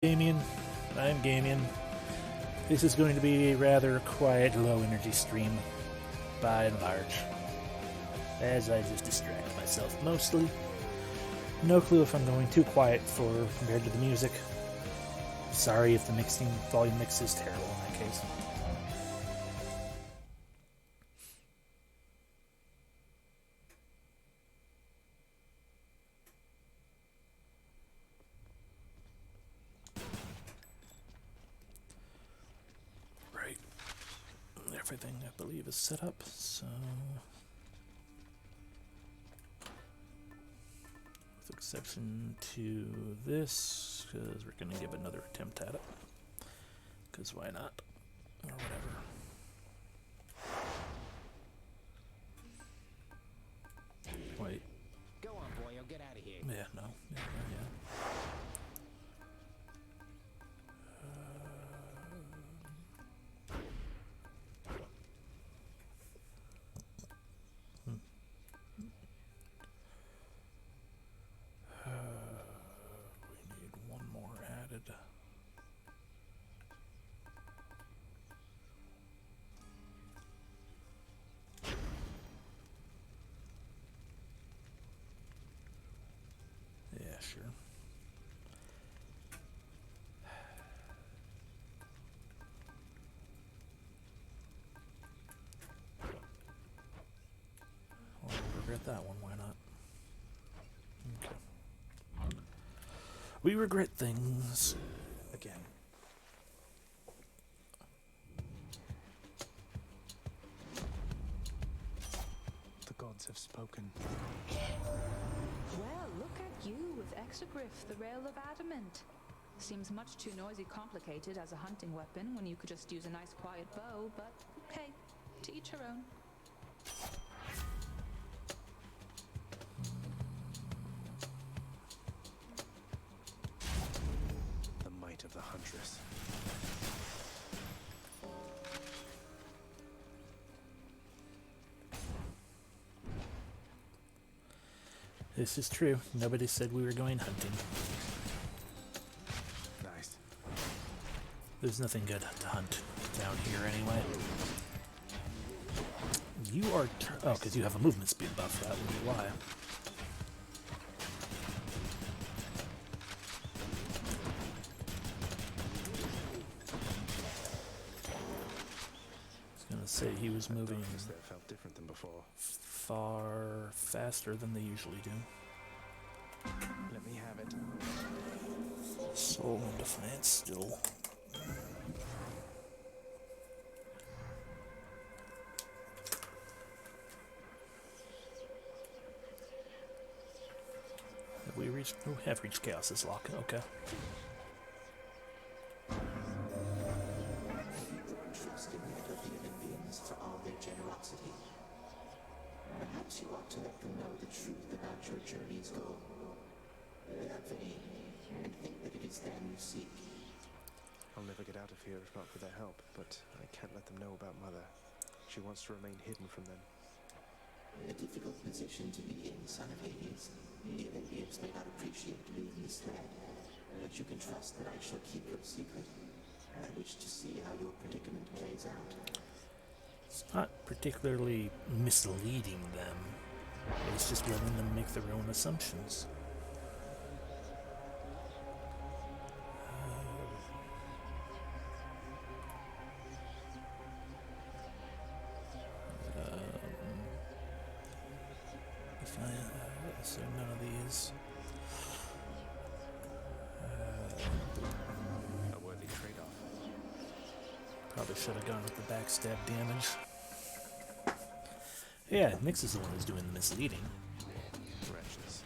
Damien, I'm Gamien. This is going to be a rather quiet, low-energy stream, by and large, as I just distract myself mostly. No clue if I'm going too quiet compared to the music. Sorry if the volume mix is terrible in that case. Right. Everything, I believe, is set up, so... with exception to this, because we're going to give another attempt at it. Because why not? Or whatever. Wait. Go on, boy, you'll get out of here. Yeah, no. Yeah. We need one more added. Yeah, sure. Well, we'll regret that one, why not? Okay. We regret things again. The gods have spoken. Well, look at you with Exogryph, the Rail of Adamant. Seems much too noisy complicated as a hunting weapon when you could just use a nice quiet bow, but hey, to each her own. The might of the huntress. This is true. Nobody said we were going hunting. Nice. There's nothing good to hunt down here anyway. You are... oh, because you have a movement speed buff. That would be why. I was going to say he was moving That felt different than before. far faster than they usually do. Let me have it. Soul and Defiance still. Have we reached... oh, we have reached Chaos's lock. Okay. Trusting the Olympians for all their generosity. Perhaps you ought to let them know the truth about your journey's goal. Without vain, and think that it is them you seek. I'll never get out of here if not for their help, but I can't let them know about Mother. She wants to remain hidden from them. A difficult position to be in, son of Hades. The Olympians may not appreciate being misled, but you can trust that I shall keep your secret. I wish to see how your predicament plays out. It's not particularly misleading them. It's just letting them make their own assumptions. So none of these. A worthy trade-off. Probably should have gone with the backstab damage. Yeah, Nyx is the one who's doing the misleading. Wretches.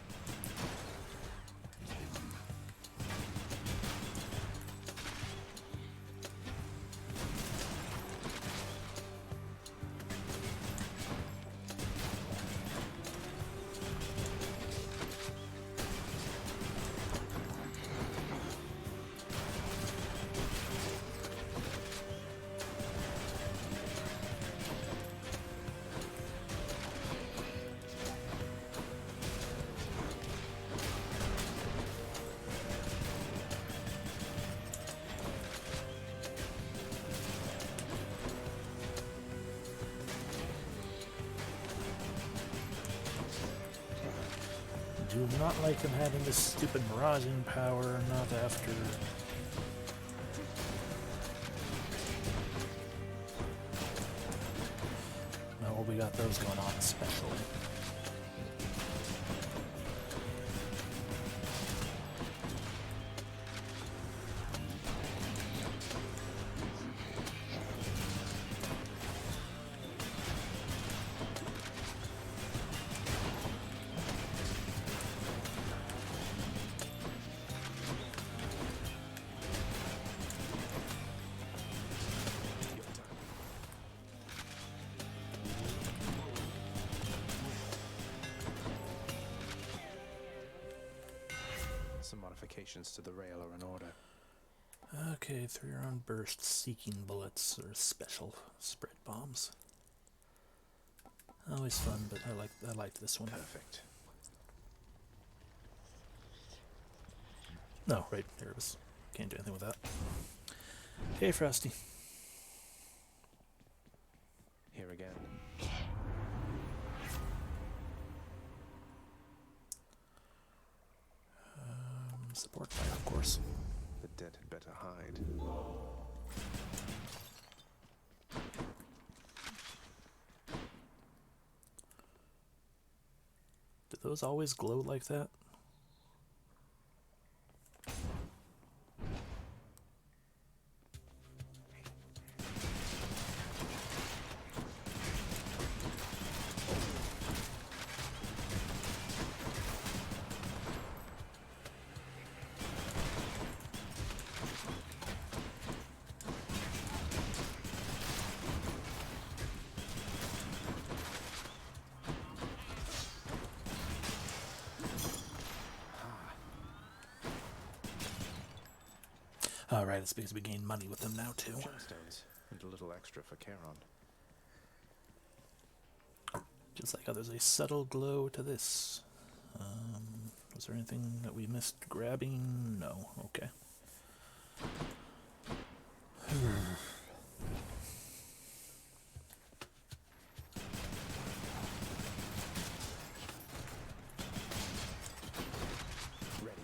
do not like them having this stupid miraging power, not after... Oh, we got those going on especially. Some modifications to the rail are in order. Okay, 3-round burst, seeking bullets, or special spread bombs. Always fun, but I liked this one. Perfect. No, right, there it was. Can't do anything with that. Hey, Frosty. Here again. Support fire, of course. The dead had better hide. Do those always glow like that? Alright, it's because we gain money with them now, too. Gemstones, and a little extra for Charon. Just like how there's a subtle glow to this. Was there anything that we missed grabbing? No. Okay. Ready.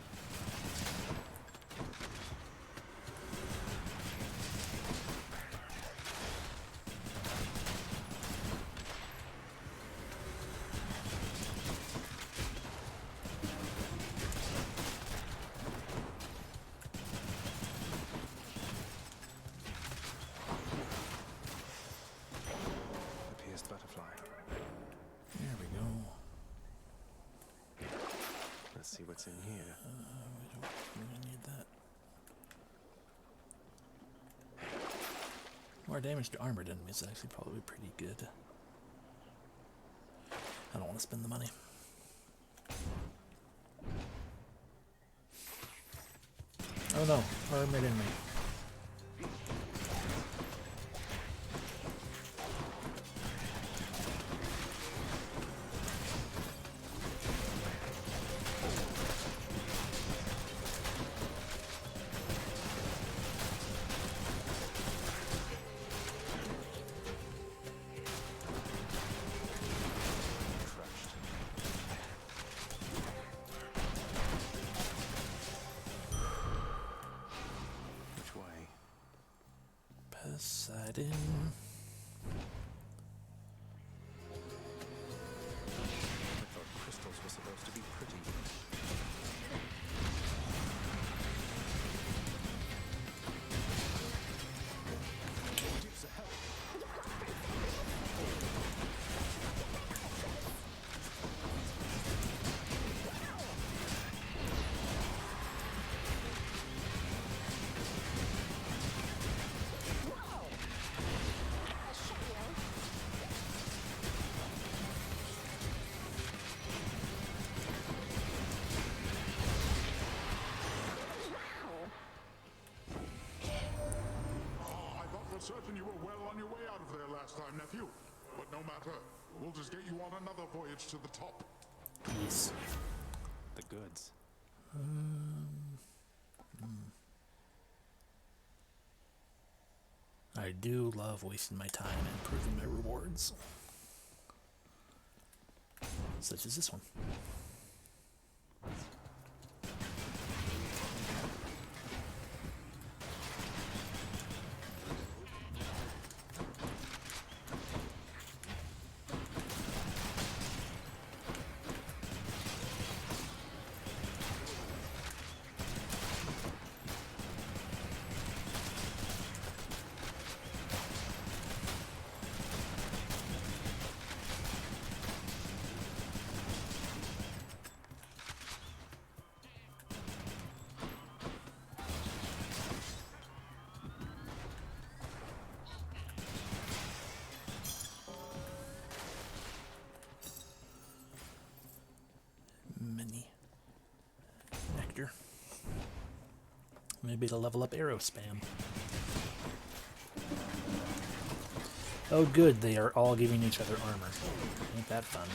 The pierced butterfly. There we go. Let's see what's in here. We don't really need that. More damage to armored enemies is actually probably pretty good. I don't want to spend the money. Oh no, armored enemy. Crushed. Which way? Poseidon. I thought crystals were supposed to be pretty. Dukes of hell. I thought for certain you were well on your way out of there last time, nephew. But no matter. We'll just get you on another voyage to the top. Peace. The goods. I do love wasting my time and improving my rewards. Such as this one. Maybe to level up arrow spam. Oh good, they are all giving each other armor. Ain't that fun.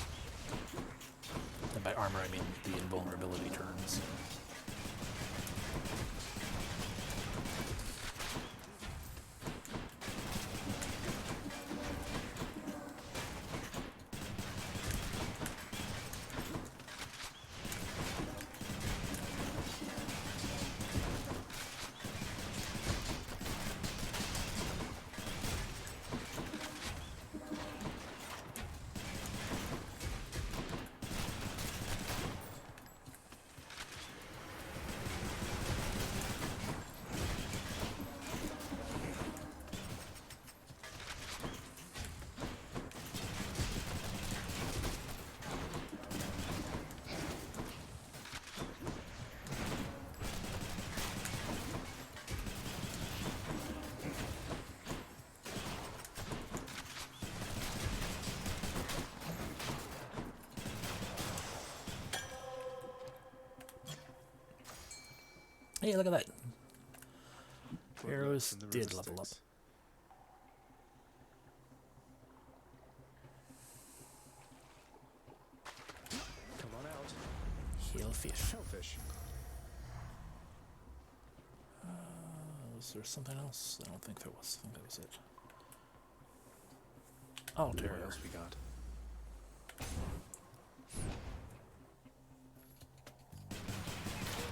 And by armor I mean the invulnerability turns. Hey, look at that. Arrows did level up. Come on out. Heelfish. Shellfish. Was there something else? I don't think there was. I think that was it. Oh, What terror. else we got?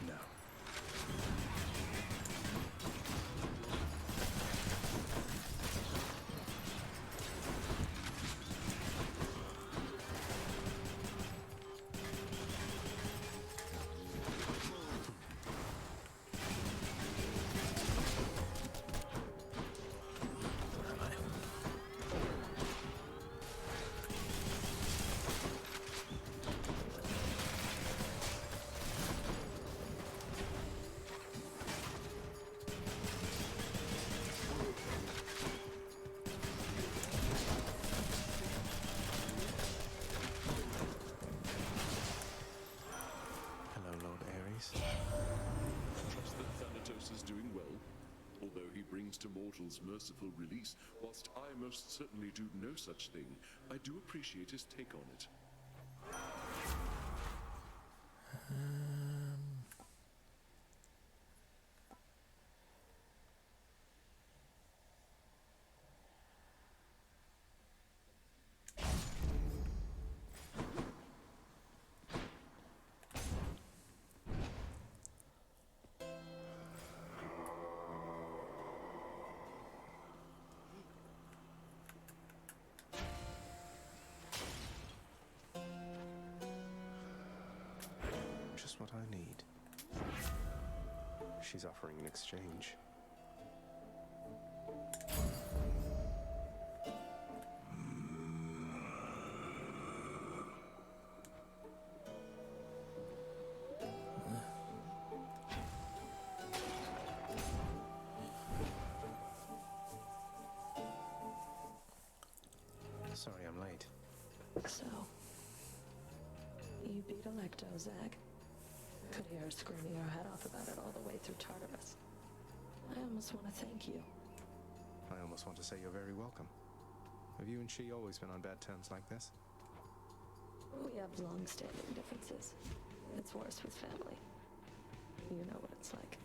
No. Where am I? Hello, Lord Ares. Trust that Thanatos is doing well, although he brings to mortals merciful release. Whilst I most certainly do no such thing, I do appreciate his take on it. Just what I need. She's offering an exchange. Sorry I'm late. So, you beat Electo, Zag. Could hear her screaming her head off about it all the way through Tartarus. I almost want to thank you. I almost want to say you're very welcome. Have you and she always been on bad terms like this? We have long-standing differences. It's worse with family. You know what it's like.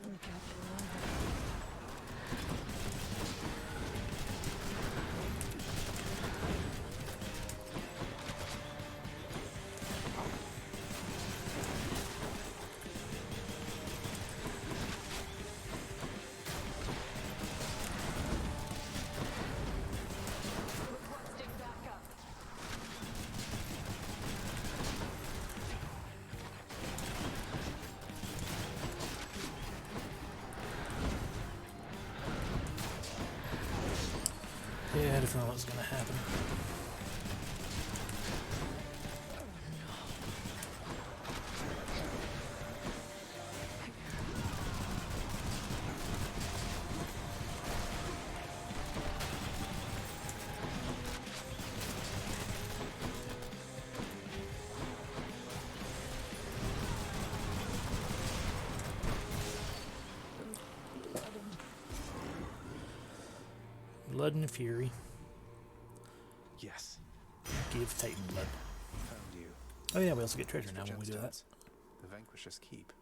Look out below. Yeah, I didn't know what was going to happen. Blood and Fury. Yes, Give Titan blood. found you. Oh yeah, we also get treasure Thanks now for when we do that. gemstones. The Vanquisher's keep.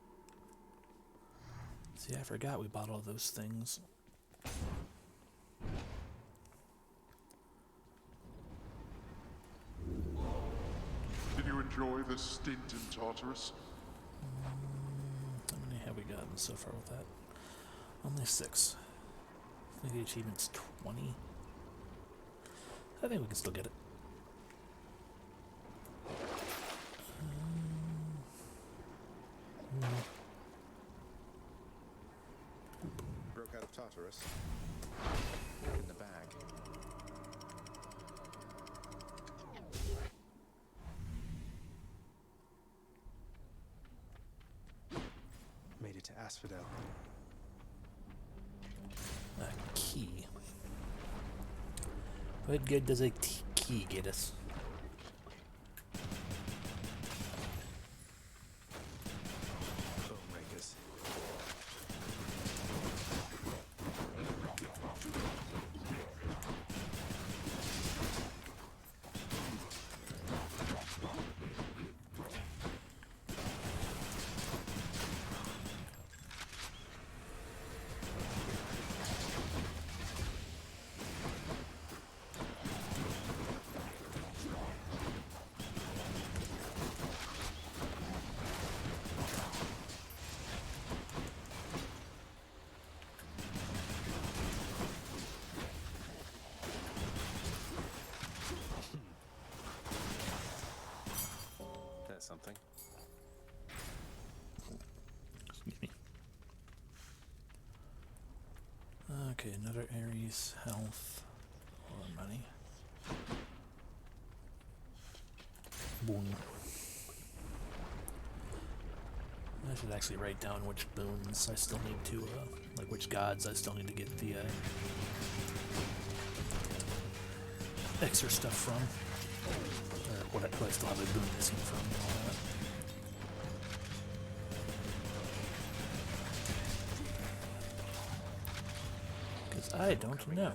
See, I forgot we bought all those things. Did you enjoy the stint in Tartarus? How many have we gotten so far with that? Only 6. I think the achievement's 20. I think we can still get it. No. Broke out of Tartarus. In the bag. Made it to Asphodel. A key. What good does a key get us? Bonemakers. That's something. Excuse me. Okay, another Aries health or money. Boom. I should actually write down which boons I still need to, like which gods I still need to get the extra stuff from. Or what I still have a boon missing from and all that. Because I don't know.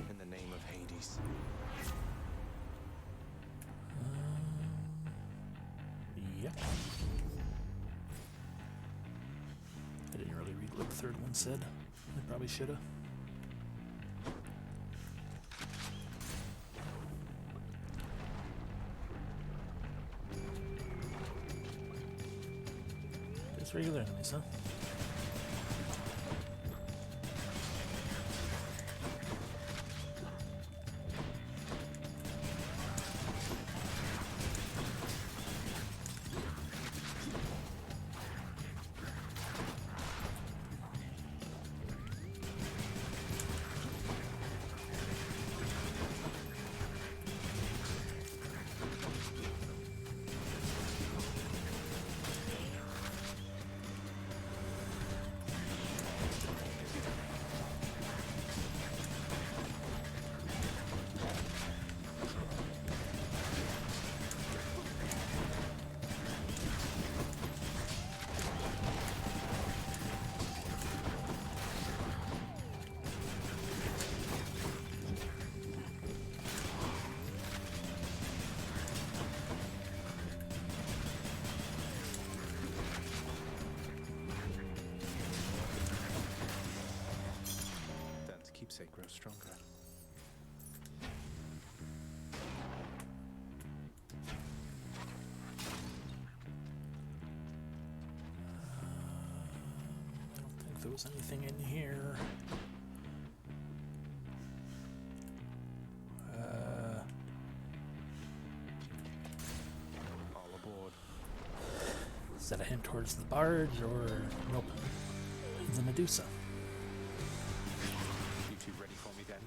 In the name of Hades. Yep. I didn't really read what the third one said. I probably should have. Just regular enemies, huh? Dan's keepsake grows stronger. I don't think there was anything in here. All aboard. Is that a hint towards the barge or nope? The Medusa. You two ready for me then?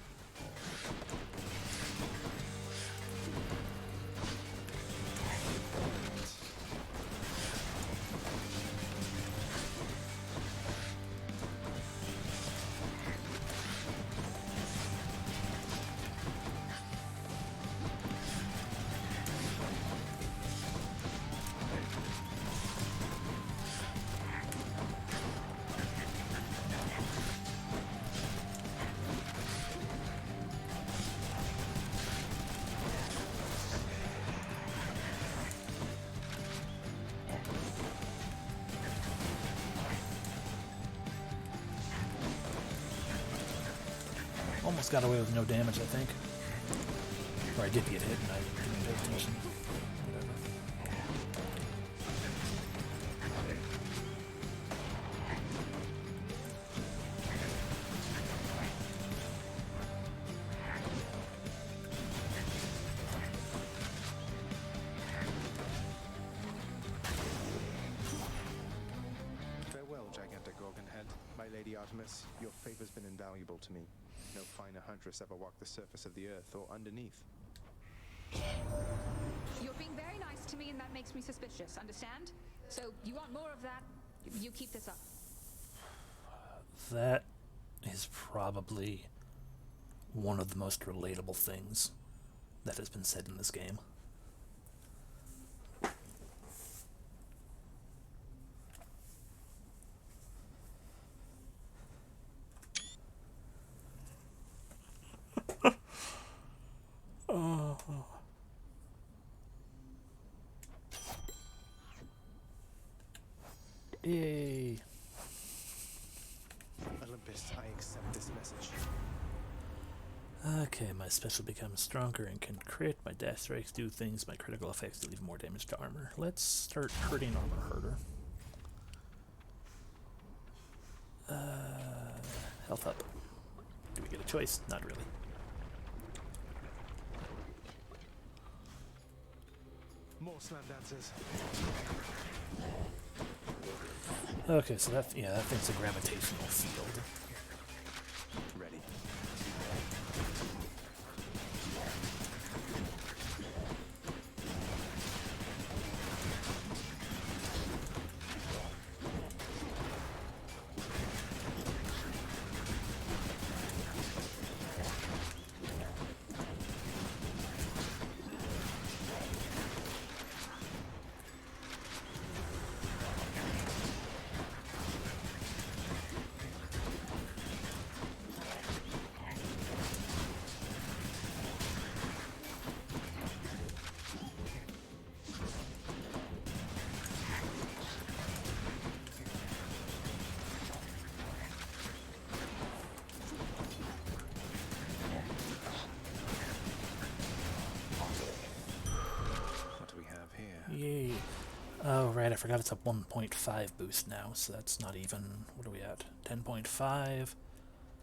Almost got away with no damage, I think. Or I did get hit and I didn't pay attention. Farewell, gigantic organ head. My lady Artemis, your favor's been invaluable to me. No finer huntress ever walked the surface of the earth or underneath. You're being very nice to me, and that makes me suspicious, understand? So, you want more of that? You keep this up. That is probably one of the most relatable things that has been said in this game. Yay. Olympus, I accept this message. Okay, my special becomes stronger and can crit. My dash strikes do things. My critical effects do leave more damage to armor. Let's start hurting armor herder. Health up. Do we get a choice? Not really. More slam dancers. Okay, so that thing's a gravitational field. Ready. Yay. Oh, right, I forgot it's a 1.5 boost now, so that's not even... What are we at? 10.5.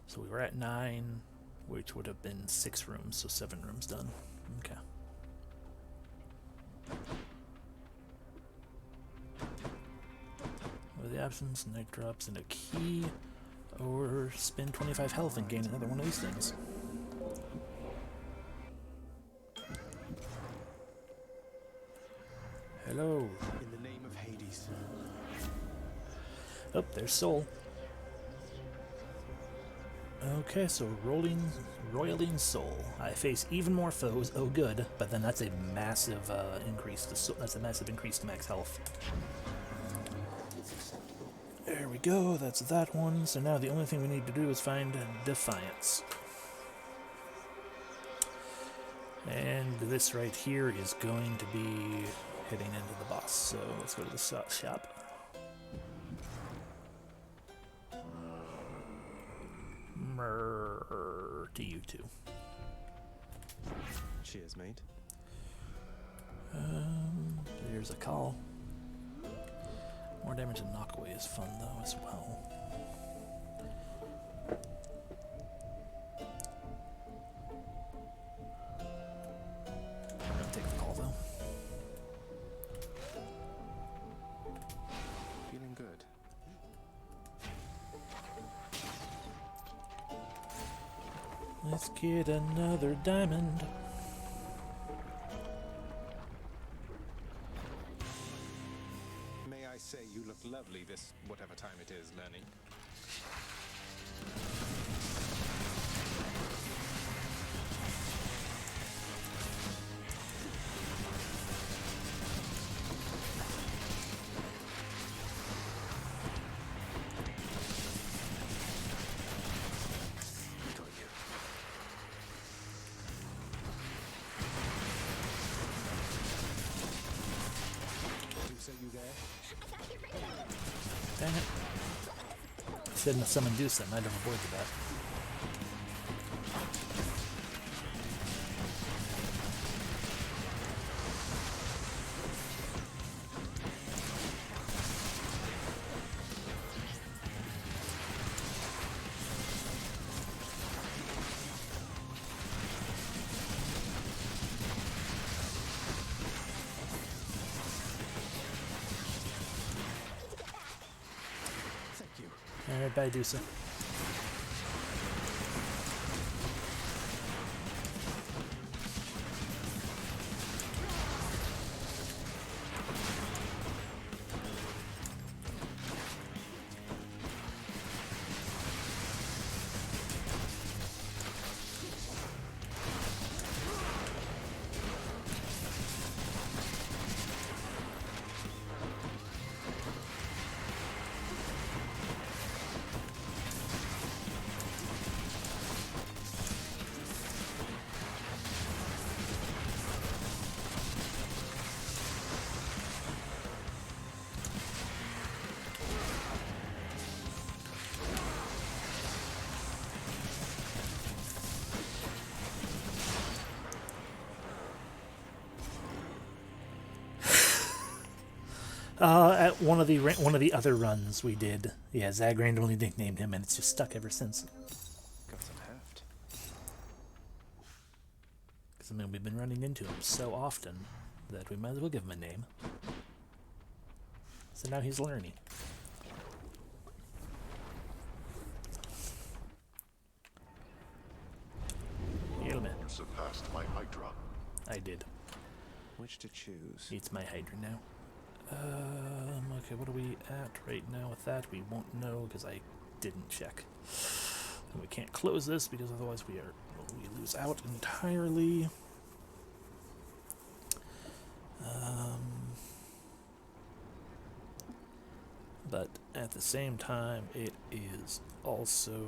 So we were at 9, which would have been 6 rooms, so 7 rooms done. Okay. With the options, night drops and a key, or spend 25 health and gain another one of these things. Hello. In the name of Hades. Oh, there's Soul. Okay, so Roiling Soul. I face even more foes. Oh, good. But then that's a massive increase to max health. There we go. That's that one. So now the only thing we need to do is find Defiance. And this right here is going to be heading into the boss. So let's go to the shop. To you two. Cheers, mate. There's a call. More damage and knockaway is fun though as well. I'm gonna take the call though. Feeling good. Let's get another diamond. May I say you look lovely this whatever time it is, Lenny. Dang it. Shouldn't have summoned Deuce, I might have avoided that. Alright, bye, Dusa. At one of the other runs we did, yeah, Zag randomly nicknamed him, and it's just stuck ever since. Got some heft. Because I mean, we've been running into him so often that we might as well give him a name. So now he's learning. Yelman. Surpassed my Hydra. I did. Which to choose? It's my Hydra now. Okay, what are we at right now with that? We won't know because I didn't check. And we can't close this because otherwise we lose out entirely. But at the same time, it is also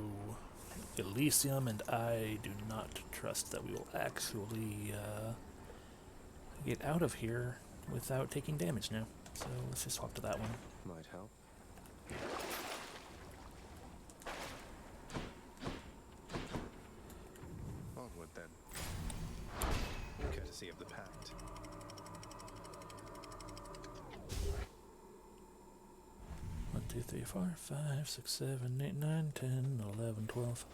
Elysium, and I do not trust that we will actually get out of here without taking damage now. So let's just swap to that one. Might help. Onward then. Courtesy of the Pact. One, 2, 3, 4, 5, 6, 7, 8, 9, 10, 11, 12.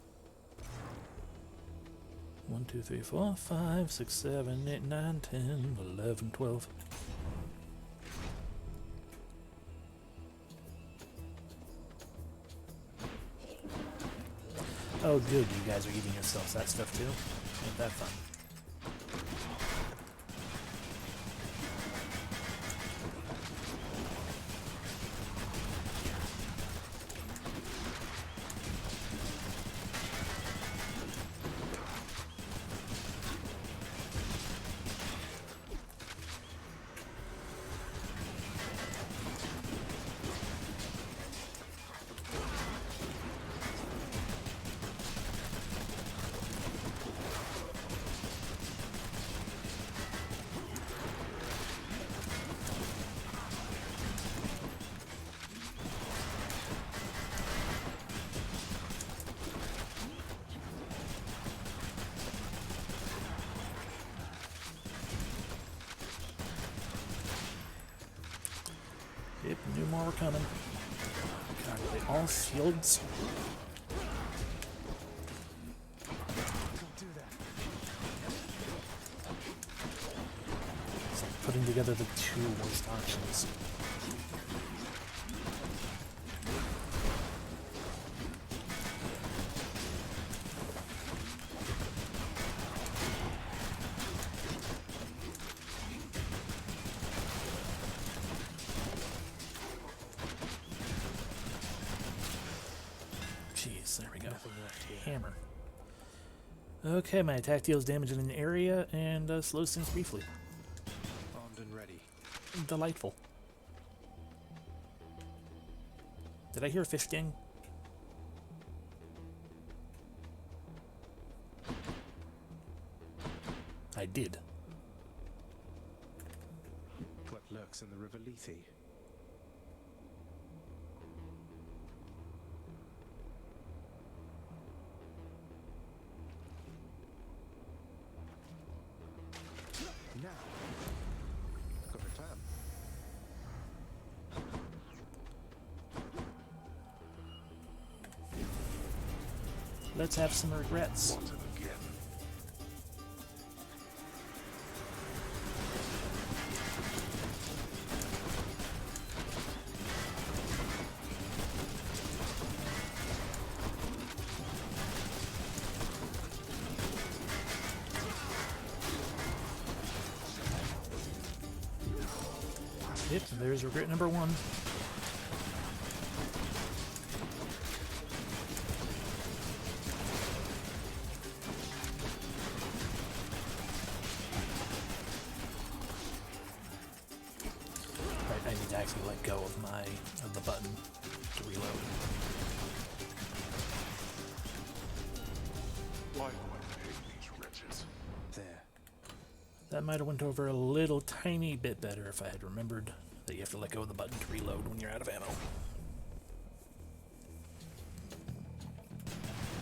1, 2, 3, 4, 5, 6, 7, 8, 9, 10, 11, 12. Oh good, you guys are eating yourselves that stuff too. Ain't that fun. Yep, knew more were coming. God, are they all shields? It's like putting together the two worst options. There we go. Hammer. Okay, my attack deals damage in an area and slows things briefly. Armed and ready. Delightful. Did I hear a fish sting? I did. What lurks in the River Lethe? Now, got a plan. Let's have some regrets. Want it again. Yep, there's regret number 1. Right, I need to actually let go of the button to reload. Why do I hate these wretches? There. That might have went over a little tiny bit better if I had remembered that you have to let go of the button to reload when you're out of ammo.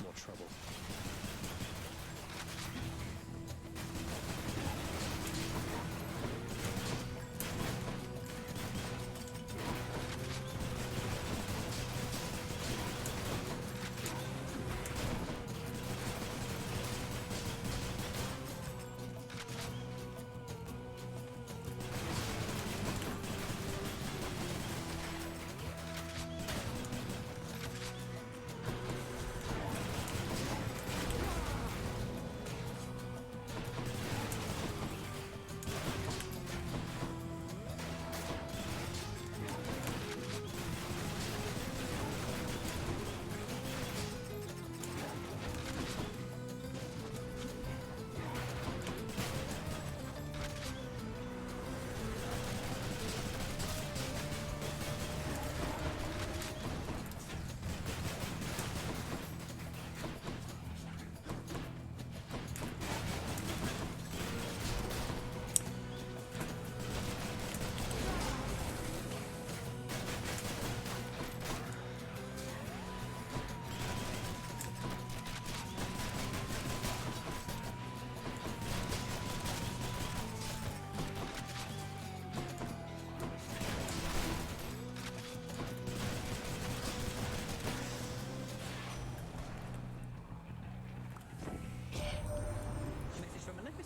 More trouble.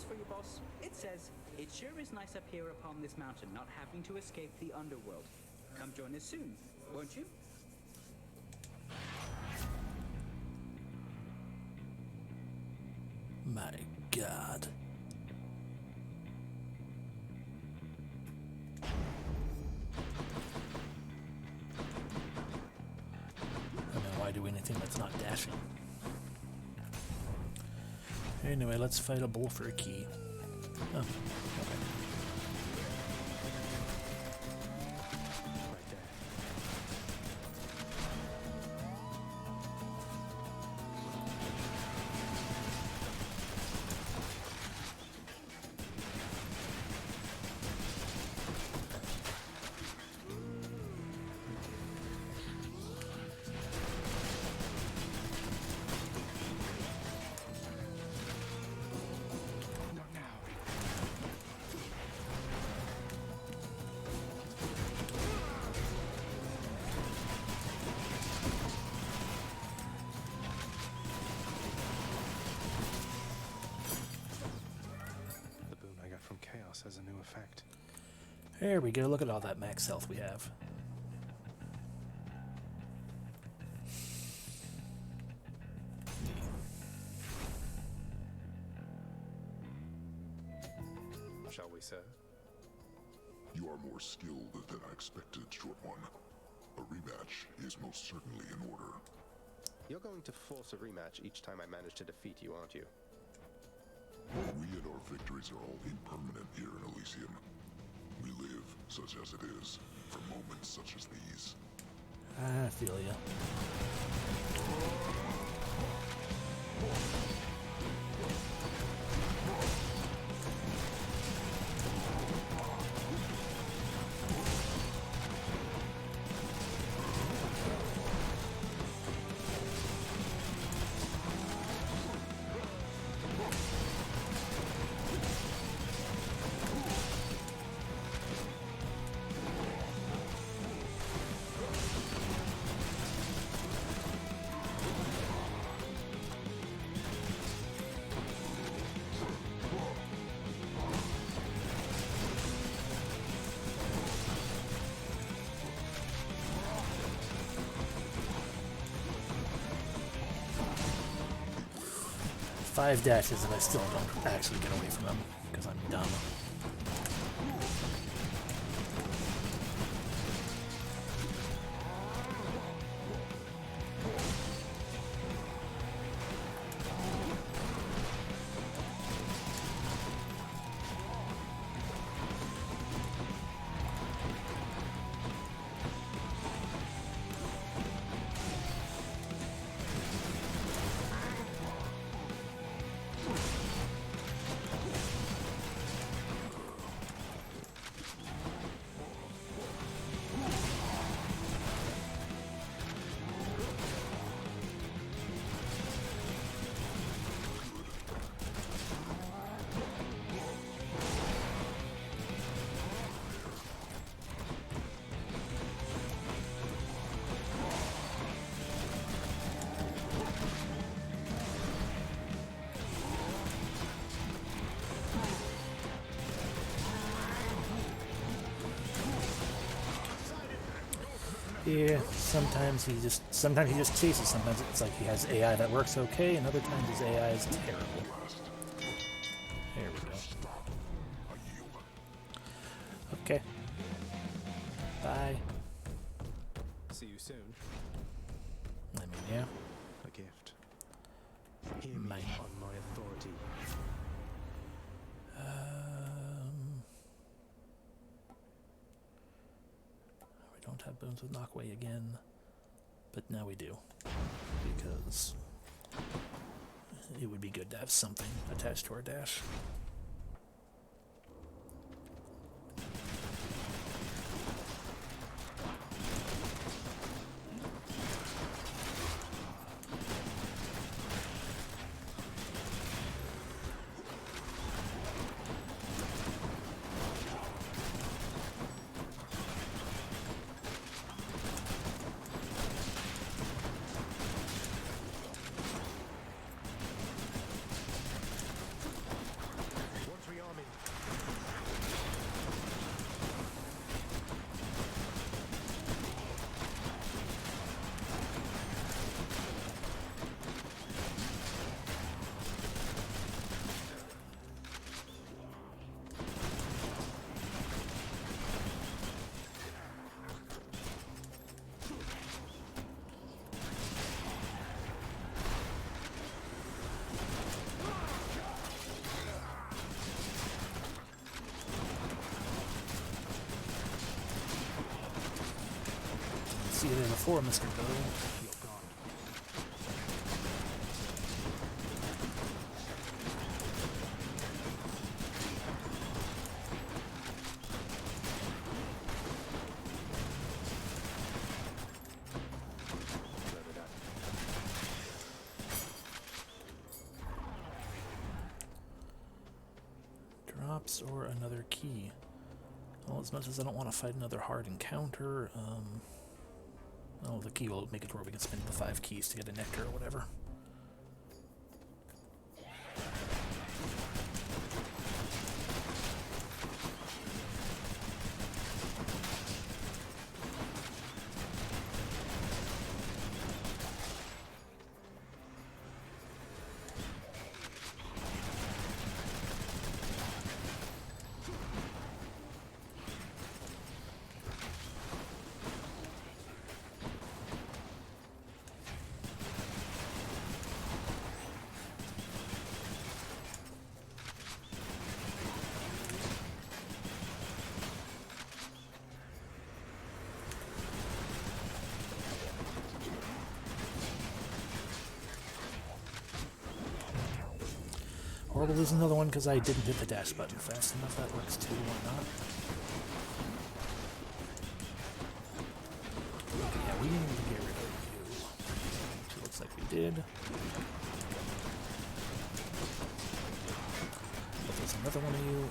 For you, boss. It says, it sure is nice up here upon this mountain, not having to escape the underworld. Come join us soon, won't you? My God. I don't know why do anything that's not dashing. Anyway, let's fight a bull for a key. Oh, okay. Right there. Not now. 'The boon I got from chaos has a new effect. There we go. Look at all that max health we have. Shall we, sir? You are more skilled than I expected, Short One. A rematch is most certainly in order. You're going to force a rematch each time I manage to defeat you, aren't you? We and our victories are all impermanent here in Elysium. We live, such as it is, for moments such as these. I feel ya. Five dashes and I still don't actually get away from them because I'm dumb. Yeah, sometimes he just chases. Sometimes it's like he has AI that works okay, and other times his AI is terrible. There we go. Okay. Bye. See you soon. I mean, yeah. A gift. Hear me Mine. on my authority. We don't have Bones with Knockway again, but now we do, because it would be good to have something attached to our dash. What's rearming? See you there before, Mr. Bow. You're gone. Loaded up. Drops or another key. Well, as much as I don't want to fight another hard encounter, oh, the key will make it where we can spend the 5 keys to get a nectar or whatever. Horrible is another one because I didn't hit the dash button fast enough. That works too, why not? Okay, yeah, we need to get rid of you. Which looks like we did. But there's another one of you.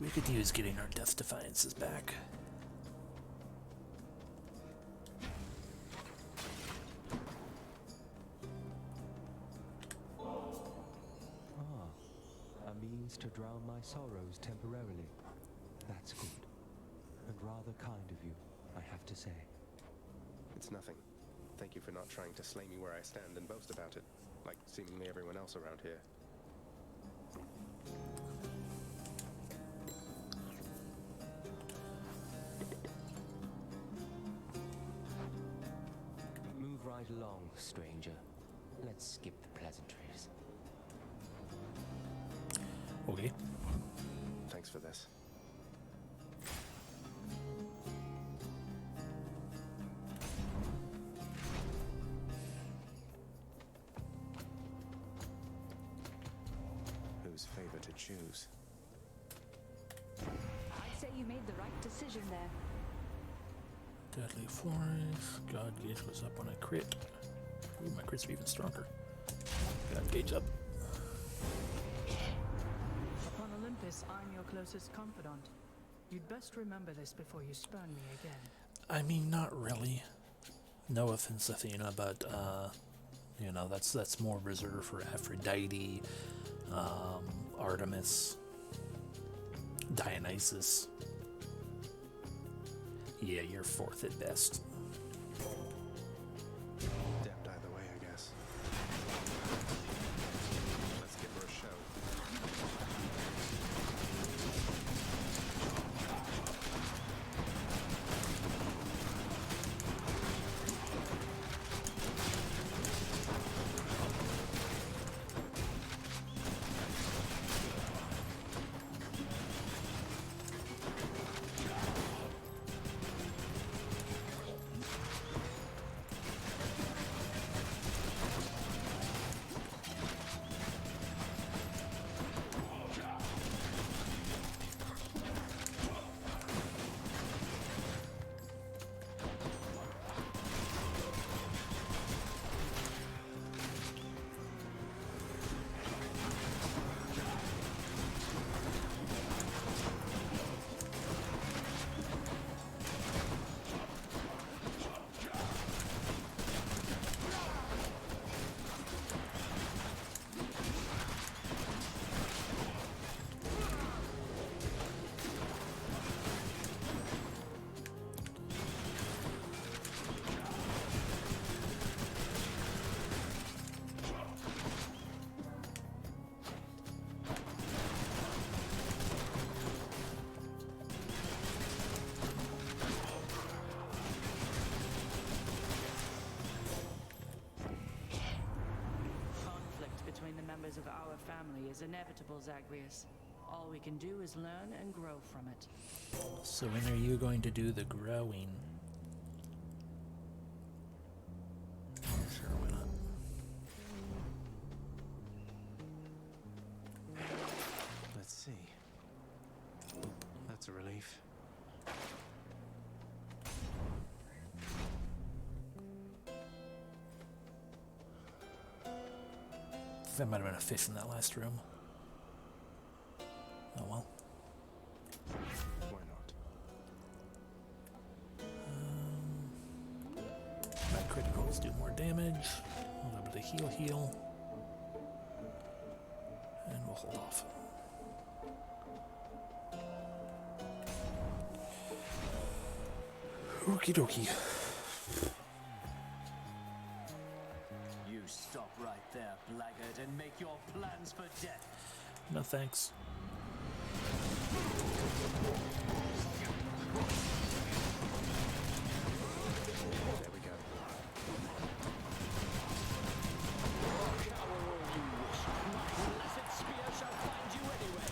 We could use getting our Death Defiances back. A means to drown my sorrows temporarily. That's good. And rather kind of you, I have to say. It's nothing. Thank you for not trying to slay me where I stand and boast about it, like seemingly everyone else around here. Move right along, stranger. Let's skip the pleasantries. Okay. Thanks for this. Whose favor to choose? I'd say you made the right decision there. Deadly Force. God Gauge was up on a crit. Ooh, my crits are even stronger. God Gauge up. Upon Olympus, I'm your closest confidant. You'd best remember this before you spurn me again. I mean, not really. No offense, Athena, but, you know, that's more reserved for Aphrodite, Artemis, Dionysus. Yeah, you're fourth at best. Depth either way, I guess. Let's give her a show. Members of our family is inevitable, Zagreus. All we can do is learn and grow from it. So when are you going to do the growing? Sure, why not? Let's see. That's a relief. There might have been a fish in that last room. Oh well. Why not? My criticals do more damage. A little bit of heal. And we'll hold off. Okie dokie. You stop right there, blackguard, and make your plans for death. No thanks. There we go. Cower all you wish. My blessed spear shall find you anyway.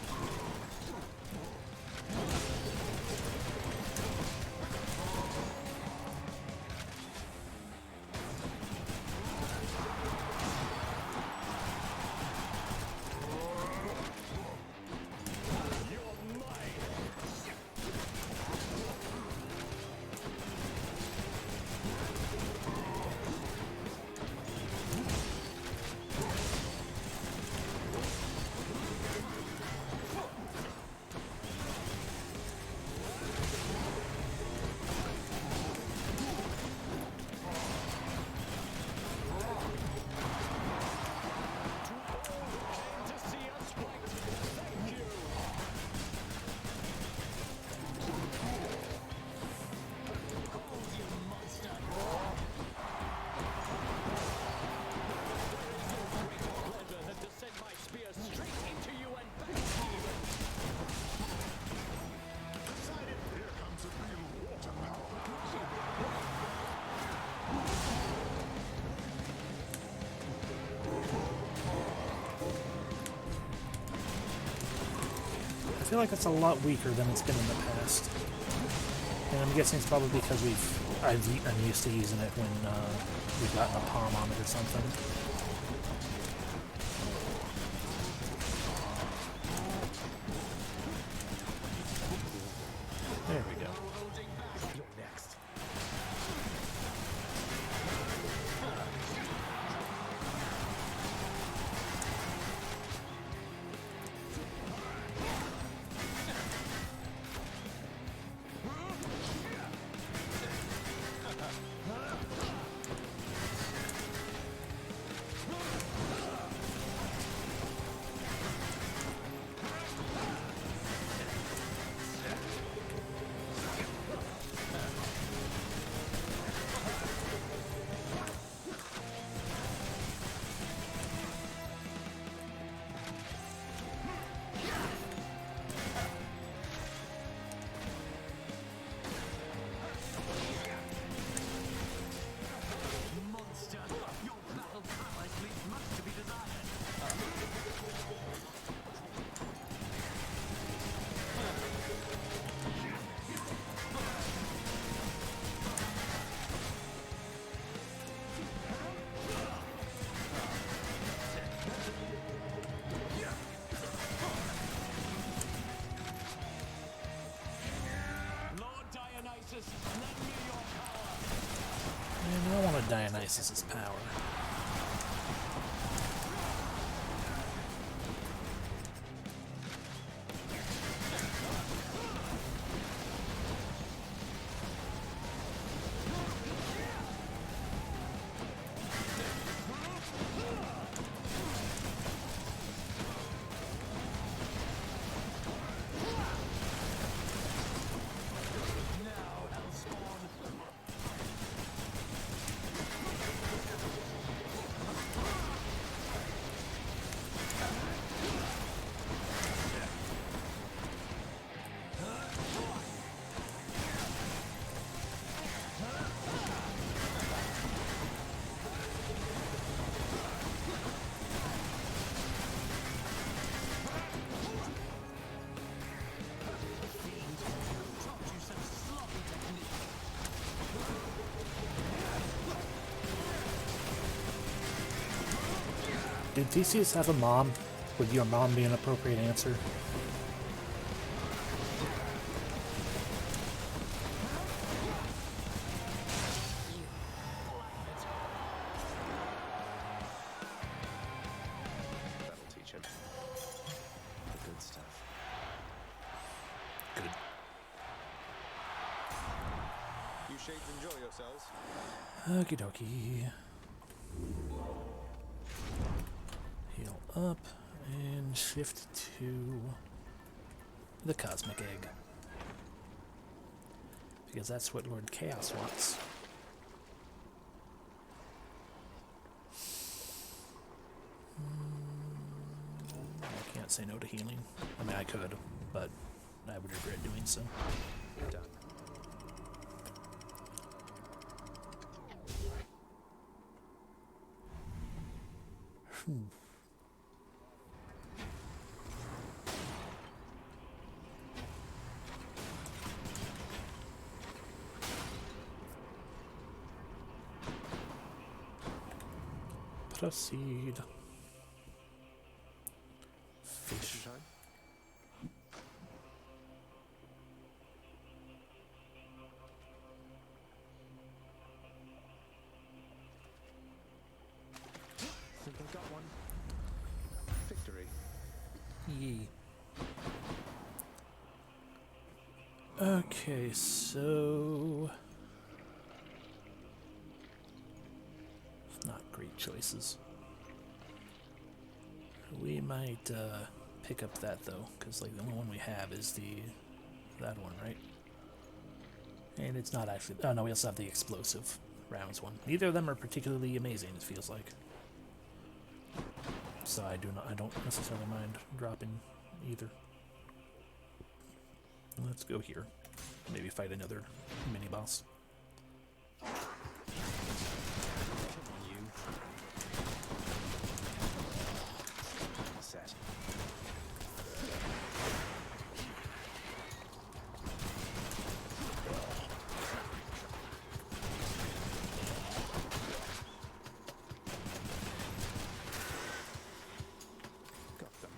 I feel like it's a lot weaker than it's been in the past. And I'm guessing it's probably because I'm used to using it when we've gotten a palm on it or something. There we go. You're next. with Dionysus's power. Did Theseus have a mom? Would your mom be an appropriate answer? That'll teach him. The good stuff. Good. You shades enjoy yourselves. Okie dokie. Heal up and shift to the Cosmic Egg. Because that's what Lord Chaos wants. I can't say no to healing. I mean, I could, but I would regret doing so. Done. Proceed. Fish. Time? Think I got one. Victory. Yee. Okay, so not great choices. We might pick up that though, because like the only one we have is that one, right? And it's not actually. Oh no, we also have the explosive rounds one. Neither of them are particularly amazing. It feels like. So I don't necessarily mind dropping either. Let's go here. Maybe fight another mini boss. Set. Got them.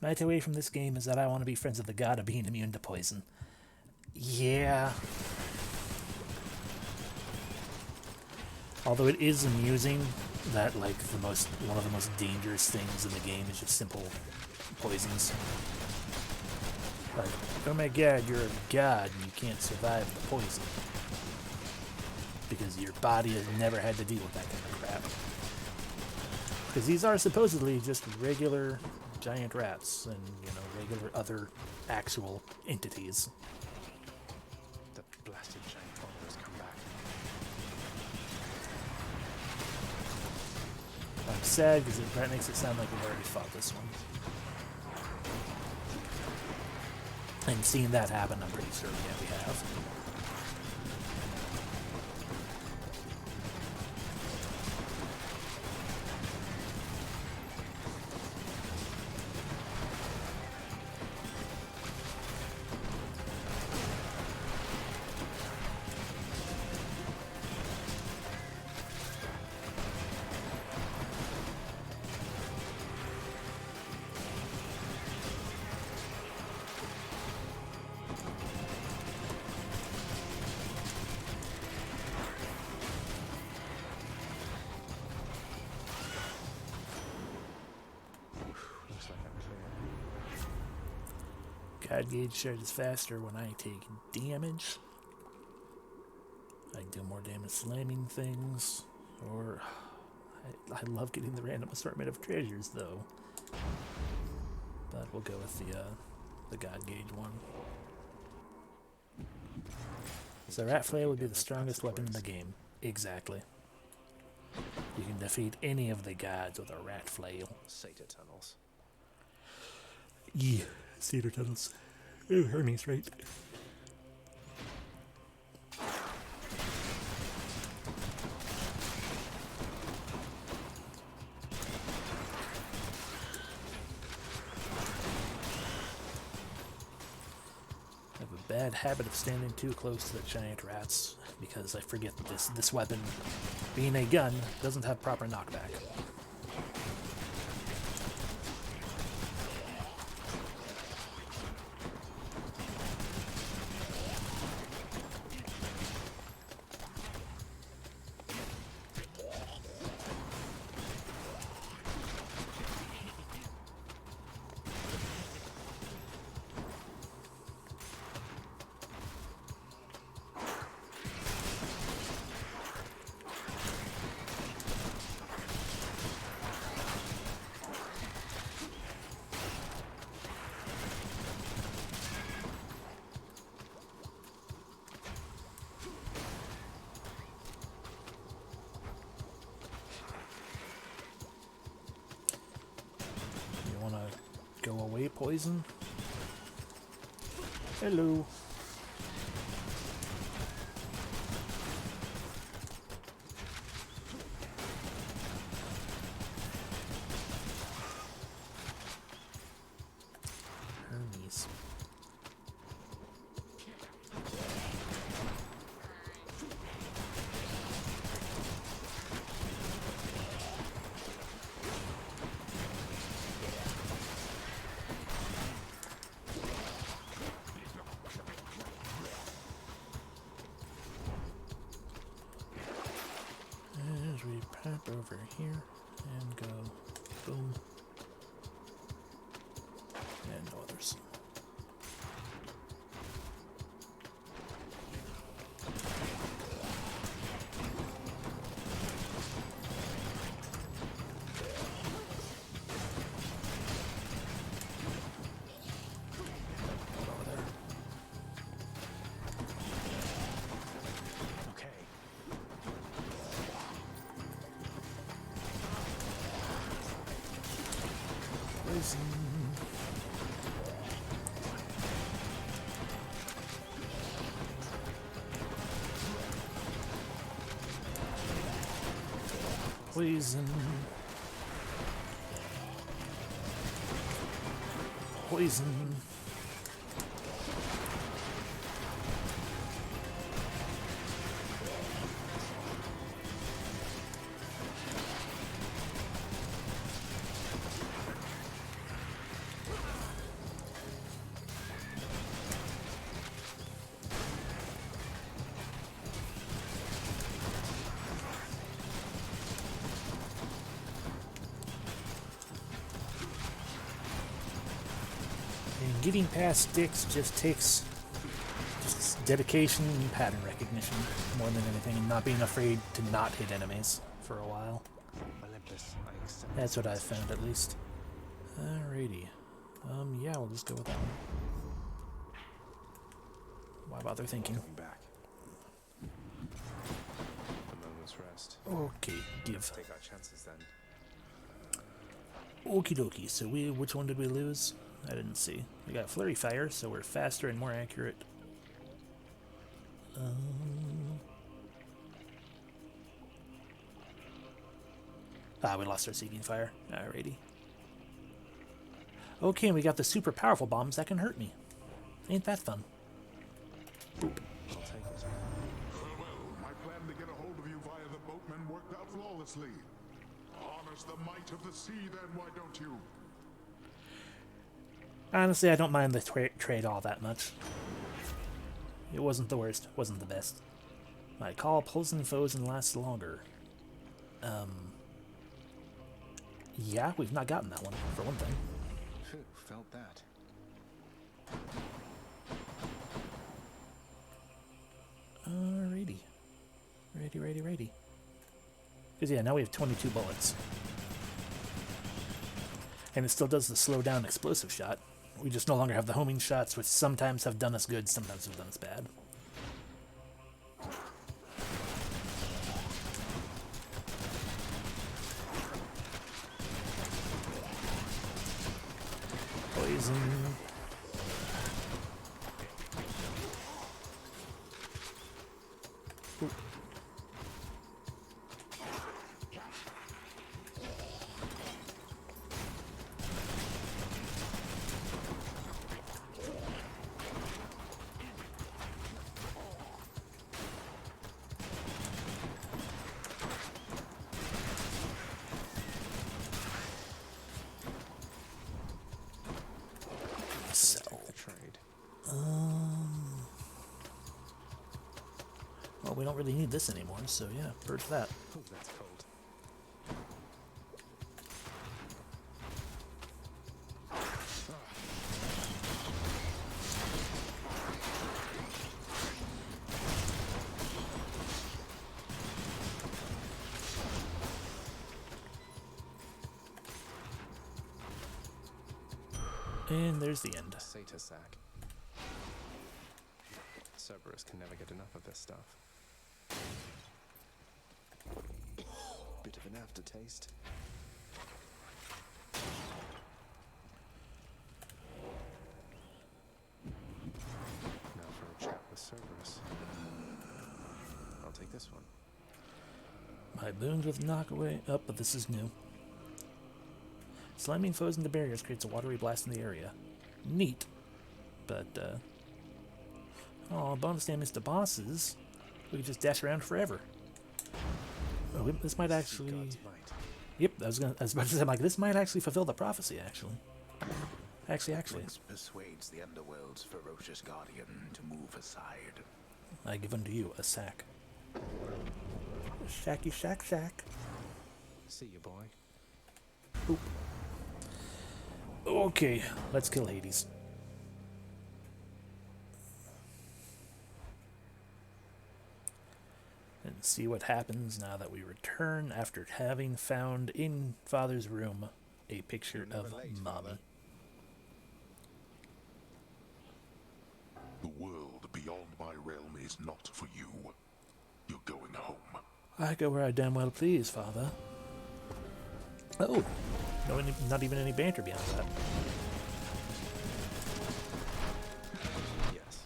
My takeaway from this game is that I want to be friends with the god of being immune to poison. Yeah. Although it is amusing that like one of the most dangerous things in the game is just simple poisons. Like, oh my god, you're a god and you can't survive the poison. Because your body has never had to deal with that kind of crap. Because these are supposedly just regular giant rats and, you know, regular other actual entities. The blasted giant bomber has come back. I'm sad because that makes it sound like we've already fought this one. And seeing that happen, I'm pretty certain that we have. God gauge charges faster when I take damage. I do more damage slamming things, or I love getting the random assortment of treasures though. But we'll go with the God gauge one. So Rat Flail would be the strongest weapon in the game. Exactly. You can defeat any of the gods with a Rat Flail. Satyr tunnels. Yeah, Cedar Tunnels. Oh, Hermes, right? I have a bad habit of standing too close to the giant rats because I forget that this weapon, being a gun, doesn't have proper knockback. Go away, poison. Hello. Hermes. As we pop over here and go boom. And no others. Poison. Poison. Getting past sticks just takes dedication and pattern recognition more than anything, and not being afraid to not hit enemies for a while. That's what I've found, at least. Alrighty. Yeah, we'll just go with that one. Why bother thinking? Back. A moment's rest. Okay, give. Take our chances then. Okie dokie. So which one did we lose? I didn't see. We got Flurry Fire, so we're faster and more accurate. We lost our Seeking Fire. Alrighty. Okay, and we got the super powerful bombs that can hurt me. Ain't that fun? Boop. I'll take it. Farewell. My plan to get a hold of you via the boatman worked out flawlessly. Honors the might of the sea, then, why don't you? Honestly, I don't mind the trade all that much. It wasn't the worst, wasn't the best. My call pulls in foes and lasts longer. Yeah, we've not gotten that one, for one thing. Phew, felt that. Alrighty. Ready. Because yeah, now we have 22 bullets. And it still does the slow down explosive shot. We just no longer have the homing shots, which sometimes have done us good, sometimes have done us bad. Poison. Ooh. Well, we don't really need this anymore, so yeah, purge that. Oh, that's cold. And there's the end. Satyr sack. Cerberus can never get enough of this stuff. Bit of an aftertaste. Now for a chat with Cerberus. I'll take this one. My boons with knockaway. Oh, but this is new. Slamming foes into barriers creates a watery blast in the area. Neat. But, oh, bonus damage to bosses. We can just dash around forever. Oh, this might actually... Yep, I was about to say, like, this might actually fulfill the prophecy, actually. Actually. This persuades the Underworld's ferocious guardian to move aside. I give unto you a sack. Shacky shack shack. See you, boy. Oop. Okay, let's kill Hades. And see what happens now that we return after having found in Father's room a picture of Mommy. The world beyond my realm is not for you. You're going home. I go where I damn well please, Father. Oh, no, not even any banter beyond that. Yes.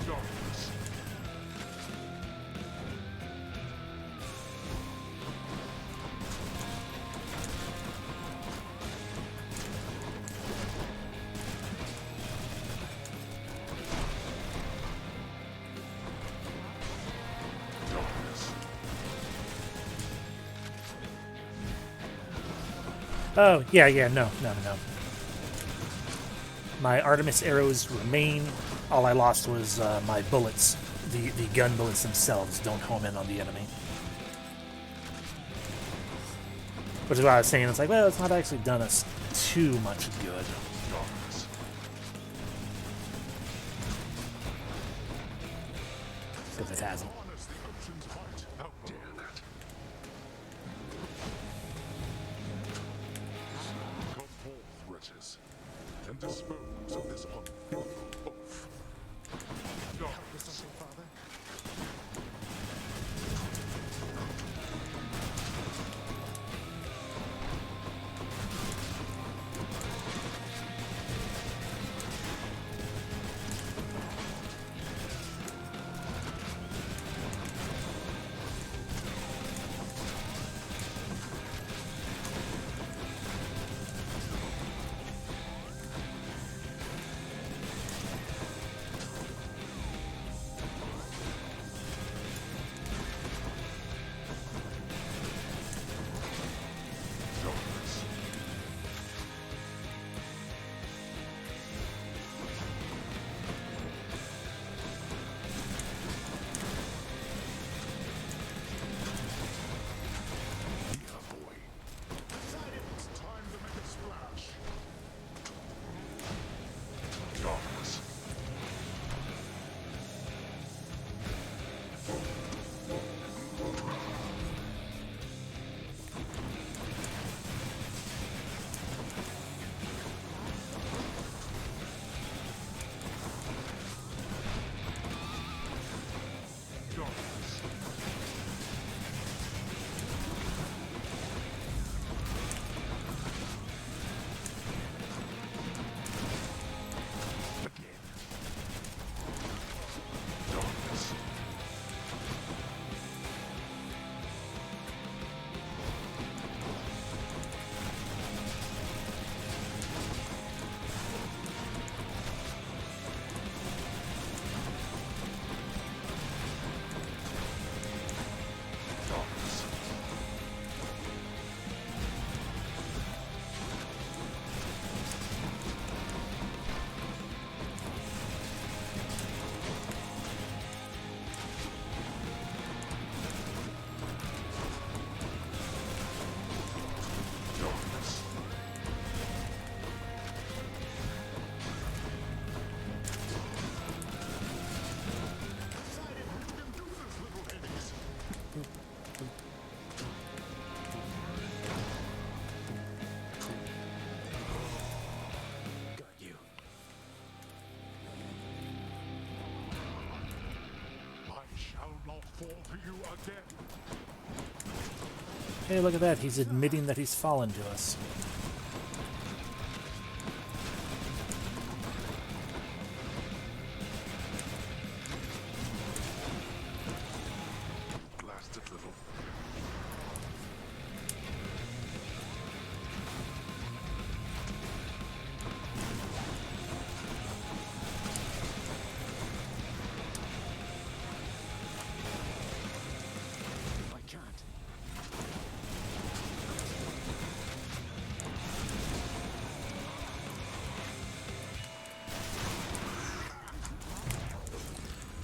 Darkness. Oh, yeah, no. My Artemis arrows remain. All I lost was my bullets. The gun bullets themselves don't home in on the enemy. Which is why I was saying, it's like, well, it's not actually done us too much good. Because it hasn't. How dare that? Come forth, wretches, and dispose of this unfilled oaf. Help with something, Father? fall to you again. Hey, look at that. He's admitting that he's fallen to us. Blasted little. I can't.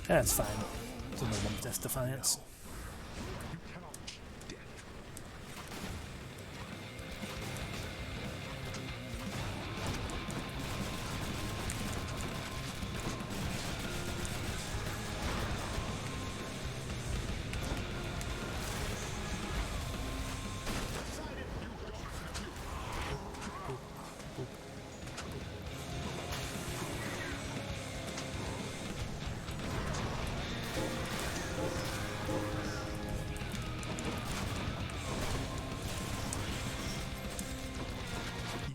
That's fine. It's a normal Death Defiance. You cannot death.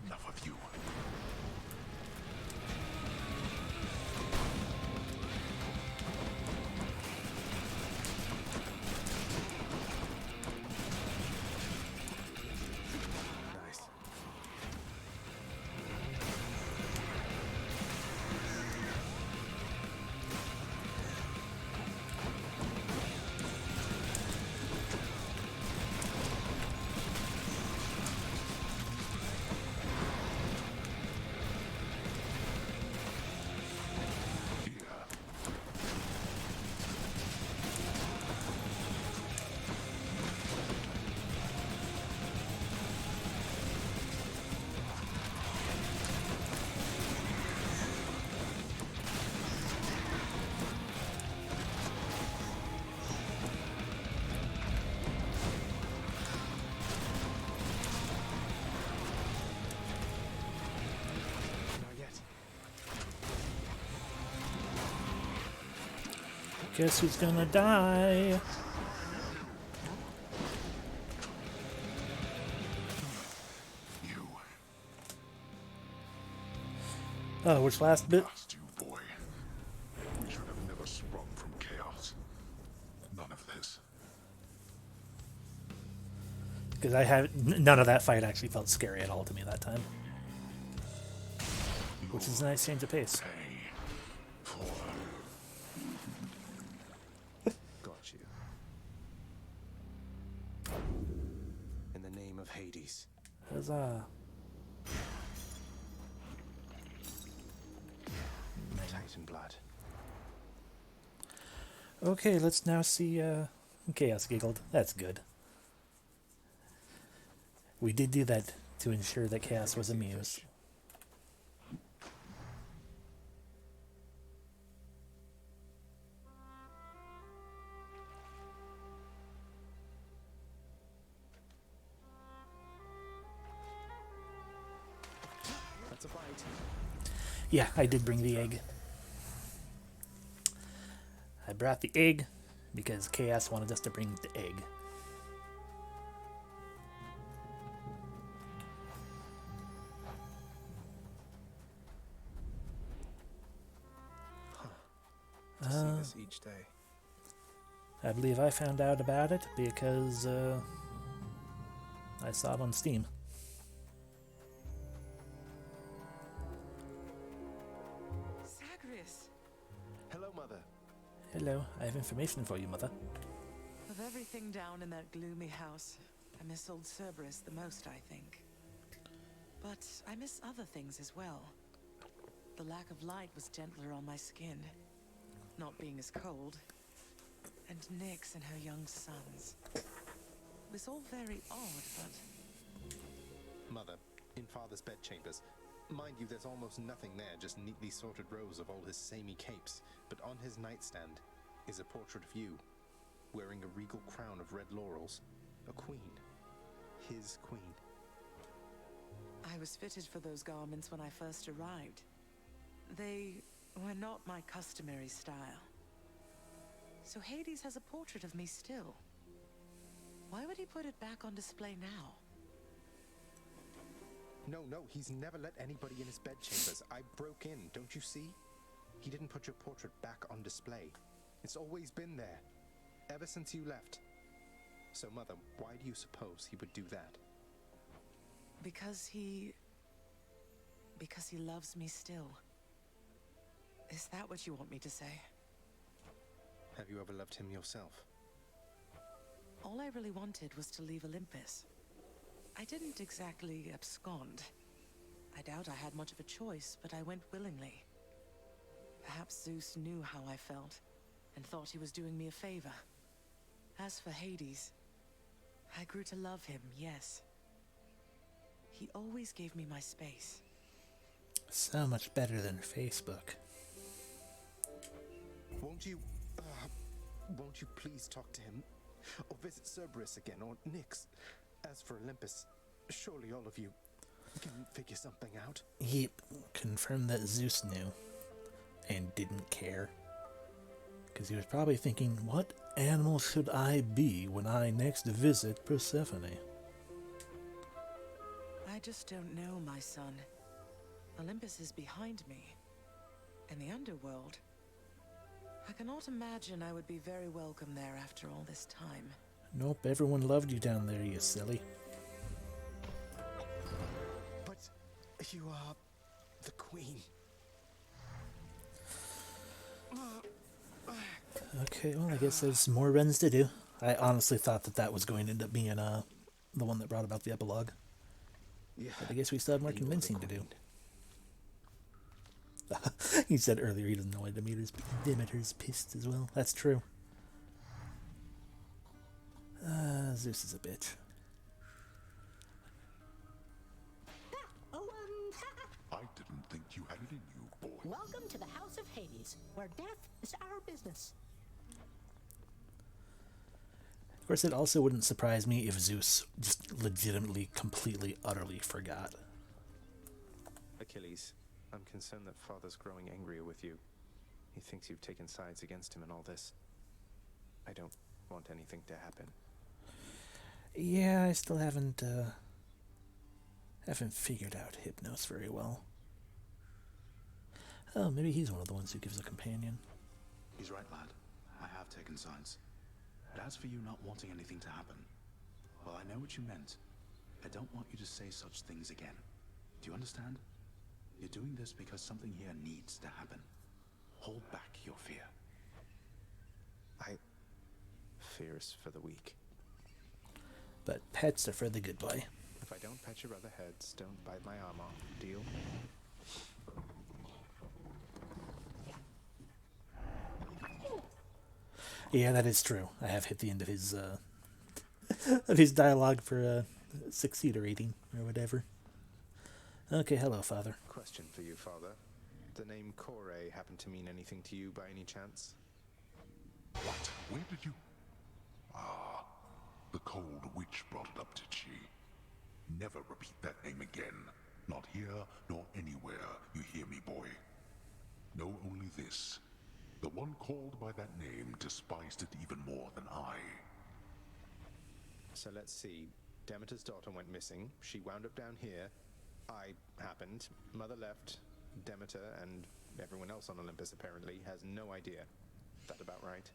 Enough of you. Nice. Not yet. Guess who's gonna die? You. Oh, which last bit? Last you, boy. We should have never sprung from chaos. None of this. Because I have none of that fight actually felt scary at all to me that time, which is a nice change of pace. Pay for Got you. In the name of Hades. Huzzah! Titan blood. Okay, let's now see. Chaos giggled. That's good. We did do that to ensure that Chaos was amused. That's a bite. Yeah, I did bring the egg. I brought the egg because Chaos wanted us to bring the egg. To see this each day. I believe I found out about it because I saw it on Steam. Zagreus! Hello, Mother. Hello, I have information for you, Mother. Of everything down in that gloomy house, I miss old Cerberus the most, I think. But I miss other things as well. The lack of light was gentler on my skin, not being as cold. And Nyx and her young sons. It was all very odd, but... Mother, in Father's bedchambers. Mind you, there's almost nothing there, just neatly sorted rows of all his samey capes. But on his nightstand is a portrait of you, wearing a regal crown of red laurels. A queen. His queen. I was fitted for those garments when I first arrived. They were not my customary style. So Hades has a portrait of me still. Why would he put it back on display now? No, he's never let anybody in his bedchambers. I broke in, don't you see? He didn't put your portrait back on display. It's always been there, ever since you left. So, Mother, why do you suppose he would do that? Because he loves me still. Is that what you want me to say? Have you ever loved him yourself? All I really wanted was to leave Olympus. I didn't exactly abscond. I doubt I had much of a choice, but I went willingly. Perhaps Zeus knew how I felt, and thought he was doing me a favor. As for Hades, I grew to love him, yes. He always gave me my space. So much better than Facebook. Won't you please talk to him? Or visit Cerberus again, or Nyx? As for Olympus, surely all of you can figure something out. He confirmed that Zeus knew and didn't care. Because he was probably thinking, what animal should I be when I next visit Persephone? I just don't know, my son. Olympus is behind me. And the underworld. I cannot imagine I would be very welcome there after all this time. Nope, everyone loved you down there, you silly. But you are the queen. Okay, well, I guess there's more runs to do. I honestly thought that was going to end up being the one that brought about the epilogue. Yeah, but I guess we still have more convincing to do. He said earlier he doesn't know why Demeter's pissed as well. That's true. Zeus is a bitch. I didn't think you had it in you, boy. Welcome to the House of Hades, where death is our business. Of course, it also wouldn't surprise me if Zeus just legitimately, completely, utterly forgot. Achilles, I'm concerned that Father's growing angrier with you. He thinks you've taken sides against him in all this. I don't want anything to happen. Yeah, I still haven't figured out Hypnos very well. Oh, maybe he's one of the ones who gives a companion. He's right, lad. I have taken sides. But as for you not wanting anything to happen, well, I know what you meant. I don't want you to say such things again. Do you understand? You're doing this because something here needs to happen. Hold back your fear. Fear is for the weak. But pets are for the good boy. If I don't pet your other heads, don't bite my arm off. Deal? Yeah, that is true. I have hit the end of his of his dialogue for succeed rating or whatever. Okay, hello, Father. Question for you, Father. The name Kore happen to mean anything to you by any chance? What? Where did you... Ah, the cold witch brought it up, did she? Never repeat that name again. Not here, nor anywhere. You hear me, boy? Know only this. The one called by that name despised it even more than I. So let's see. Demeter's daughter went missing. She wound up down here. I happened. Mother left. Demeter and everyone else on Olympus apparently has no idea. That about right?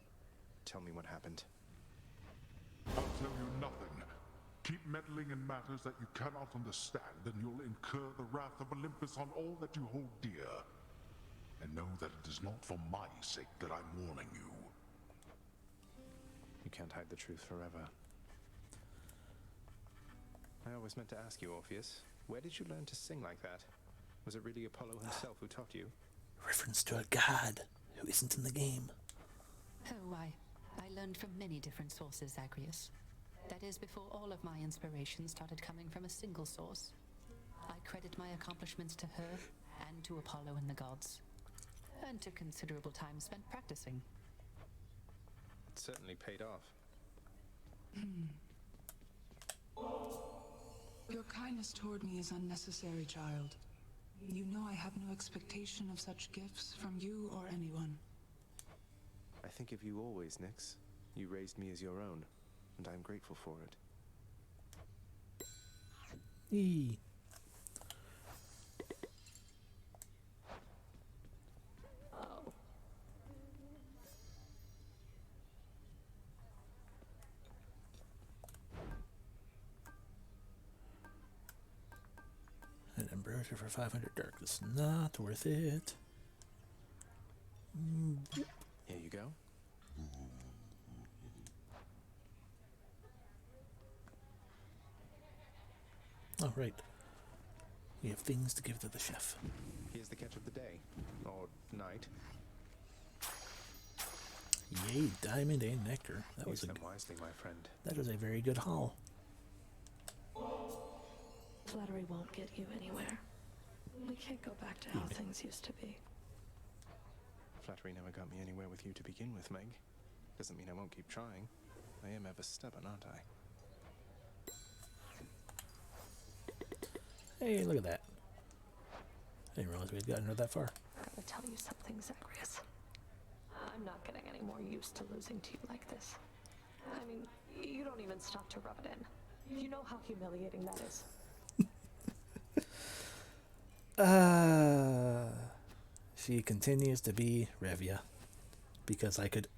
Tell me what happened. I'll tell you nothing. Keep meddling in matters that you cannot understand, and you'll incur the wrath of Olympus on all that you hold dear. And know that it is not for my sake that I'm warning you. You can't hide the truth forever. I always meant to ask you, Orpheus, where did you learn to sing like that? Was it really Apollo himself who taught you? Reference to a god who isn't in the game. Oh, I learned from many different sources, Zagreus. That is, before all of my inspiration started coming from a single source. I credit my accomplishments to her, and to Apollo and the gods. And to considerable time spent practicing. It certainly paid off. Your kindness toward me is unnecessary, child. You know I have no expectation of such gifts from you or anyone. I think of you always, Nyx. You raised me as your own, and I'm grateful for it. Eee. Oh. An ambrosia for 500 darkness. Not worth it. Here you go. Oh, right. We have things to give to the chef. Here's the catch of the day. Or night. Yay, diamond and nectar. That was Use them wisely, my friend. That was a very good haul. Flattery won't get you anywhere. We can't go back to how things used to be. Flattery never got me anywhere with you to begin with, Meg. Doesn't mean I won't keep trying. I am ever stubborn, aren't I? Hey, look at that. I didn't realize we had gotten her that far. I gotta tell you something, Zagreus. I'm not getting any more used to losing to you like this. I mean, you don't even stop to rub it in. You know how humiliating that is. She continues to be Revia, because I could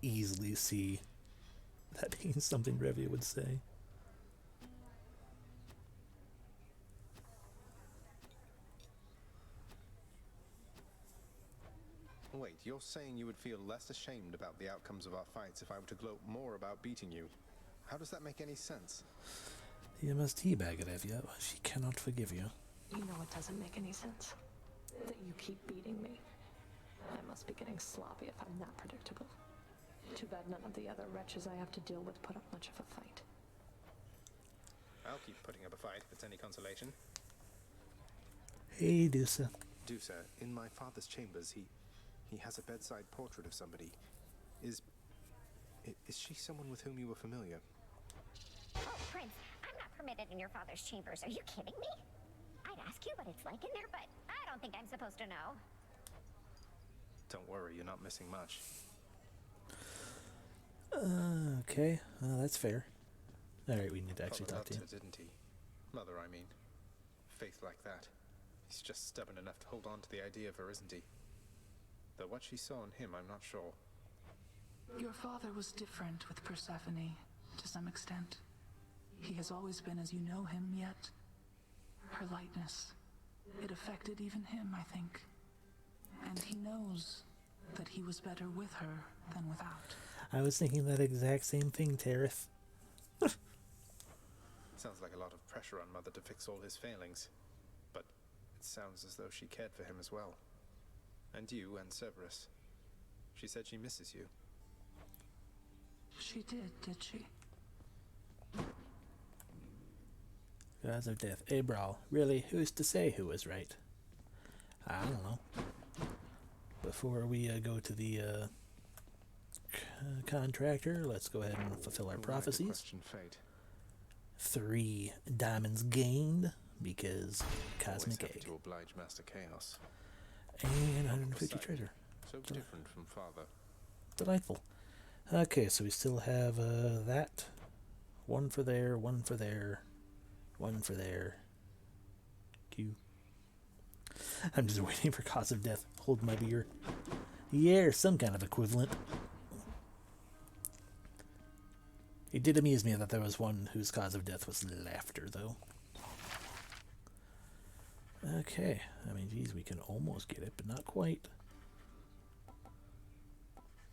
easily see that being something Revia would say. Wait, you're saying you would feel less ashamed about the outcomes of our fights if I were to gloat more about beating you? How does that make any sense? You must teabag it, Revia. She cannot forgive you. You know it doesn't make any sense. That you keep beating me. I must be getting sloppy if I'm that predictable. Too bad none of the other wretches I have to deal with put up much of a fight. I'll keep putting up a fight if it's any consolation. Hey, Dusa. Dusa, in my father's chambers, he has a bedside portrait of somebody. Is she someone with whom you were familiar? Oh, Prince, I'm not permitted in your father's chambers. Are you kidding me? I'd ask you what it's like in there, but I don't think I'm supposed to know. Don't worry, you're not missing much. Okay, well, that's fair. Alright, we need to actually talk to you. Didn't he? Mother, I mean. Faith like that. He's just stubborn enough to hold on to the idea of her, isn't he? Though what she saw in him, I'm not sure. Your father was different with Persephone, to some extent. He has always been as you know him, yet her lightness, it affected even him, I think. And he knows that he was better with her than without. I was thinking that exact same thing, Tarith. Sounds like a lot of pressure on Mother to fix all his failings. But it sounds as though she cared for him as well. And you and Cerberus. She said she misses you. She did she? Gods of Death. Hey, Brawl. Really, who's to say who was right? I don't know. Before we go to the contractor, let's go ahead and fulfill our prophecies. Question fate. 3 diamonds gained, because Cosmic Egg. To oblige Master Chaos. And 150 treasure. So different from Father. Delightful. Okay, so we still have that. 1 for there, 1 for there, 1 for there. Q. I'm just waiting for Cause of Death. Hold my beer. Yeah, or some kind of equivalent. It did amuse me that there was one whose cause of death was laughter, though. Okay. I mean, geez, we can almost get it, but not quite.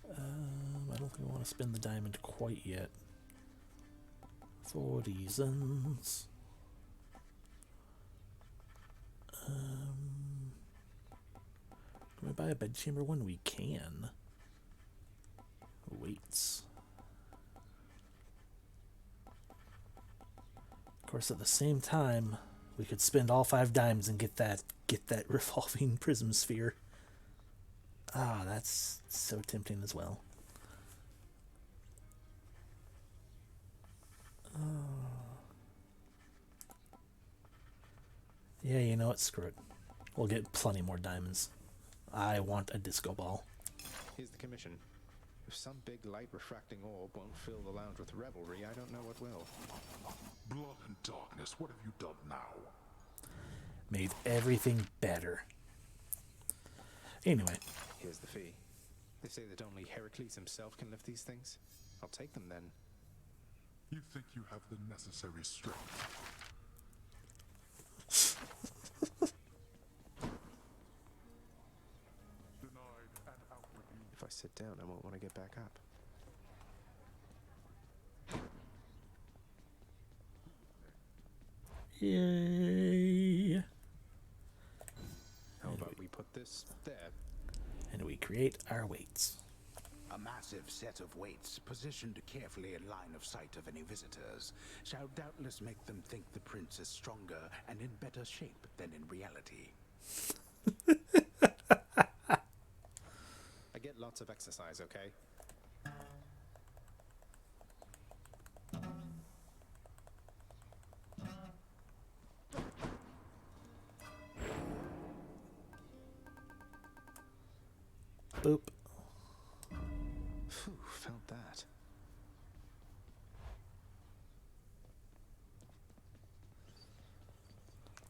I don't think I want to spend the diamond quite yet. For reasons. Can we buy a bedchamber one? We can. Weights. Of course, at the same time, we could spend all 5 dimes and get that revolving prism sphere. Ah, that's so tempting as well. Yeah, you know what? Screw it. We'll get plenty more diamonds. I want a disco ball. Here's the commission. If some big light-refracting orb won't fill the lounge with revelry, I don't know what will. Blood and darkness, what have you done now? Made everything better. Anyway. Here's the fee. They say that only Heracles himself can lift these things. I'll take them then. You think you have the necessary strength? Denied and outwardly. If I sit down, I won't want to get back up. Yay! How about we put this there? And we create our weights. A massive set of weights, positioned carefully in line of sight of any visitors, shall doubtless make them think the prince is stronger and in better shape than in reality. I get lots of exercise, okay? Boop. Phew, felt that.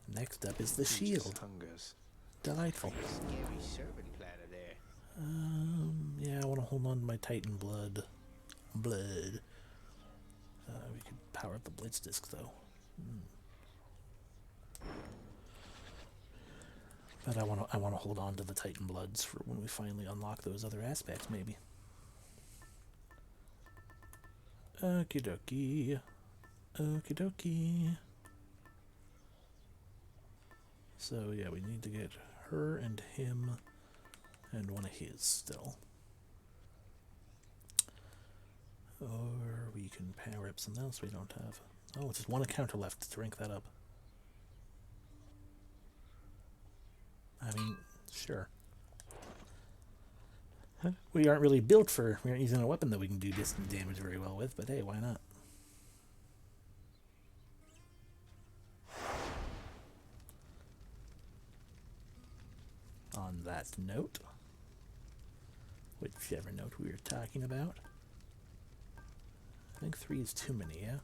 Next up is the shield. Hungers. Delightful. Scary servant platter there. Yeah, I want to hold on to my Titan blood. We could power up the Blitz disc though. But I want to hold on to the Titan bloods for when we finally unlock those other aspects, maybe. Okie dokie. Okie dokie. So yeah, we need to get her and him and one of his still. Or we can power up something else we don't have. Oh, it's just one encounter left to rank that up. I mean, sure. We aren't really built for, we aren't using a weapon that we can do distant damage very well with, but hey, why not? On that note, whichever note we were talking about, I think 3 is too many, yeah?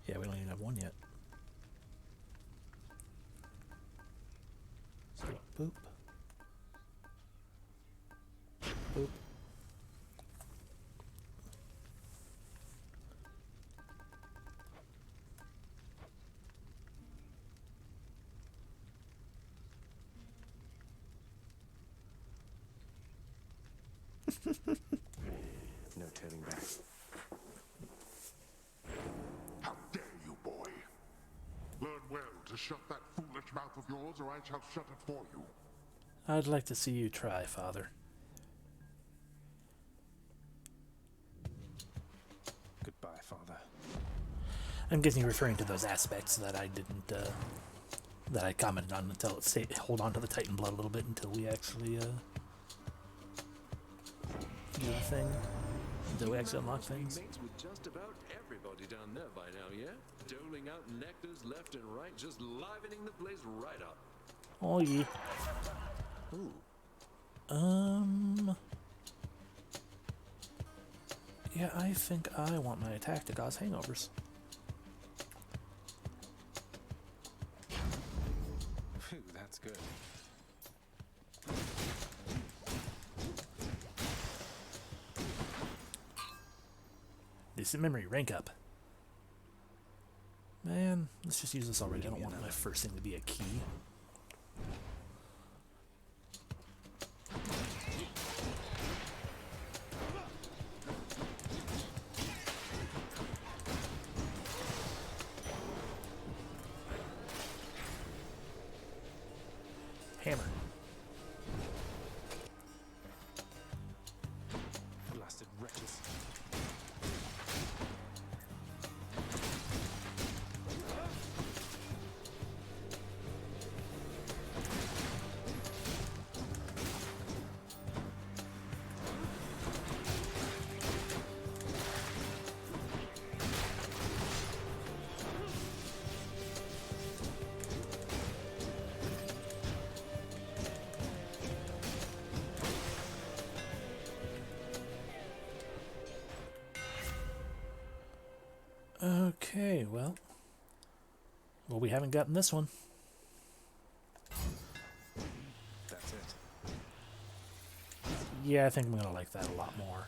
Yeah, we don't even have one yet. So, boop. Boop. No turning back. How dare you, boy! Learn well to shut that foolish mouth of yours, or I shall shut it for you. I'd like to see you try, Father. Goodbye, Father. I'm guessing you're referring to those aspects that I didn't, that I commented on until it hold on to the Titan blood a little bit until we actually, do the thing. Until we actually unlock things. Mates with just about everybody down there by now, yeah? Doling out nectars left and right, just livening the place right up. Oh yeah. Ooh. Yeah, I think I want my attack to cause hangovers. Phew, that's good. Distant memory, rank up. Man, let's just use this already. I don't want my first thing to be a key. Hammer. Blasted wretches. Okay, well, we haven't gotten this one. That's it. Yeah, I think I'm gonna like that a lot more.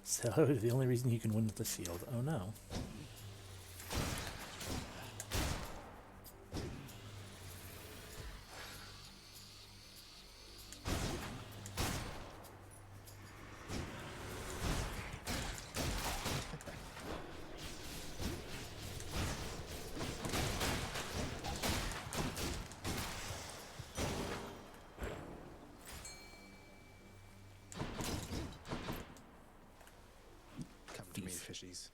So, the only reason you can win with the shield. Oh no. Come to me, fishies.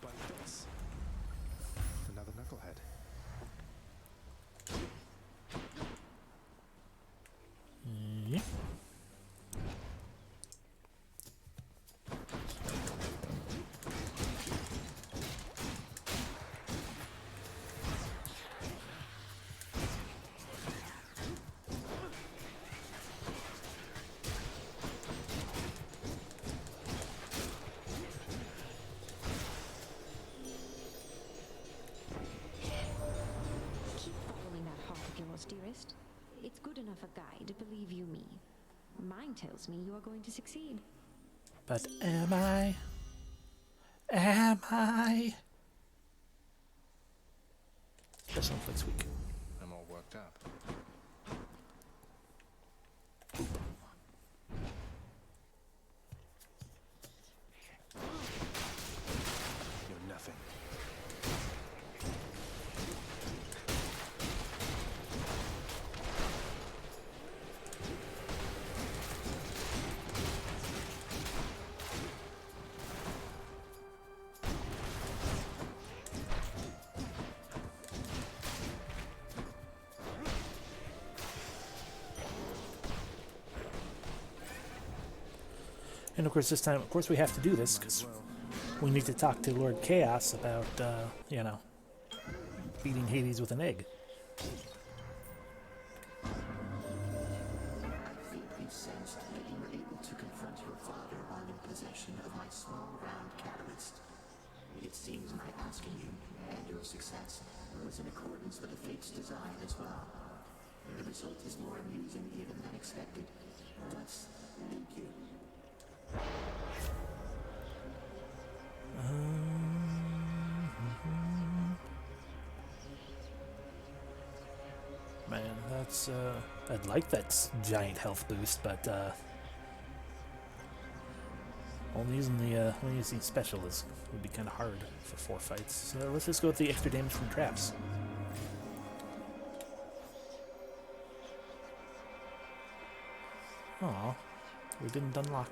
By this. Another knucklehead. Yep. Keep following that heart of yours, dearest. It's good enough a guide, believe you me. Mine tells me you are going to succeed. But am I? Am I? Special effects week. I'm all worked up. You're nothing. And of course, this time, of course, we have to do this because we need to talk to Lord Chaos about, you know, beating Hades with an egg. I vaguely sensed that you were able to confront your father while in possession of my small round catalyst. It seems my asking you and your success was in accordance with the fate's design as well. The result is more amusing even than expected. Thus, thank you. Man, that's, I'd like that giant health boost, but, only using special would be kind of hard for 4 fights. So let's just go with the extra damage from traps. Aw, we didn't unlock.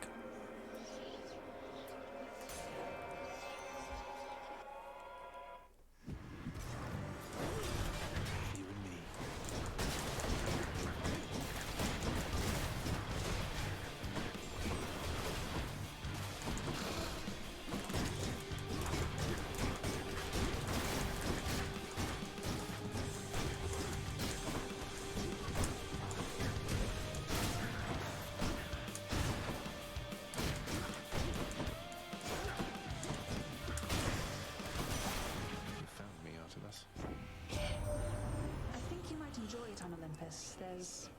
There's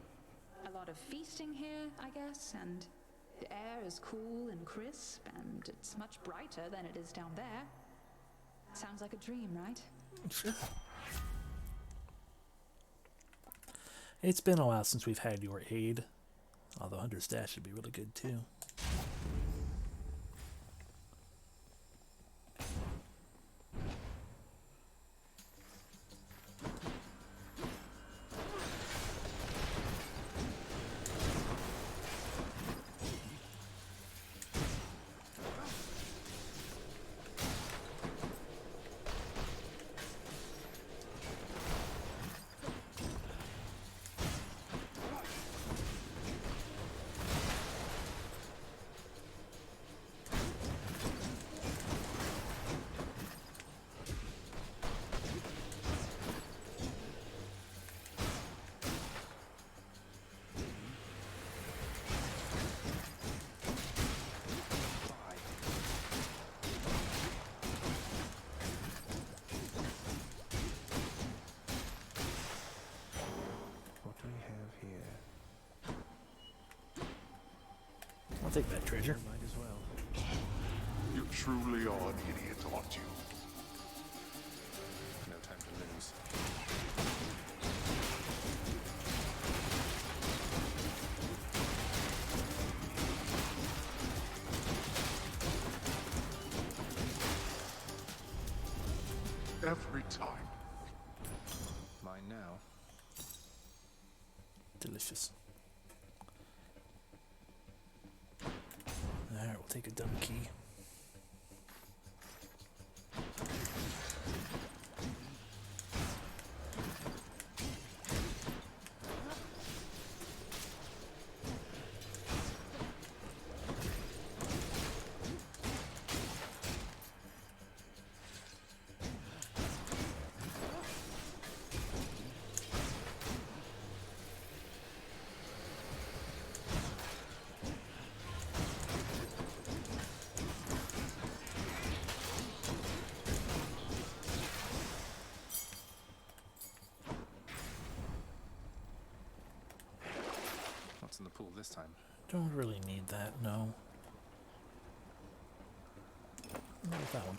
a lot of feasting here, I guess, and the air is cool and crisp, and it's much brighter than it is down there. Sounds like a dream, right? Sure. It's been a while since we've had your aid, although Hunter's Dash should be really good too. take that treasure. Might as well. You truly are an idiot, aren't you? No time to lose. Every time. Mine now. Delicious. Alright, we'll take a dumb key. What's in the pool this time? Don't really need that, no. Not with that one.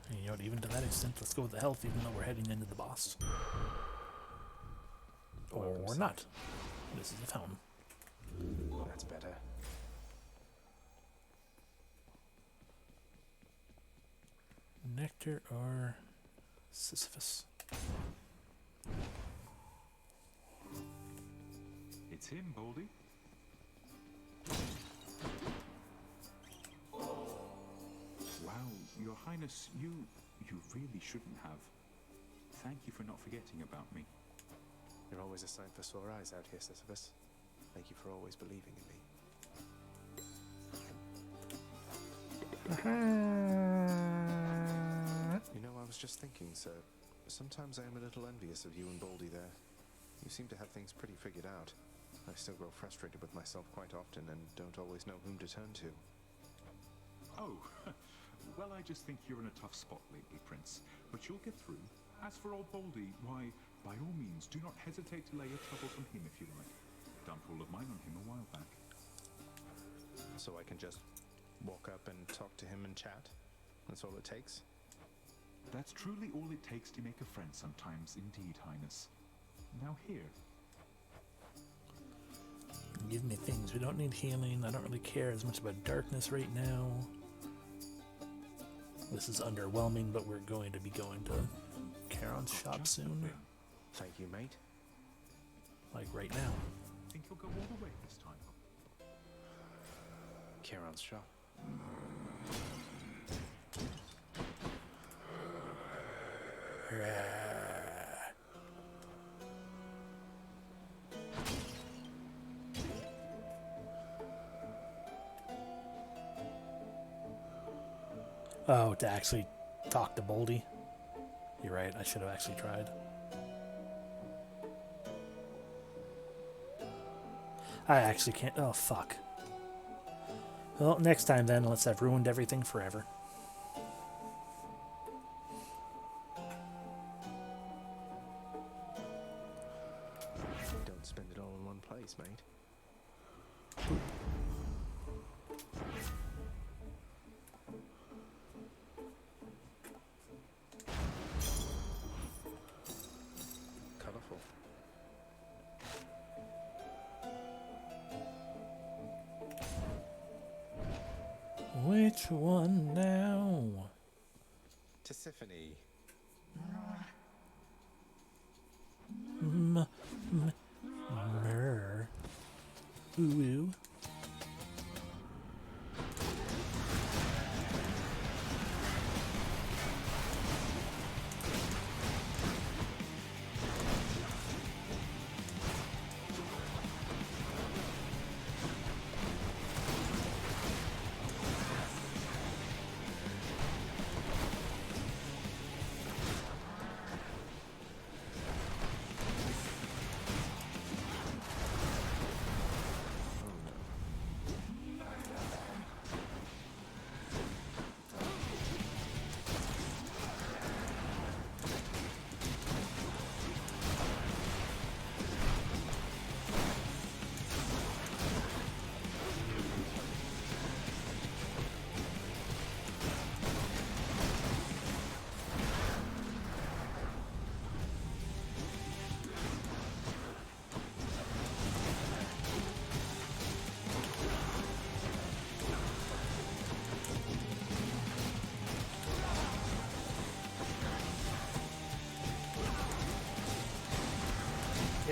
And you know what, even to that extent, let's go with the health even though we're heading into the boss. Or we're not. This is a fountain. That's better. Nectar or Sisyphus? It's him, Baldy. Wow, Your Highness, you really shouldn't have. Thank you for not forgetting about me. You're always a sight for sore eyes out here, Sisyphus. Thank you for always believing in me. You know, I was just thinking, sir. Sometimes I am a little envious of you and Baldy there. You seem to have things pretty figured out. I still grow frustrated with myself quite often and don't always know whom to turn to. Oh, well, I just think you're in a tough spot lately, Prince. But you'll get through. As for old Baldy, why, by all means, do not hesitate to lay your troubles on him if you like. Dumped all of mine on him a while back. So I can just walk up and talk to him and chat? That's all it takes? That's truly all it takes to make a friend sometimes, indeed, Highness. Now here. Give me things. We don't need healing. I don't really care as much about darkness right now. This is underwhelming, but we're going to be going to Charon's shop soon. Thank you, mate. Like right now. Think you'll go all the way this time? Charon's shop. Oh, to actually talk to Baldy. You're right, I should have actually tried. I actually can't. Oh, fuck. Well, next time then, unless I've ruined everything forever. Don't spend it all in one place, mate. Colorful. Which one now? Tisiphone. Mer. Ooh.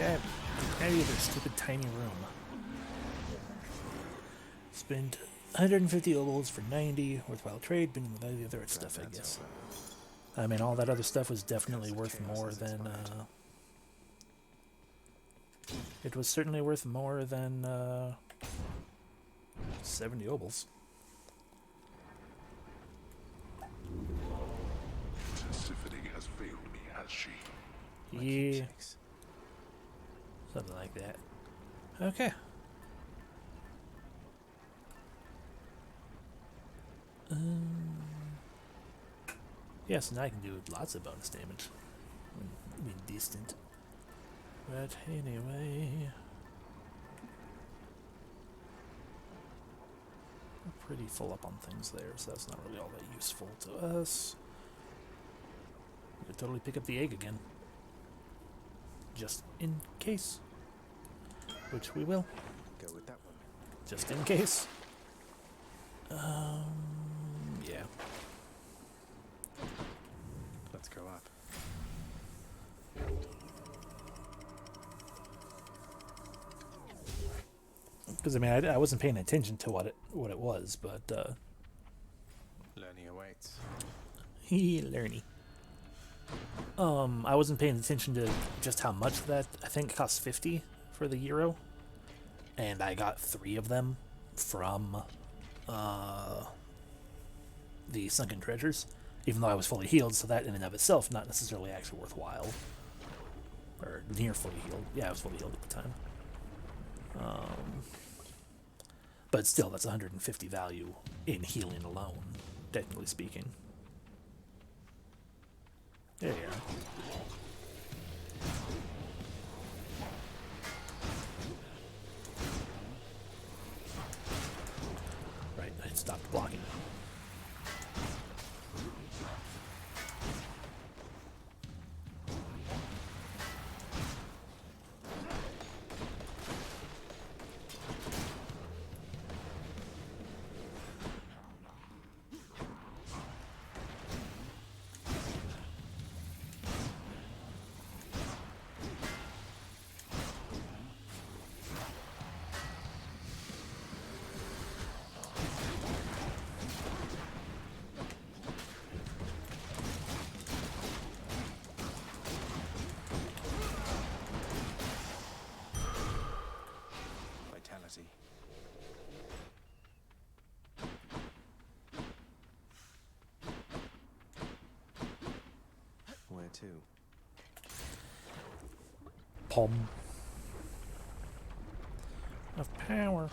Get out of your stupid tiny room. Spend 150 obols for 90. Worthwhile trade, but with all the other stuff, I guess. I mean, all that other stuff was definitely worth more than, it was certainly worth more than, 70 obols. Persephone has failed me, has she? Yeah. Something like that. Okay. Yes, now I can do lots of bonus damage. I mean, distant. But anyway... We're pretty full up on things there, so that's not really all that useful to us. We could totally pick up the egg again. Just in case. Which we will. Go with that one. Just in case. Yeah. Let's go up. Because I mean, I wasn't paying attention to what it was, but Learning awaits. learny. I wasn't paying attention to just how much that. I think it costs 50 for the euro, and I got 3 of them from the sunken treasures, even though I was fully healed. So that in and of itself, not necessarily actually worthwhile, or near fully healed. Yeah, I was fully healed at the time. But still, that's 150 value in healing alone, technically speaking. There you are. Right, I stopped blocking. Vitality. Where to? Pom. Of power.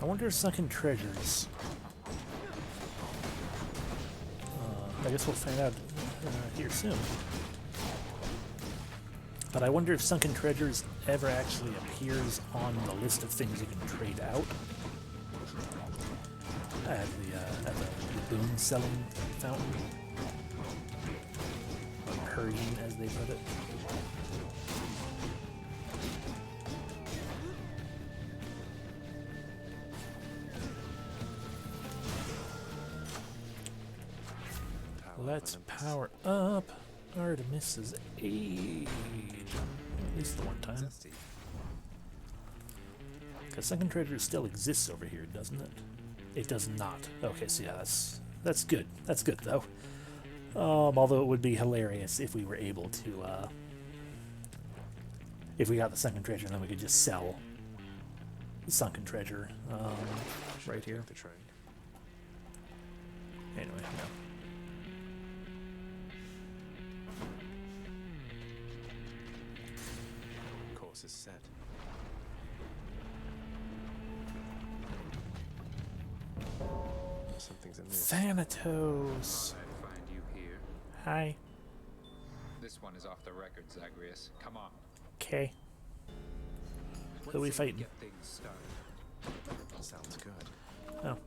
I wonder if sunken treasures. I guess we'll find out here soon. But I wonder if sunken treasures ever actually appears on the list of things you can trade out at the boon selling fountain, or hurrying, as they put it. Let's power up Artemis's aid. At least the one time. Because sunken treasure still exists over here, doesn't it? It does not. Okay, so yeah, that's good. That's good though. Although it would be hilarious if we were able to, if we got the sunken treasure, then we could just sell the sunken treasure right here. Anyway, no. Course is set. Something's amiss. Thanatos. I find you here. Hi. This one is off the record, Zagreus. Come on. Okay. Who are we fighting? Get things started. Sounds good. Oh.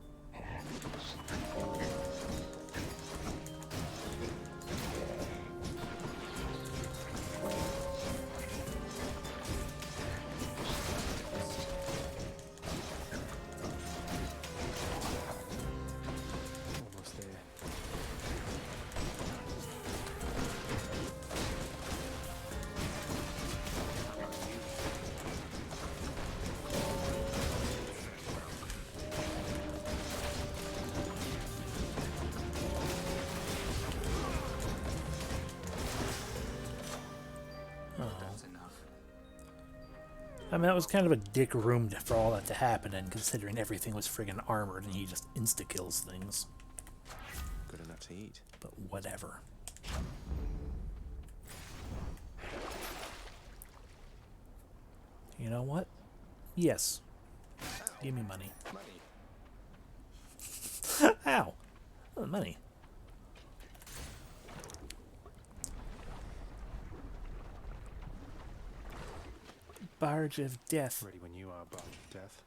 I mean, that was kind of a dick room for all that to happen in, considering everything was friggin' armored and he just insta-kills things. Good enough to eat. But whatever. You know what? Yes. Give me money. Money. Ow! Oh, money. Barge of Death. Ready when you are, Barge of Death.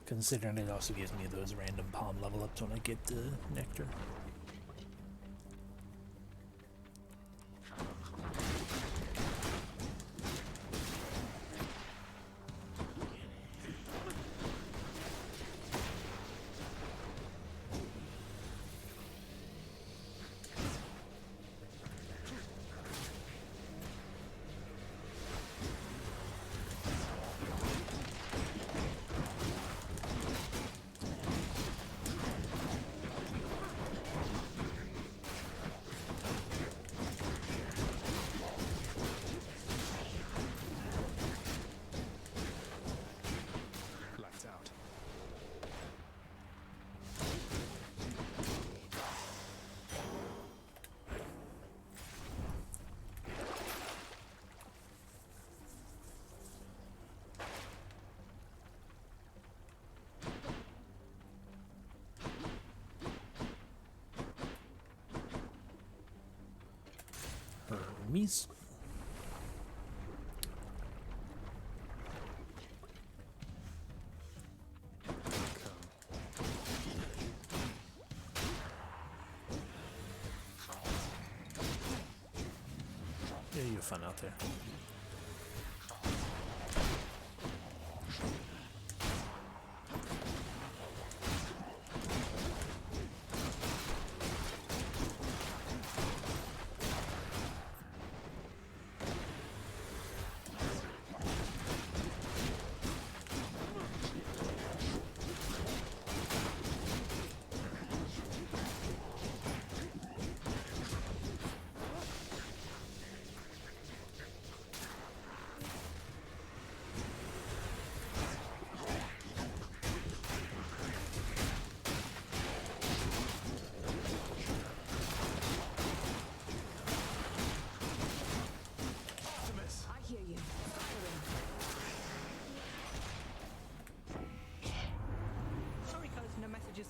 Considering it also gives me those random palm level ups when I get the nectar. Hermes. Yeah, you have fun out there.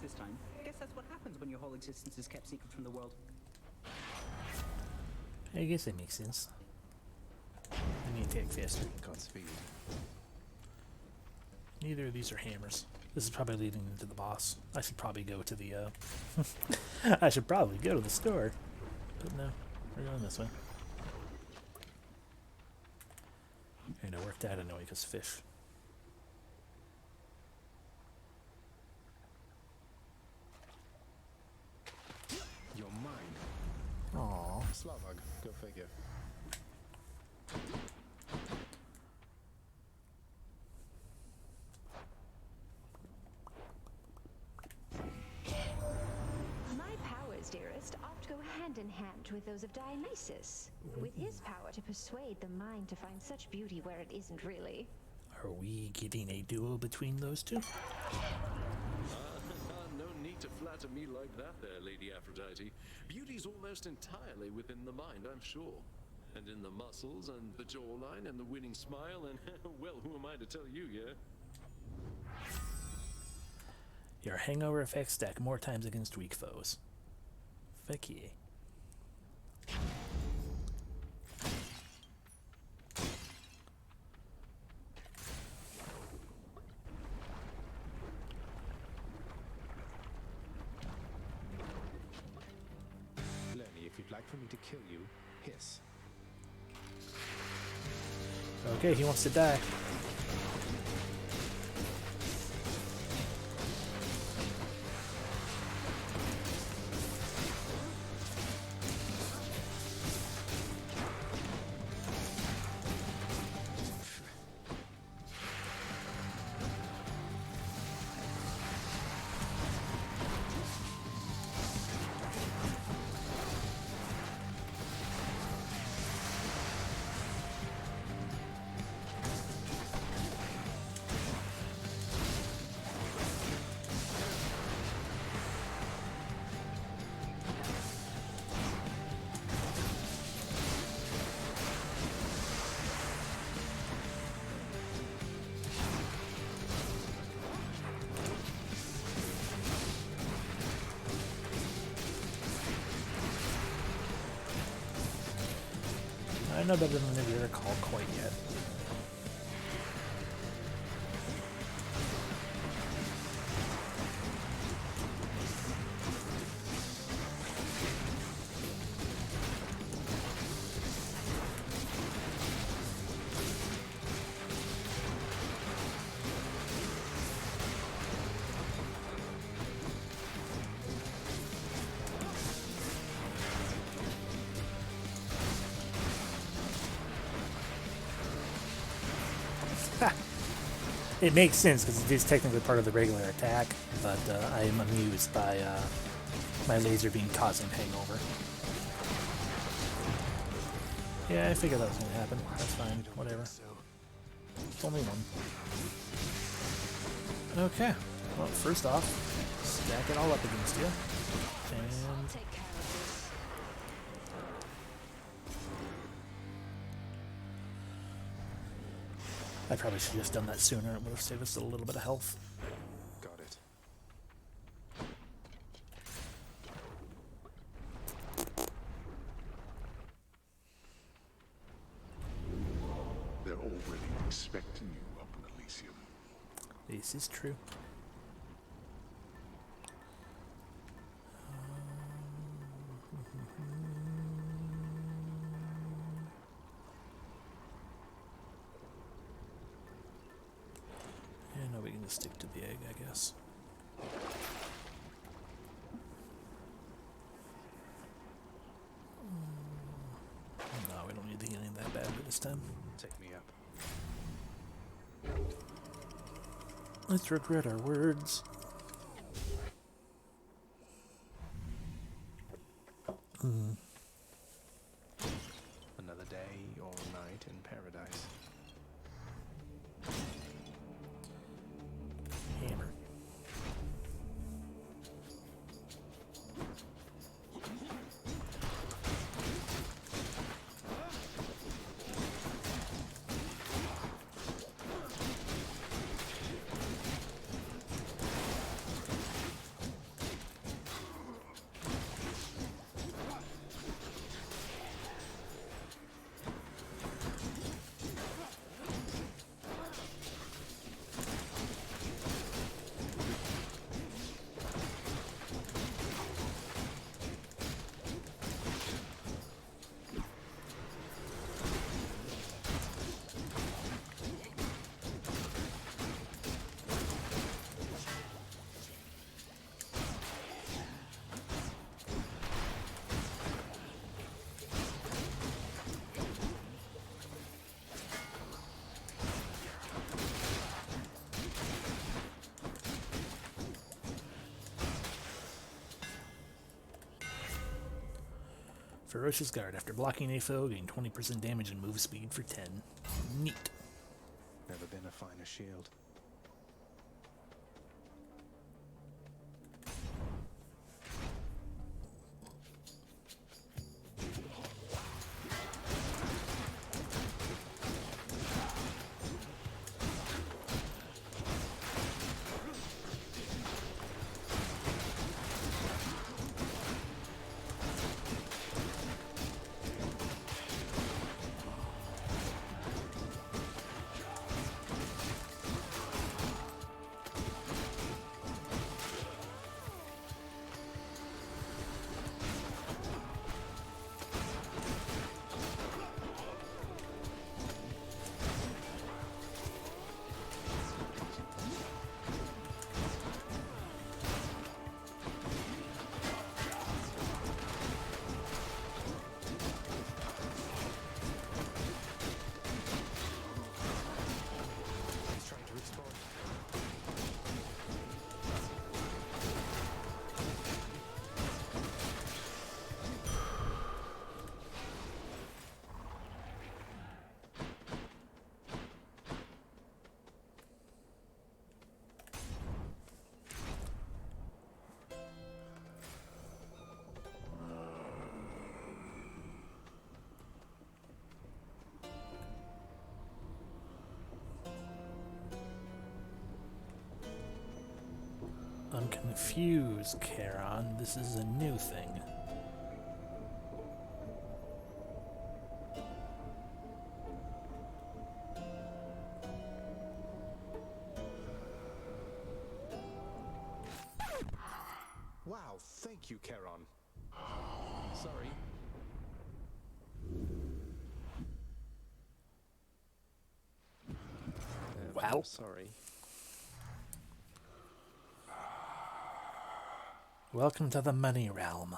This time. Guess that's what happens when your whole existence is kept secret from the world. I guess that makes sense. I need to attack faster. Godspeed. Neither of these are hammers. This is probably leading into the boss. I should probably go to the I should probably go to the store. But no, we're going this way. And it worked out anyway because fish. You're mine. Aww. Slavog, go figure. hand in hand with those of Dionysus, with his power to persuade the mind to find such beauty where it isn't really. Are we getting a duo between those two? No need to flatter me like that there, Lady Aphrodite. Beauty's almost entirely within the mind, I'm sure. And in the muscles, and the jawline, and the winning smile, and, well, who am I to tell you, yeah? Your hangover effects stack more times against weak foes. Fuck yeah. Lenny, if you'd like for me to kill you, hiss. Okay, he wants to die. I know better than the other call quite yet. It makes sense because it is technically part of the regular attack, but I am amused by my laser beam causing hangover. Yeah, I figured that was going to happen. That's fine. Whatever. It's only one. Okay. Well, first off, stack it all up against you. And I probably should have just done that sooner. It would have saved us a little bit of health. Got it. They're already expecting you up in Elysium. This is true. Yeah, no, we can just stick to the egg, I guess. No, we don't need the healing that badly this time. Take me up. Let's regret our words. Another day or night in paradise. Hammer. Ferocious Guard. After blocking a foe, gain 20% damage and move speed for 10. Neat. Never been a finer shield. I'm confused, Charon. This is a new thing. Wow, thank you, Charon. Sorry. Wow. Sorry. Welcome to the money realm.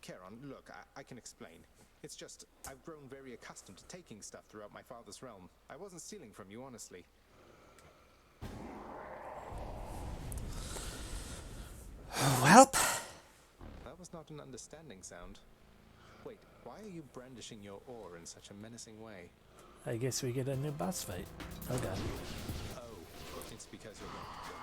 Charon, look, I can explain. It's just, I've grown very accustomed to taking stuff throughout my father's realm. I wasn't stealing from you, honestly. Welp. That was not an understanding sound. Wait, why are you brandishing your oar in such a menacing way? I guess we get a new boss fight. Oh god. Oh, it's because you're going to kill me.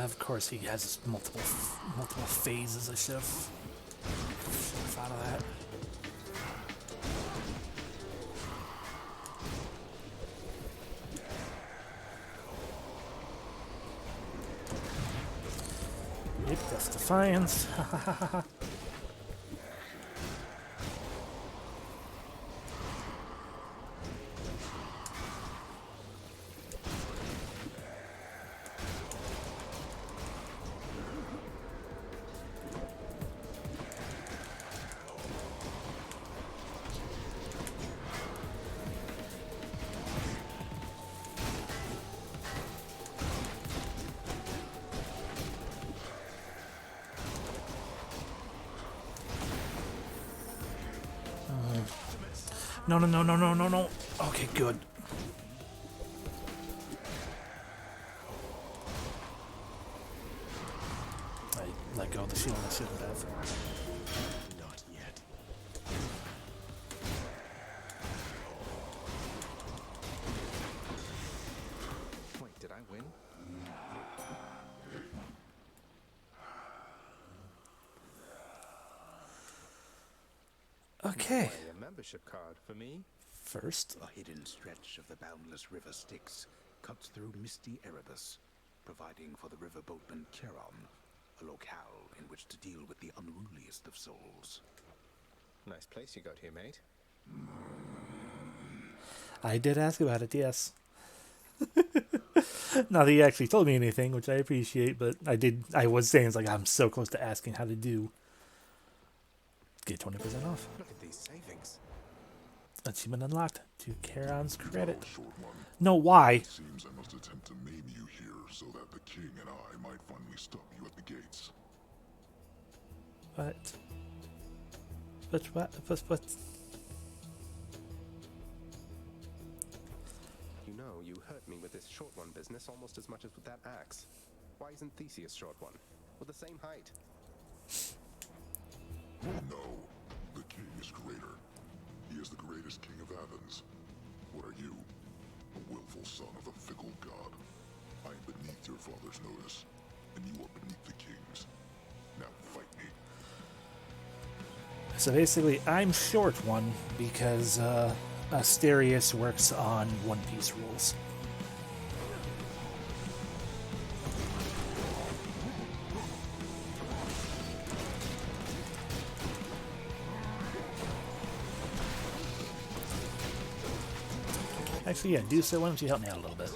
Of course, he has multiple phases. I should have thought of that. Yep, that's Defiance. No. Okay, good. I let go of the shield I shouldn't have. Not yet. Wait, did I win? Okay. A membership card for me? First. A hidden stretch of the boundless river Styx cuts through misty Erebus. providing for the riverboatman Charon, a locale in which to deal with the unruliest of souls. Nice place you got here, mate. I did ask about it, yes. Not that he actually told me anything, which I appreciate, but I was saying, it's like, I'm so close to asking how to do. Get 20% off. Look at these savings. Achievement unlocked to Charon's credit. No, why? It seems I must attempt to maim you here so that the king and I might finally stop you at the gates. What? What? You know, you hurt me with this short one business almost as much as with that axe. Why isn't Theseus short one? We're the same height. No, the king is greater. He is the greatest king of Athens. What are you? A willful son of a fickle god. I am beneath your father's notice, and you are beneath the king's. Now fight me. So basically, I'm short one because Asterius works on One Piece rules. Actually, yeah, do so. Why don't you help me out a little bit?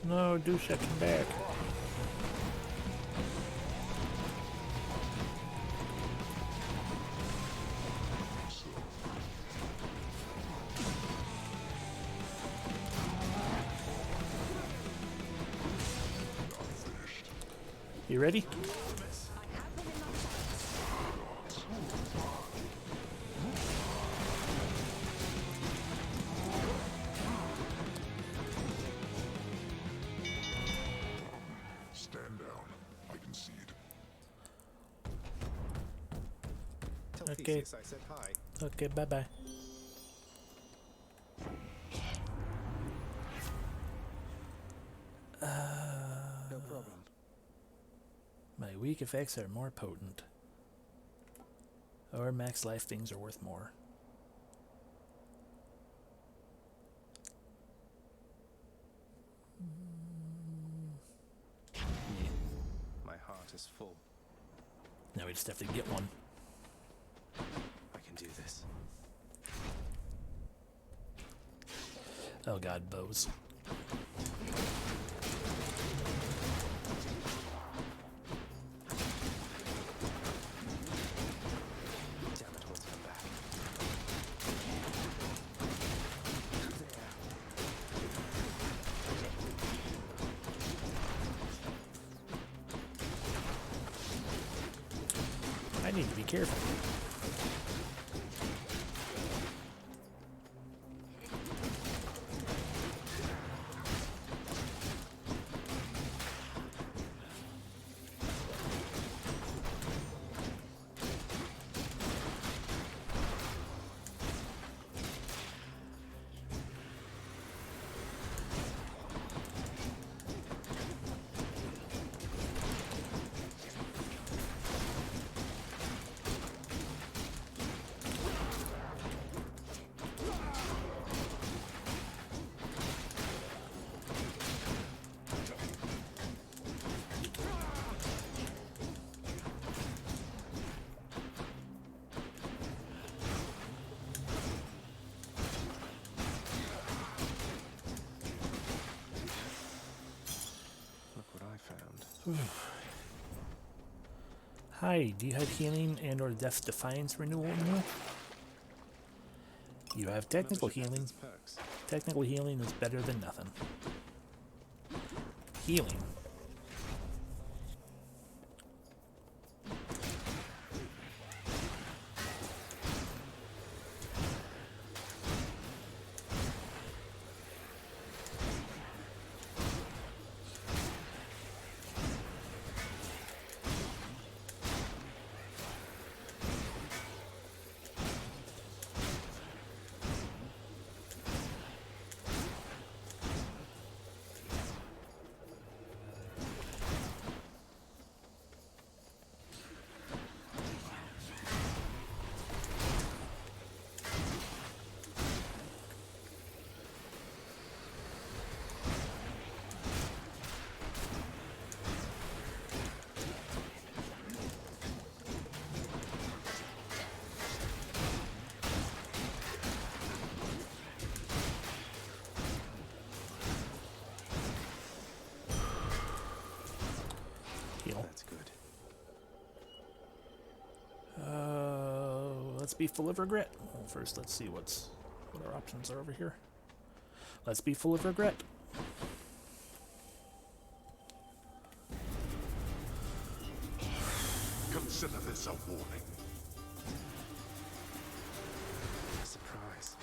No, Dusha, come back. You ready? Okay. I said hi. Okay, bye-bye. No problem. My weak effects are more potent. Or max life things are worth more. Yeah. My heart is full. Now we just have to get one. I can do this. Oh god, bows. Damn it, what's come back? I need to be careful. Hi, do you have healing and or Death Defiance renewal in you? You have technical healing. Technical healing is better than nothing. Healing. let's be full of regret. Well, first, let's see what our options are over here. Let's be full of regret. Consider this a warning. Surprise.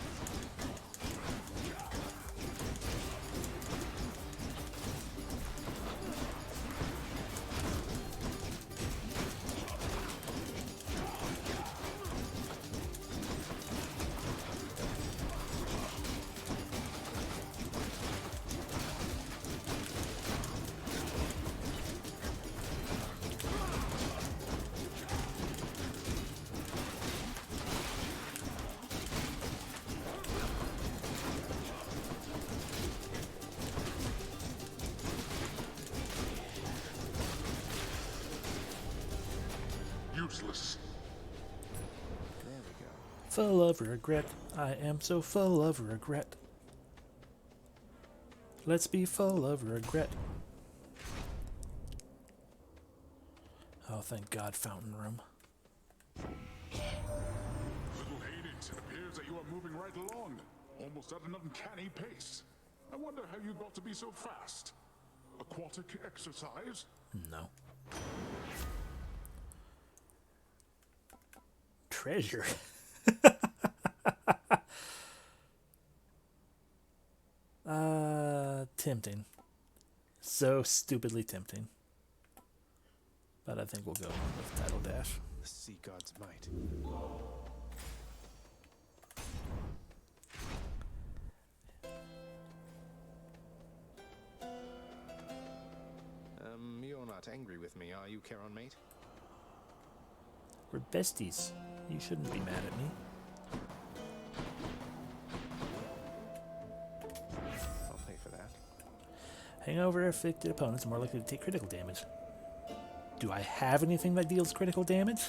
Useless. There we go. Full of regret. I am so full of regret. Let's be full of regret. Oh, thank God, fountain room. Little Hades, it appears that you are moving right along, almost at an uncanny pace. I wonder how you got to be so fast. Aquatic exercise? No. Treasure. Tempting. So stupidly tempting. But I think we'll go with Tidal Dash. The sea god's might. You're not angry with me, are you, Charon, mate? We're besties. You shouldn't be mad at me. I'll pay for that. Hangover afflicted opponents are more likely to take critical damage. Do I have anything that deals critical damage?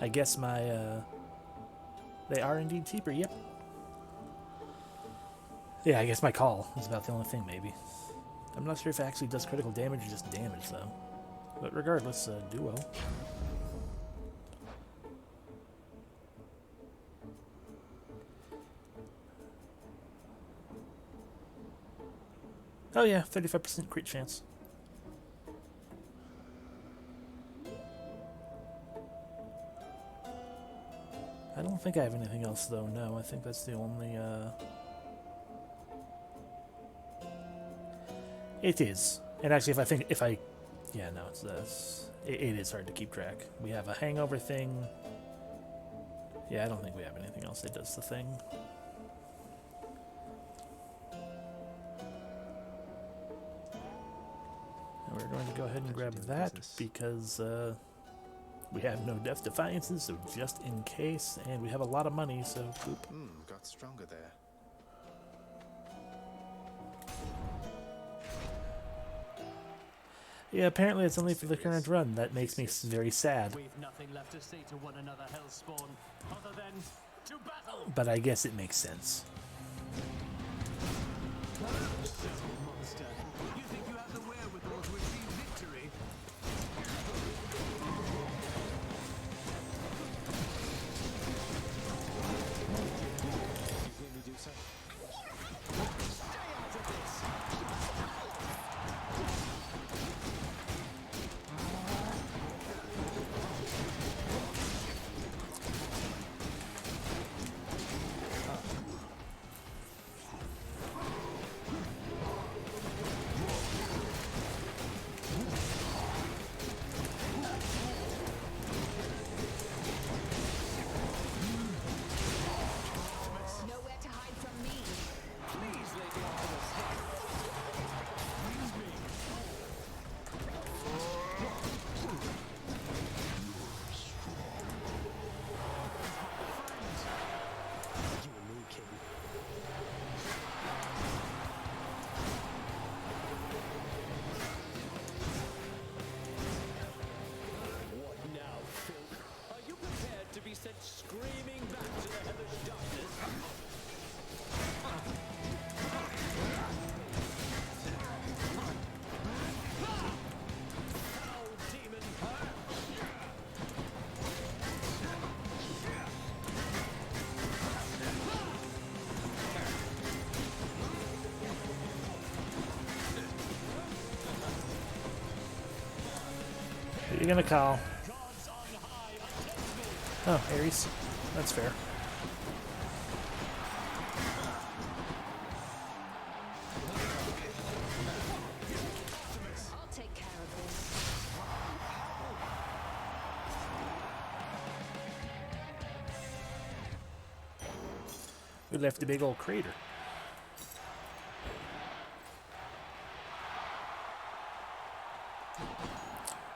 I guess my, they are indeed cheaper, yep. Yeah, I guess my call is about the only thing, maybe. I'm not sure if it actually does critical damage or just damage, though. But regardless, duo. Oh yeah, 35% crit chance. I don't think I have anything else, though. No, I think that's the only, It is. And actually, yeah, no, it is hard to keep track. We have a hangover thing. Yeah, I don't think we have anything else that does the thing. And we're going to go ahead and grab that because we have no Death Defiances, so just in case, and we have a lot of money, so boop. Got stronger there. Yeah, apparently it's only for the current run. That makes me very sad. We've nothing left to say to one another, Hellspawn, other than to battle. But I guess it makes sense. Monster, you think you have the wherewithal to achieve victory? You hear me do so? Stay out of this! Nowhere to hide from me. Please, Lady Optimus. Use me. You and me, King. What now, filth? Are you prepared to be sent screaming back to the hellish darkness? Foul demon! You're gonna call. Oh, Ares. That's fair. I'll take care of this. We left a big old crater.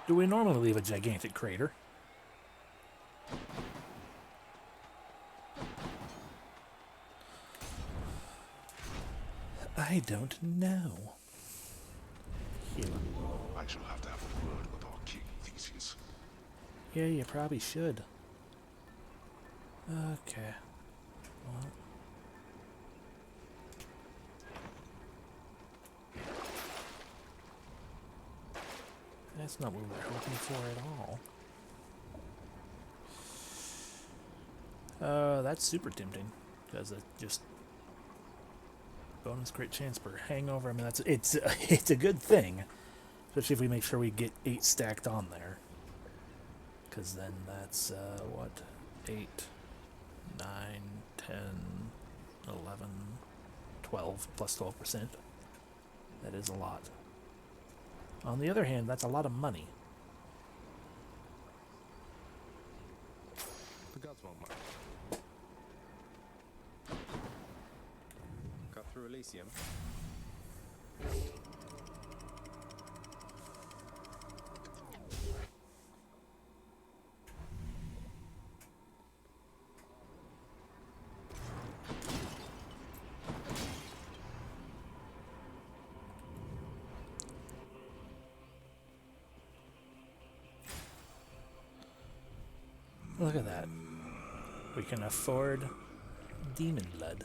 Do we normally leave a gigantic crater? I don't know. Yeah. I shall have to have a word with our king, Theseus. Yeah, you probably should. Okay. Well. That's not what we were hoping for at all. That's super tempting, because it just bonus crit chance per hangover. I mean, it's a good thing, especially if we make sure we get 8 stacked on there, because then that's what, 8, 9, 10, 11, 12 plus 12%. That is a lot. On the other hand, that's a lot of money. The gods won't mind. Cut through Elysium. Look at that. We can afford demon blood.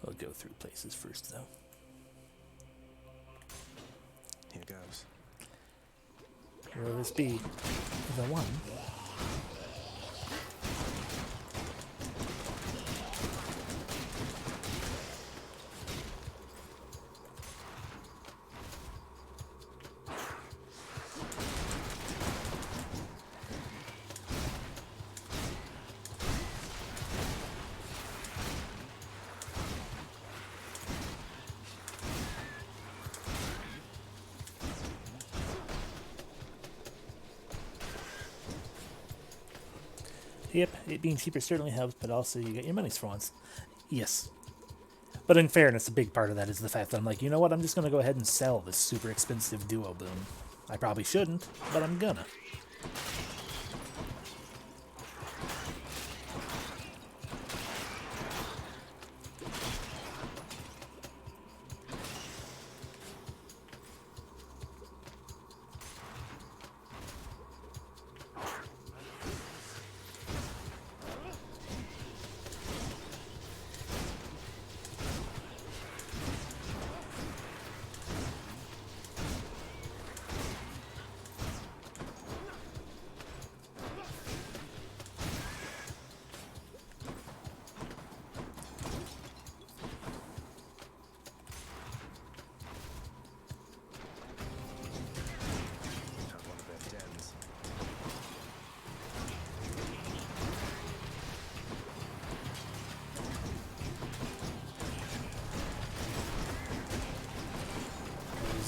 We'll go through places first, though. Here goes. Will this be the one? Yep, it being cheaper certainly helps, but also you get your money's for once. Yes. But in fairness, a big part of that is the fact that I'm like, you know what, I'm just going to go ahead and sell this super expensive duo boom. I probably shouldn't, but I'm gonna.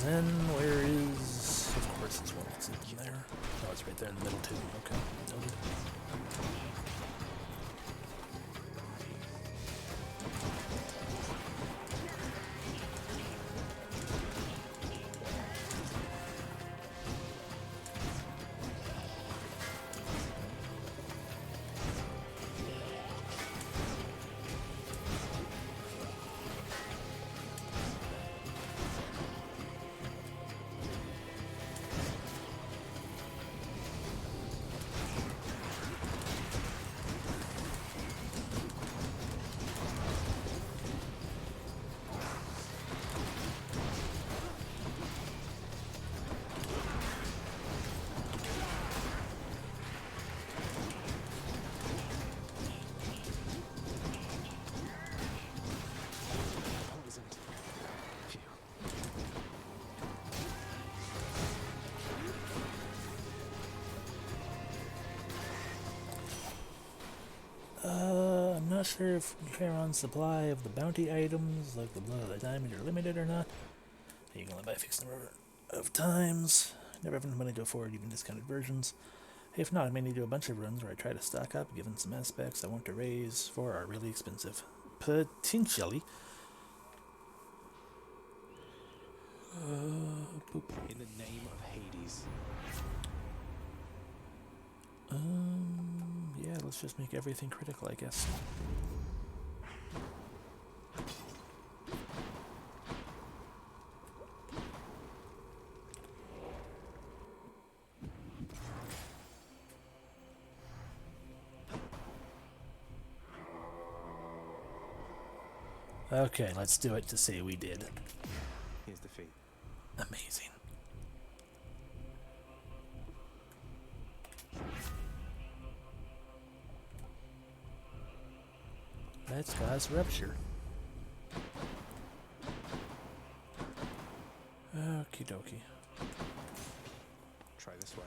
Then where is? Of course, it's one that's in there. Oh, it's right there in the middle too. Okay, noted. not sure if Charon's supply of the bounty items, like the blood of the diamond, are limited or not. You can only buy a fixed number of times. Never have enough money to afford even discounted versions. If not, I may need to do a bunch of runs where I try to stock up, given some aspects I want to raise for are really expensive. Potentially. In the name of Hades. Yeah, let's just make everything critical, I guess. Okay, let's do it to say we did. Here's the fee. Amazing. Let's cause rupture. Okie dokie. Try this way.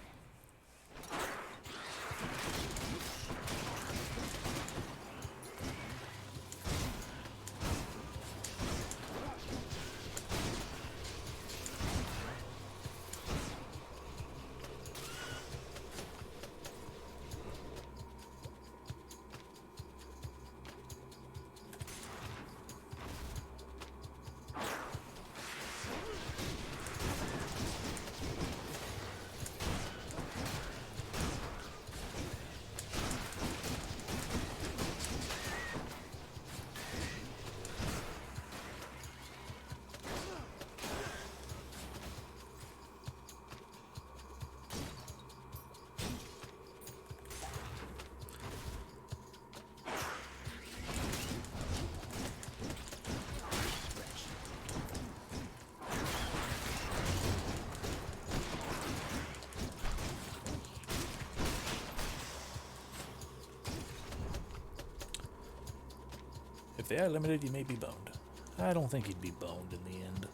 If they are limited, you may be boned. I don't think he'd be boned in the end.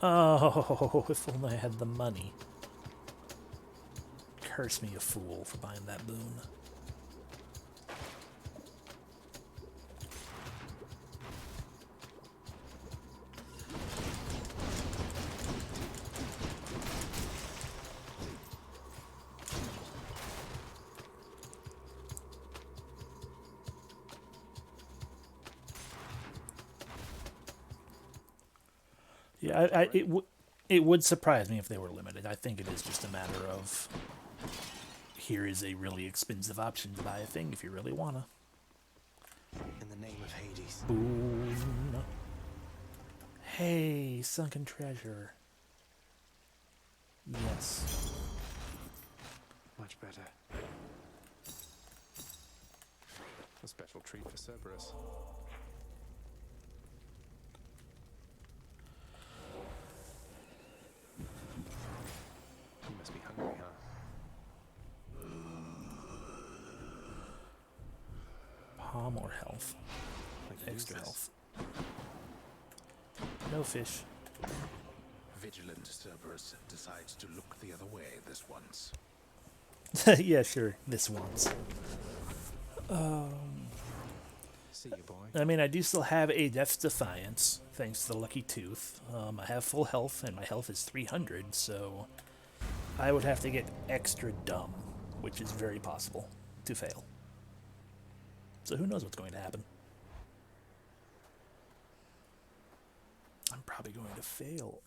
Oh, if only I had the money. Curse me a fool for buying that boon. Yeah, it would surprise me if they were limited. I think it is just a matter of here is a really expensive option to buy a thing if you really wanna. In the name of Hades. Boom. Hey, sunken treasure. Yes. Much better. A special treat for Cerberus. You must be hungry, huh? Palm or health? Like Extra health. No fish. Vigilant Cerberus decides to look the other way this once. Yeah, sure. This once. See you, boy. I mean, I do still have a Death's Defiance, thanks to the Lucky Tooth. I have full health, and my health is 300, so I would have to get extra dumb, which is very possible, to fail. So who knows what's going to happen. I'm probably going to fail.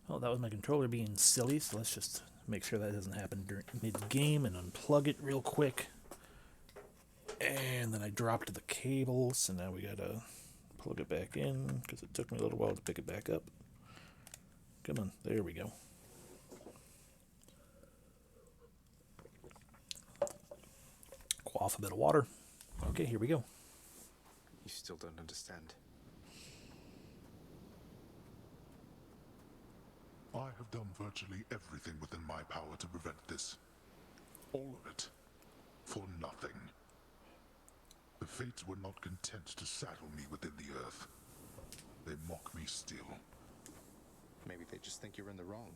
Oh, that was my controller being silly, so let's just make sure that doesn't happen during mid-game and unplug it real quick. And then I dropped the cable, so now we gotta plug it back in, because it took me a little while to pick it back up. Come on, there we go. Quaff a bit of water. Okay, here we go. You still don't understand. I have done virtually everything within my power to prevent this. All of it. For nothing. The fates were not content to saddle me within the earth. They mock me still. Maybe they just think you're in the wrong.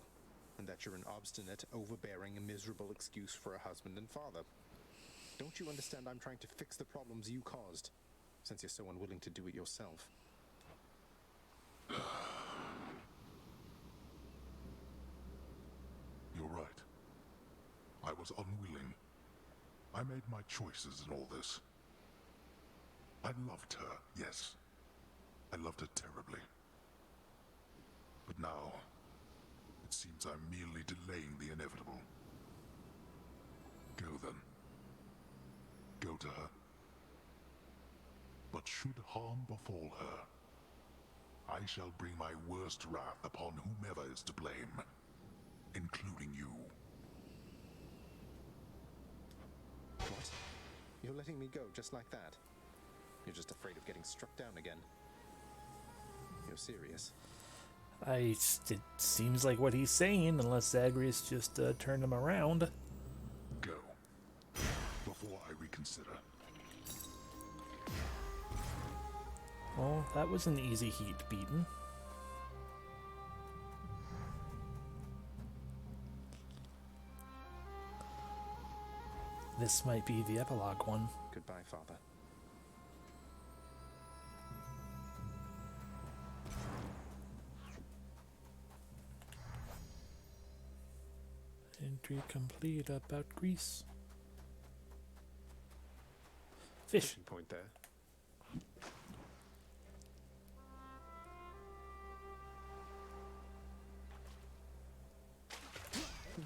and that you're an obstinate, overbearing, and miserable excuse for a husband and father. Don't you understand I'm trying to fix the problems you caused, since you're so unwilling to do it yourself? You're right. I was unwilling. I made my choices in all this. I loved her, yes. I loved her terribly. But now, it seems I'm merely delaying the inevitable. Go then. Go to her. But should harm befall her, I shall bring my worst wrath upon whomever is to blame, including you. What? You're letting me go just like that? You're just afraid of getting struck down again. You're serious. It seems like what he's saying, unless Zagreus just turned him around. Go. Before I reconsider. Well, that was an easy heat beaten. This might be the epilogue one. Goodbye, Father. Entry complete about Greece. Fish. Fishing point there.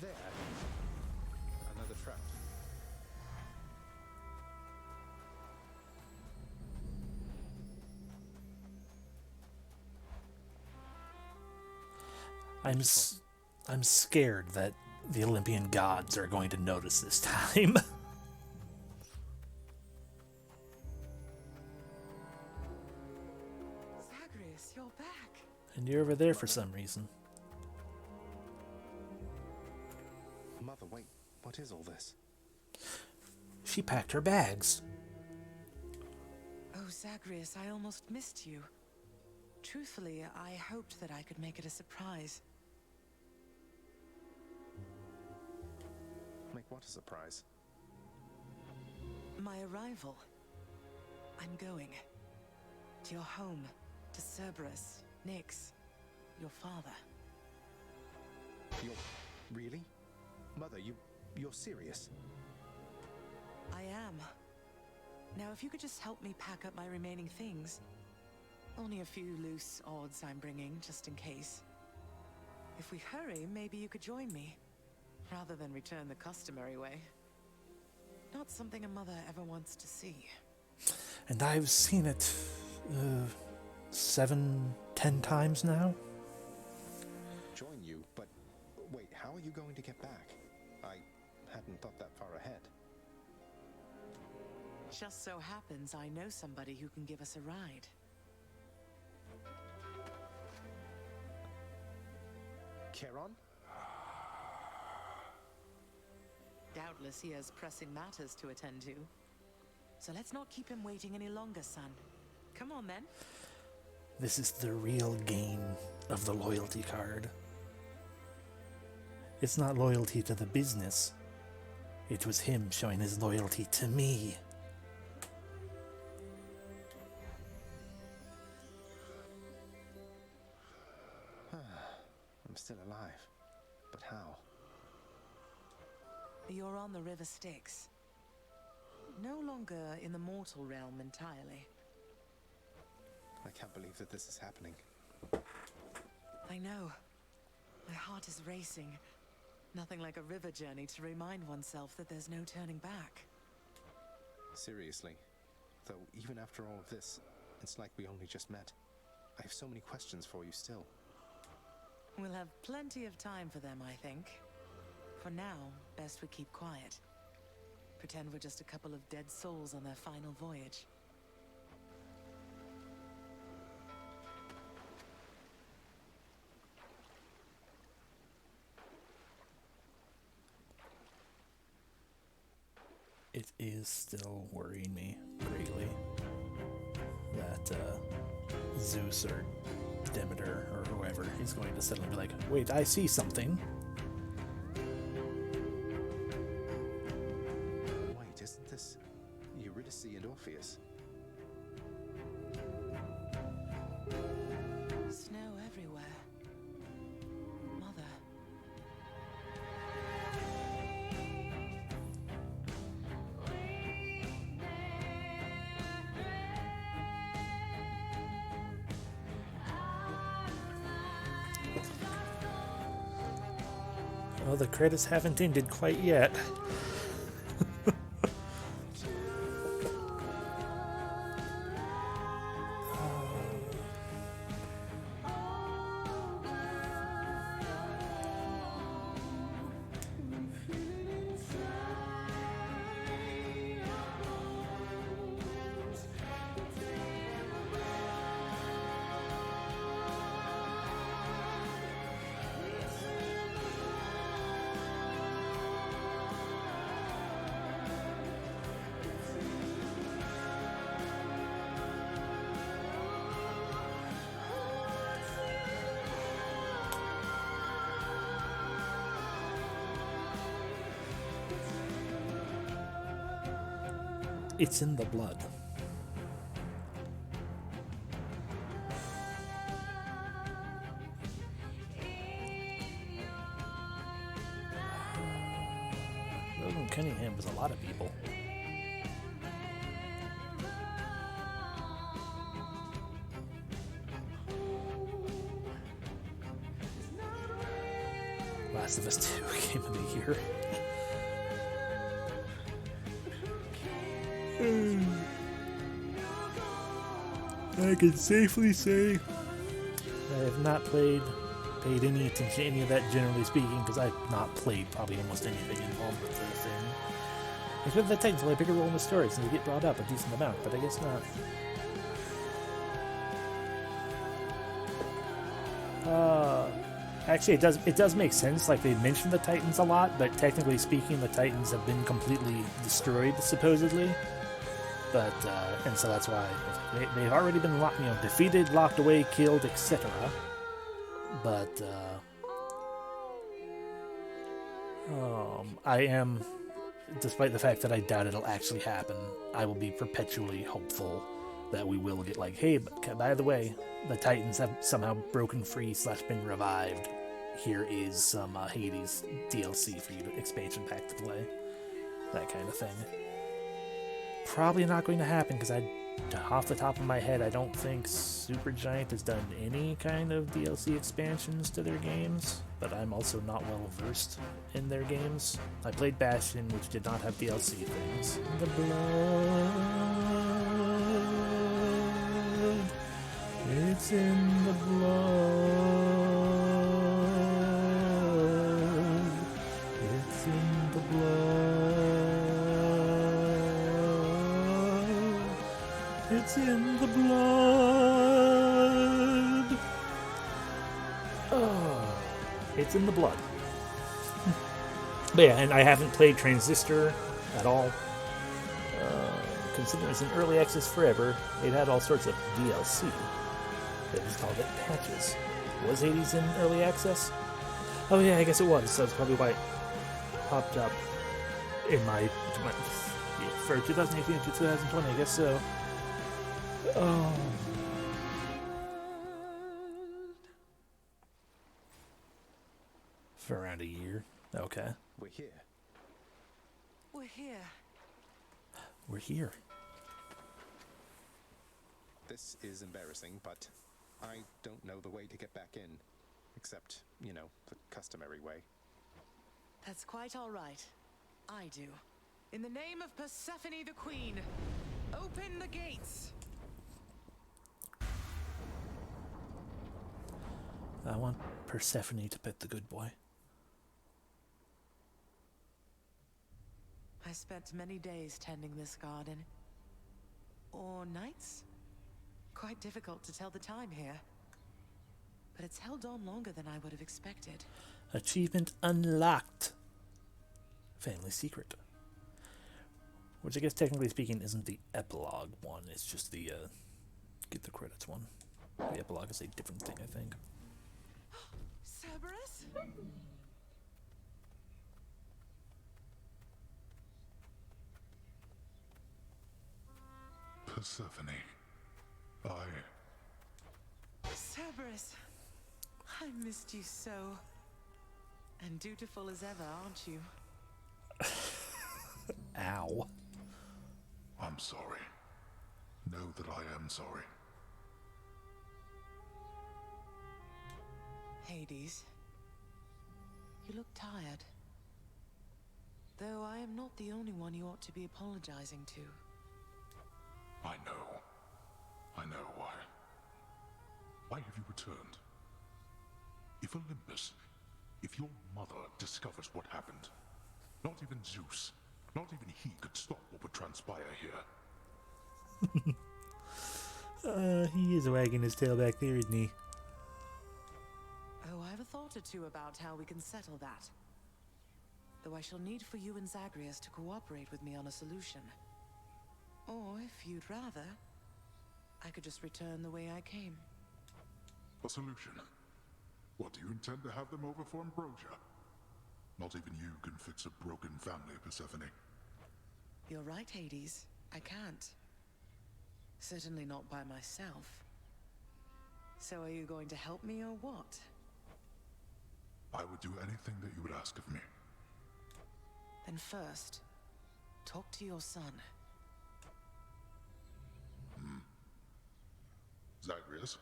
There. Another trap. I'm scared that the Olympian gods are going to notice this time. Zagreus, you're back. And you're over there for some reason. Mother, wait, what is all this? She packed her bags. Oh, Zagreus, I almost missed you. Truthfully, I hoped that I could make it a surprise. Make what a surprise? My arrival. I'm going. To your home. To Cerberus, Nyx, your father. You're... really? Mother, you're serious? I am. Now, if you could just help me pack up my remaining things. Only a few loose odds I'm bringing, just in case. If we hurry, maybe you could join me. Rather than return the customary way. Not something a mother ever wants to see. And I've seen it 7, 10 times now. Join you? But wait, how are you going to get back? I hadn't thought that far ahead. Just so happens I know somebody who can give us a ride. Charon? Doubtless he has pressing matters to attend to. So let's not keep him waiting any longer, son. Come on, then. This is the real gain of the loyalty card. It's not loyalty to the business. It was him showing his loyalty to me. I'm still alive. But how? You're on the River Styx. No longer in the mortal realm entirely. I can't believe that this is happening. I know. My heart is racing. Nothing like a river journey to remind oneself that there's no turning back. Seriously. Though, even after all of this, it's like we only just met. I have so many questions for you still. We'll have plenty of time for them, I think. For now, best we keep quiet. Pretend we're just a couple of dead souls on their final voyage. It is still worrying me greatly that Zeus or Demeter or whoever is going to suddenly be like, wait, I see something. Well, the credits haven't ended quite yet. It's in the blood. Logan Cunningham was a lot of people. Last of Us 2 Game of the Year. I can safely say I have not paid any attention to any of that, generally speaking, because I've not played probably almost anything involved with the thing. Except that Titans play a bigger role in the story, since they get brought up a decent amount, but I guess not. Actually, it does make sense. Like, they mention the Titans a lot, but technically speaking, the Titans have been completely destroyed, supposedly. But and so that's why they've already been defeated, locked away, killed, etc. But I am, despite the fact that I doubt it'll actually happen, I will be perpetually hopeful that we will get like, hey, but by the way, the Titans have somehow broken free / been revived. Here is some Hades DLC for you to expansion pack to play. That kind of thing. Probably not going to happen because off the top of my head, I don't think Supergiant has done any kind of DLC expansions to their games, but I'm also not well versed in their games. I played Bastion, which did not have DLC things. The blood, it's in the blood, it's in the blood. It's in the blood. Oh, it's in the blood. But yeah, and I haven't played Transistor at all. Considering it's in early access forever, it had all sorts of DLC. They just called it patches. Was Hades in early access? Oh yeah, I guess it was. So that's probably why it popped up in my for 2018 to 2020. I guess so. Oh. For around a year. Okay. We're here. We're here. We're here. This is embarrassing, but I don't know the way to get back in. Except, you know, the customary way. That's quite all right. I do. In the name of Persephone the Queen, open the gates! I want Persephone to pet the good boy. I spent many days tending this garden. Or nights? Quite difficult to tell the time here. But it's held on longer than I would have expected. Achievement unlocked. Family secret. Which I guess technically speaking isn't the epilogue one, it's just the get the credits one. The epilogue is a different thing, I think. Cerberus? Persephone, Cerberus, I missed you so. And dutiful as ever, aren't you? Ow. I'm sorry. Know that I am sorry. Hades. You look tired. Though I am not the only one you ought to be apologizing to. I know. I know why. Why have you returned? If Olympus, if your mother discovers what happened, not even Zeus, not even he could stop what would transpire here. He is wagging his tail back there, isn't he? Oh, I have a thought or two about how we can settle that. Though I shall need for you and Zagreus to cooperate with me on a solution. Or, if you'd rather, I could just return the way I came. A solution? What, do you intend to have them over for ambrosia? Not even you can fix a broken family, Persephone. You're right, Hades. I can't. Certainly not by myself. So are you going to help me or what? I would do anything that you would ask of me. Then first, talk to your son. Zagreus,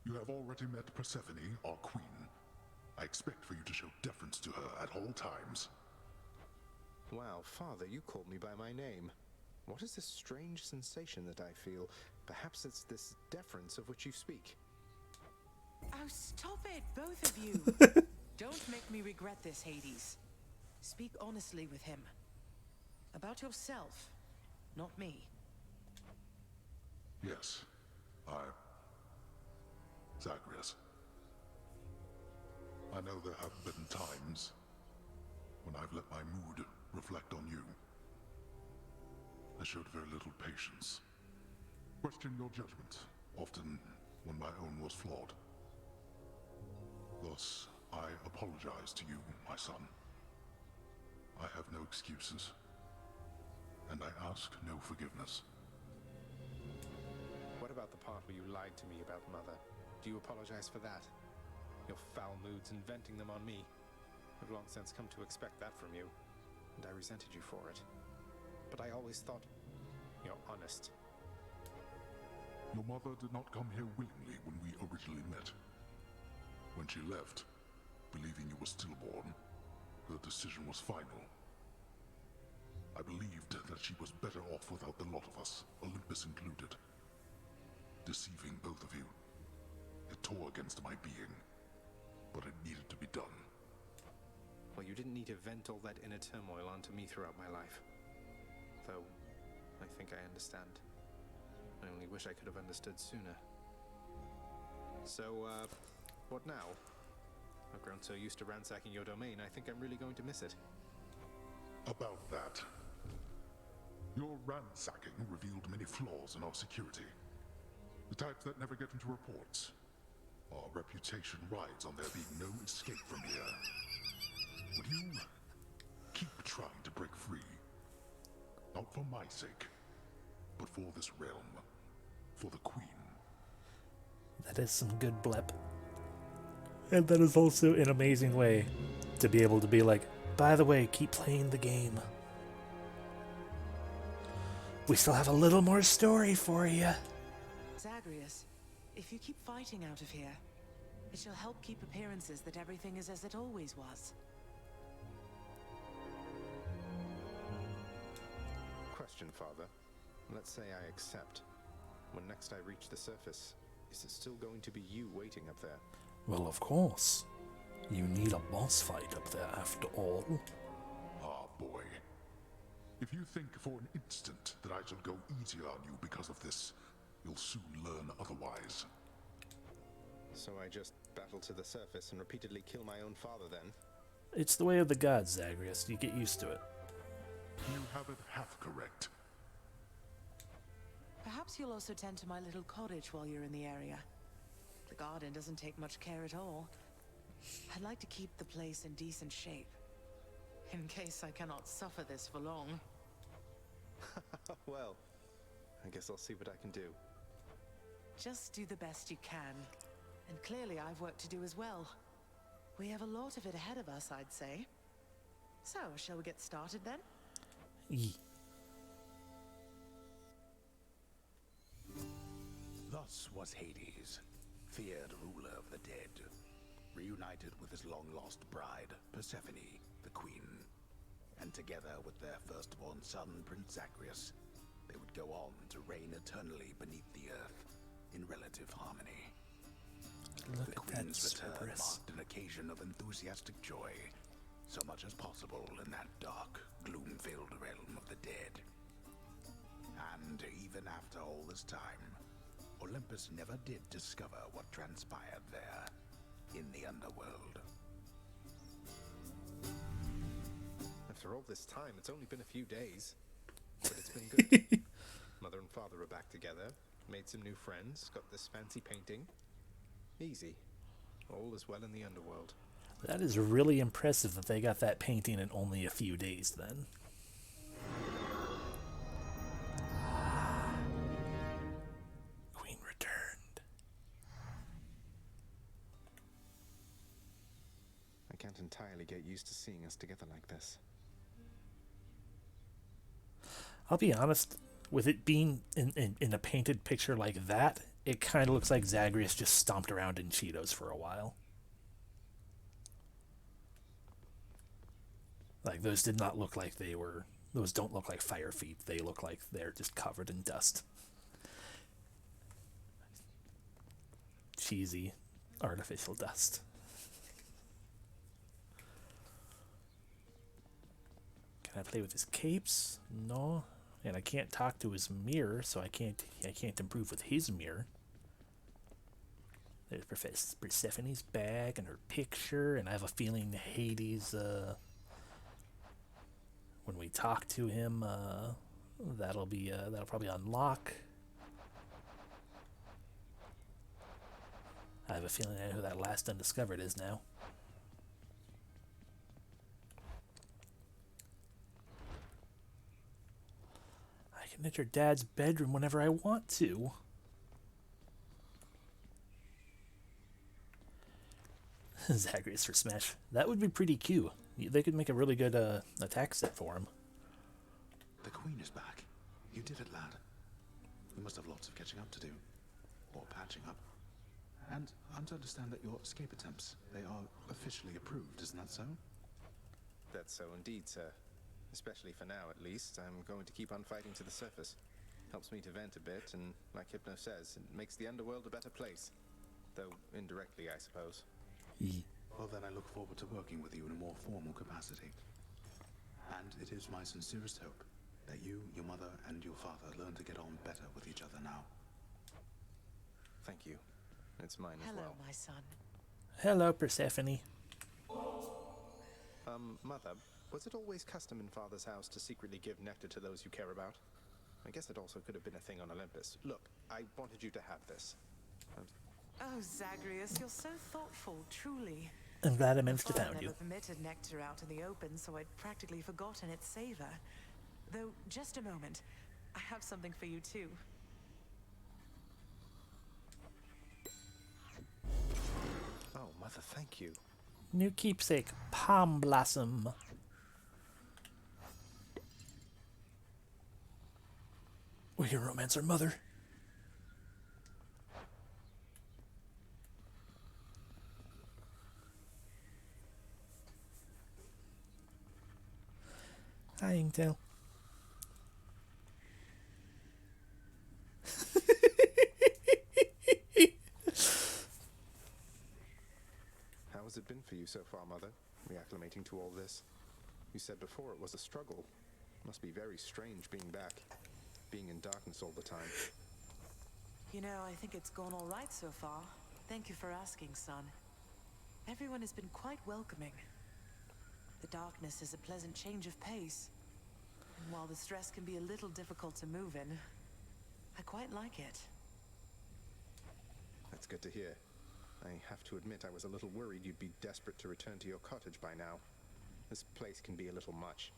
you have already met Persephone, our queen. I expect for you to show deference to her at all times. Wow, Father, you called me by my name. What is this strange sensation that I feel? Perhaps it's this deference of which you speak. Oh, stop it, both of you! Don't make me regret this, Hades. Speak honestly with him. About yourself, not me. Yes, Zagreus. I know there have been times when I've let my mood reflect on you. I showed very little patience. Questioned your judgment, often when my own was flawed. Thus, I apologize to you, my son. I have no excuses, and I ask no forgiveness. What about the part where you lied to me about Mother? Do you apologize for that? Your foul moods and venting them on me. I've long since come to expect that from you, and I resented you for it. But I always thought you're honest. Your mother did not come here willingly when we originally met. When she left, believing you were stillborn, her decision was final. I believed that she was better off without the lot of us, Olympus included. Deceiving both of you. It tore against my being, but it needed to be done. Well, you didn't need to vent all that inner turmoil onto me throughout my life. Though, I think I understand. I only wish I could have understood sooner. So, what now? I've grown so used to ransacking your domain, I think I'm really going to miss it. About that. Your ransacking revealed many flaws in our security. The types that never get into reports. Our reputation rides on there being no escape from here. Will you keep trying to break free? Not for my sake, but for this realm. For the Queen. That is some good blep. And that is also an amazing way to be able to be like, by the way, keep playing the game. We still have a little more story for you. Zagreus, if you keep fighting out of here, it shall help keep appearances that everything is as it always was. Question, Father. Let's say I accept. When next I reach the surface, is it still going to be you waiting up there? Well, of course. You need a boss fight up there after all. Ah, boy. If you think for an instant that I shall go easier on you because of this, you'll soon learn otherwise. So I just battle to the surface and repeatedly kill my own father then? It's the way of the gods, Zagreus. You get used to it. You have it half correct. Perhaps you'll also tend to my little cottage while you're in the area. The garden doesn't take much care at all. I'd like to keep the place in decent shape, in case I cannot suffer this for long. Well, I guess I'll see what I can do. Just do the best you can. And clearly I've work to do as well. We have a lot of it ahead of us, I'd say. So, shall we get started then? Thus was Hades, feared ruler of the dead. reunited with his long-lost bride, Persephone, the queen. And together with their firstborn son, Prince Zagreus, they would go on to reign eternally beneath the earth, in relative harmony. Look the at queen's that return Cerberus. marked an occasion of enthusiastic joy, so much as possible in that dark, gloom-filled realm of the dead. And even after all this time, Olympus never did discover what transpired there, in the underworld. After all this time, it's only been a few days. But it's been good. Mother and father are back together, made some new friends, got this fancy painting. Easy. All is well in the underworld. That is really impressive that they got that painting in only a few days then. Queen returned. I can't entirely get used to seeing us together like this. I'll be honest, with it being in a painted picture like that, it kind of looks like Zagreus just stomped around in Cheetos for a while. Like, those did not look like they were... Those don't look like fire feet. They look like they're just covered in dust. Cheesy, artificial dust. Can I play with his capes? No. And I can't talk to his mirror, so I can't improve with his mirror. There's Persephone's bag and her picture, and I have a feeling Hades, when we talk to him, that'll probably unlock. I have a feeling I know who that last undiscovered is now. I can enter Dad's bedroom whenever I want to. Zagreus for Smash. That would be pretty cute. They could make a really good attack set for him. The Queen is back. You did it, lad. We must have lots of catching up to do. Or patching up. And I'm to understand that your escape attempts, they are officially approved, isn't that so? That's so indeed, sir. Especially for now, at least. I'm going to keep on fighting to the surface. Helps me to vent a bit, and like Hypno says, it makes the underworld a better place. Though indirectly, I suppose. Well, then I look forward to working with you in a more formal capacity. And it is my sincerest hope that you, your mother, and your father learn to get on better with each other now. Thank you. It's mine as Hello, well. my son. Hello, Persephone. Mother, was it always custom in Father's house to secretly give nectar to those you care about? I guess it also could have been a thing on Olympus. Look, I wanted you to have this. Oh, Zagreus, you're so thoughtful, truly. I'm glad I managed to Father found you. never permitted nectar out in the open, so I'd practically forgotten its savor. Though, just a moment. I have something for you, too. Oh, Mother, thank you. New keepsake, Palm Blossom. We can romance our mother. Hi, Intel. How has it been for you so far, Mother? Reacclimating to all this? You said before it was a struggle. Must be very strange being back. Being in darkness all the time. You know, I think it's gone all right so far. Thank you for asking, son. Everyone has been quite welcoming. The darkness is a pleasant change of pace. And while the stress can be a little difficult to move in, I quite like it. That's good to hear. I have to admit I was a little worried you'd be desperate to return to your cottage by now. This place can be a little much.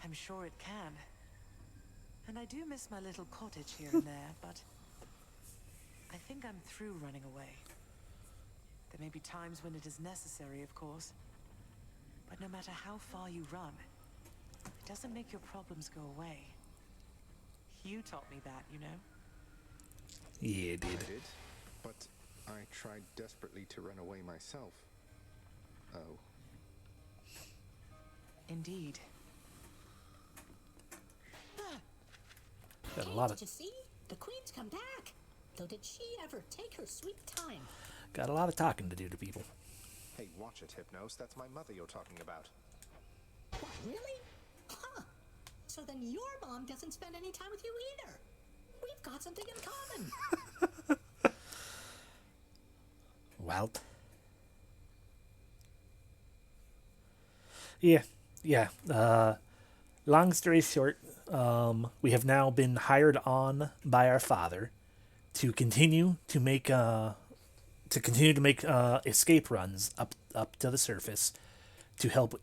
I'm sure it can. And I do miss my little cottage here and there, but I think I'm through running away. There may be times when it is necessary, of course. But no matter how far you run, it doesn't make your problems go away. You taught me that, you know? Yeah, it did. I did, but I tried desperately to run away myself. Oh. Indeed. Got a lot of Did you see? The Queen's come back. Though did she ever take her sweet time? got a lot of talking to do to people. Hey, watch it, Hypnos. That's my mother you're talking about. What, really? Huh. So then your mom doesn't spend any time with you either. We've got something in common. Well. Yeah. Long story short, we have now been hired on by our father to continue to make escape runs up to the surface to help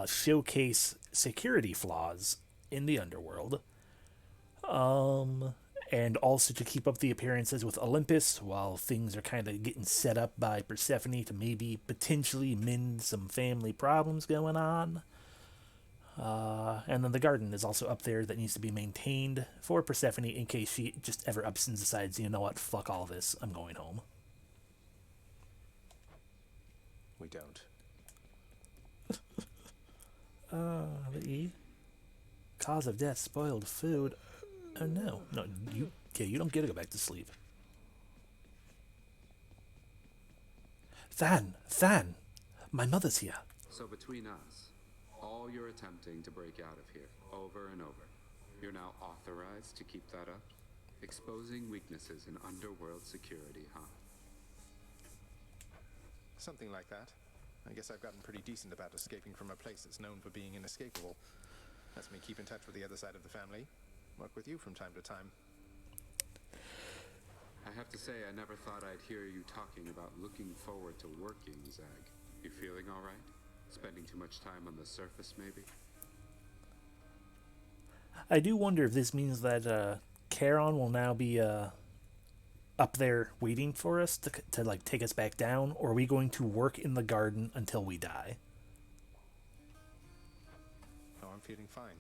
showcase security flaws in the underworld, and also to keep up the appearances with Olympus while things are kind of getting set up by Persephone to maybe potentially mend some family problems going on. And then the garden is also up there that needs to be maintained for Persephone in case she just ever ups and decides, you know what, fuck all this, I'm going home. We don't. The cause of death, spoiled food. Oh no, you don't get to go back to sleep. Than, my mother's here. So between us, all you're attempting to break out of here, over and over, you're now authorized to keep that up? Exposing weaknesses in underworld security, huh? Something like that. I guess I've gotten pretty decent about escaping from a place that's known for being inescapable. Lets me keep in touch with the other side of the family. Work with you from time to time. I have to say, I never thought I'd hear you talking about looking forward to working, Zag. You feeling all right? Spending too much time on the surface, maybe? I do wonder if this means that Charon will now be up there waiting for us to like take us back down, or are we going to work in the garden until we die? Oh, I'm feeling fine.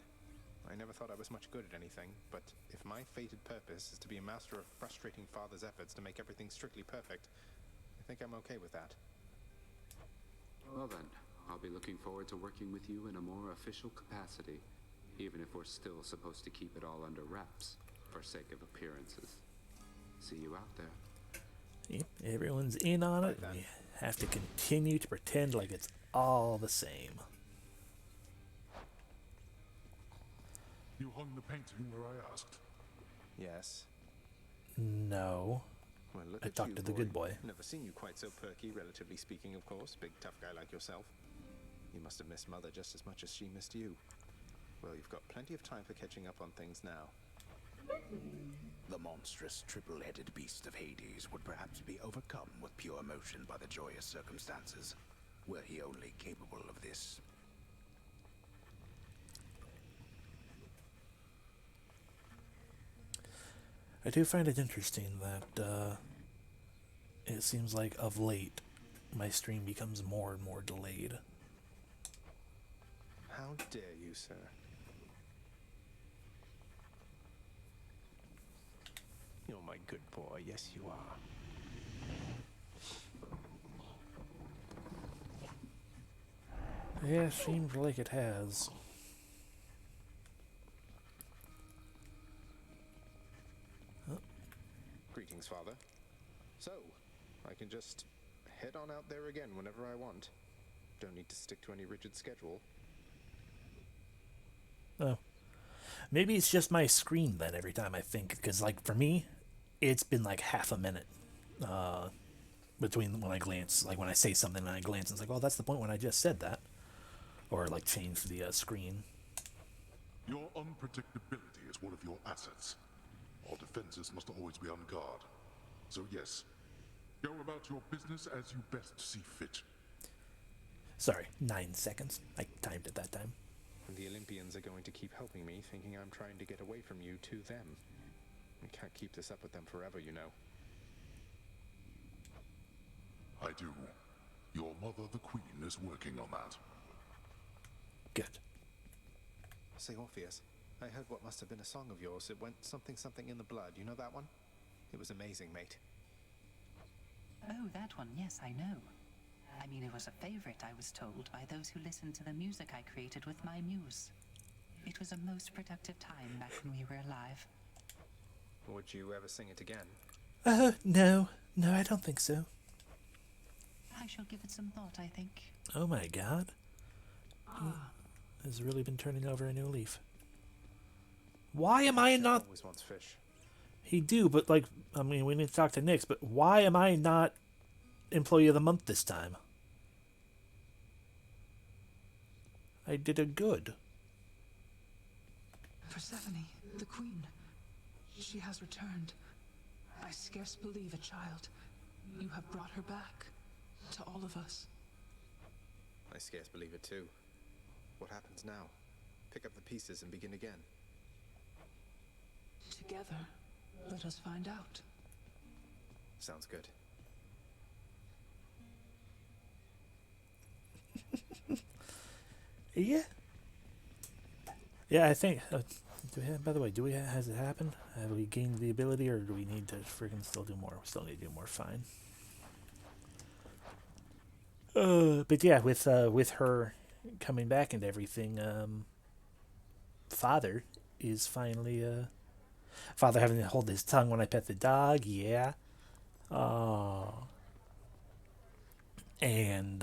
I never thought I was much good at anything, but if my fated purpose is to be a master of frustrating father's efforts to make everything strictly perfect, I think I'm okay with that. Well then, I'll be looking forward to working with you in a more official capacity, even if we're still supposed to keep it all under wraps, for sake of appearances. See you out there. Yep, everyone's in on it. We have to continue to pretend like it's all the same. You hung the painting where I asked? Yes. No. Well, look I at talked you, to the good boy. Never seen you quite so perky, relatively speaking, of course. Big tough guy like yourself. You must have missed Mother just as much as she missed you. Well, you've got plenty of time for catching up on things now. The monstrous triple-headed beast of Hades would perhaps be overcome with pure emotion by the joyous circumstances, were he only capable of this. I do find it interesting that it seems like of late my stream becomes more and more delayed. How dare you, sir? You're my good boy, yes you are. Yeah, seems like it has. Greetings, Father. So, I can just head on out there again whenever I want. Don't need to stick to any rigid schedule. Oh. Maybe it's just my screen then every time I think, because like for me, it's been like half a minute between when I glance, like when I say something and I glance, and it's like, oh, that's the point when I just said that. Or like change the screen. Your unpredictability is one of your assets. Our defenses must always be on guard. So yes, go about your business as you best see fit. Sorry, 9 seconds. I timed it that time. And the Olympians are going to keep helping me, thinking I'm trying to get away from you to them. We can't keep this up with them forever, you know. I do. Your mother, the Queen, is working on that. Good. Say, Orpheus, I heard what must have been a song of yours. It went something in the blood. You know that one? It was amazing, mate. Oh, that one, yes, I know. I mean, it was a favorite, I was told, by those who listened to the music I created with my muse. It was a most productive time back when we were alive. Would you ever sing it again? No. No, I don't think so. I shall give it some thought, I think. Oh my god. He has really been turning over a new leaf. Why am I not... Always wants fish. He do, but like, I mean, we need to talk to Nyx, but why am I not Employee of the Month this time? I did a good. Persephone, the queen. She has returned. I scarce believe a child. You have brought her back. To all of us. I scarce believe it too. What happens now? Pick up the pieces and begin again. Together, let us find out. Sounds good. Yeah. Yeah, I think... do we have, by the way, has it happened? Have we gained the ability, or do we need to freaking still do more? We still need to do more, fine. But yeah, with her coming back and everything, Father is finally, Father having to hold his tongue when I pet the dog, yeah. And,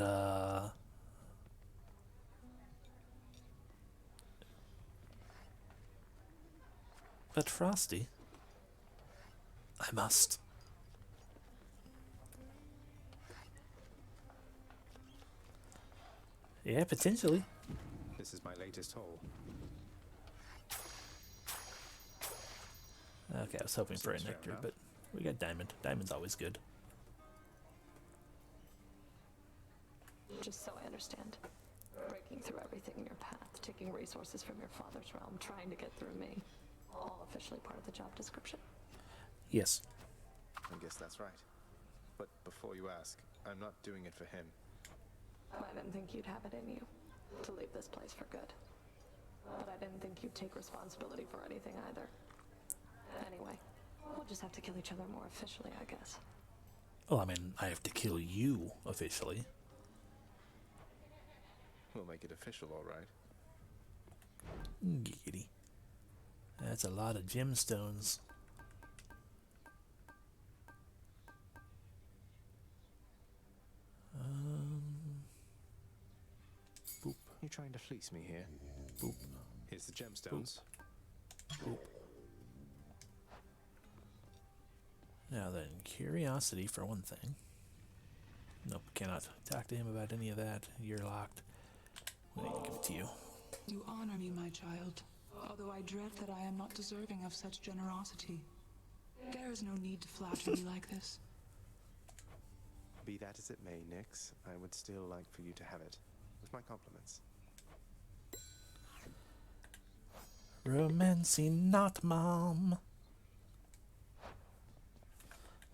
but Frosty, I must. Yeah, potentially. This is my latest haul. Okay, I was hoping for a nectar, but we got diamond. Diamond's always good. Just so I understand. Breaking through everything in your path, taking resources from your father's realm, trying to get through me. All officially part of the job description. Yes. I guess that's right. But before you ask, I'm not doing it for him. I didn't think you'd have it in you to leave this place for good. But I didn't think you'd take responsibility for anything either. Anyway, we'll just have to kill each other more officially, I guess. Well, I mean, I have to kill you officially. We'll make it official, all right. Giggity. That's a lot of gemstones. Boop. You trying to fleece me here? Boop. Here's the gemstones. Boop. Now then, curiosity for one thing. Nope, cannot talk to him about any of that. You're locked. We need to give it to you. You honor me, my child, although I dread that I am not deserving of such generosity. There is no need to flatter me like this. Be that as it may, Nyx, I would still like for you to have it. With my compliments. Romancing not, Mom.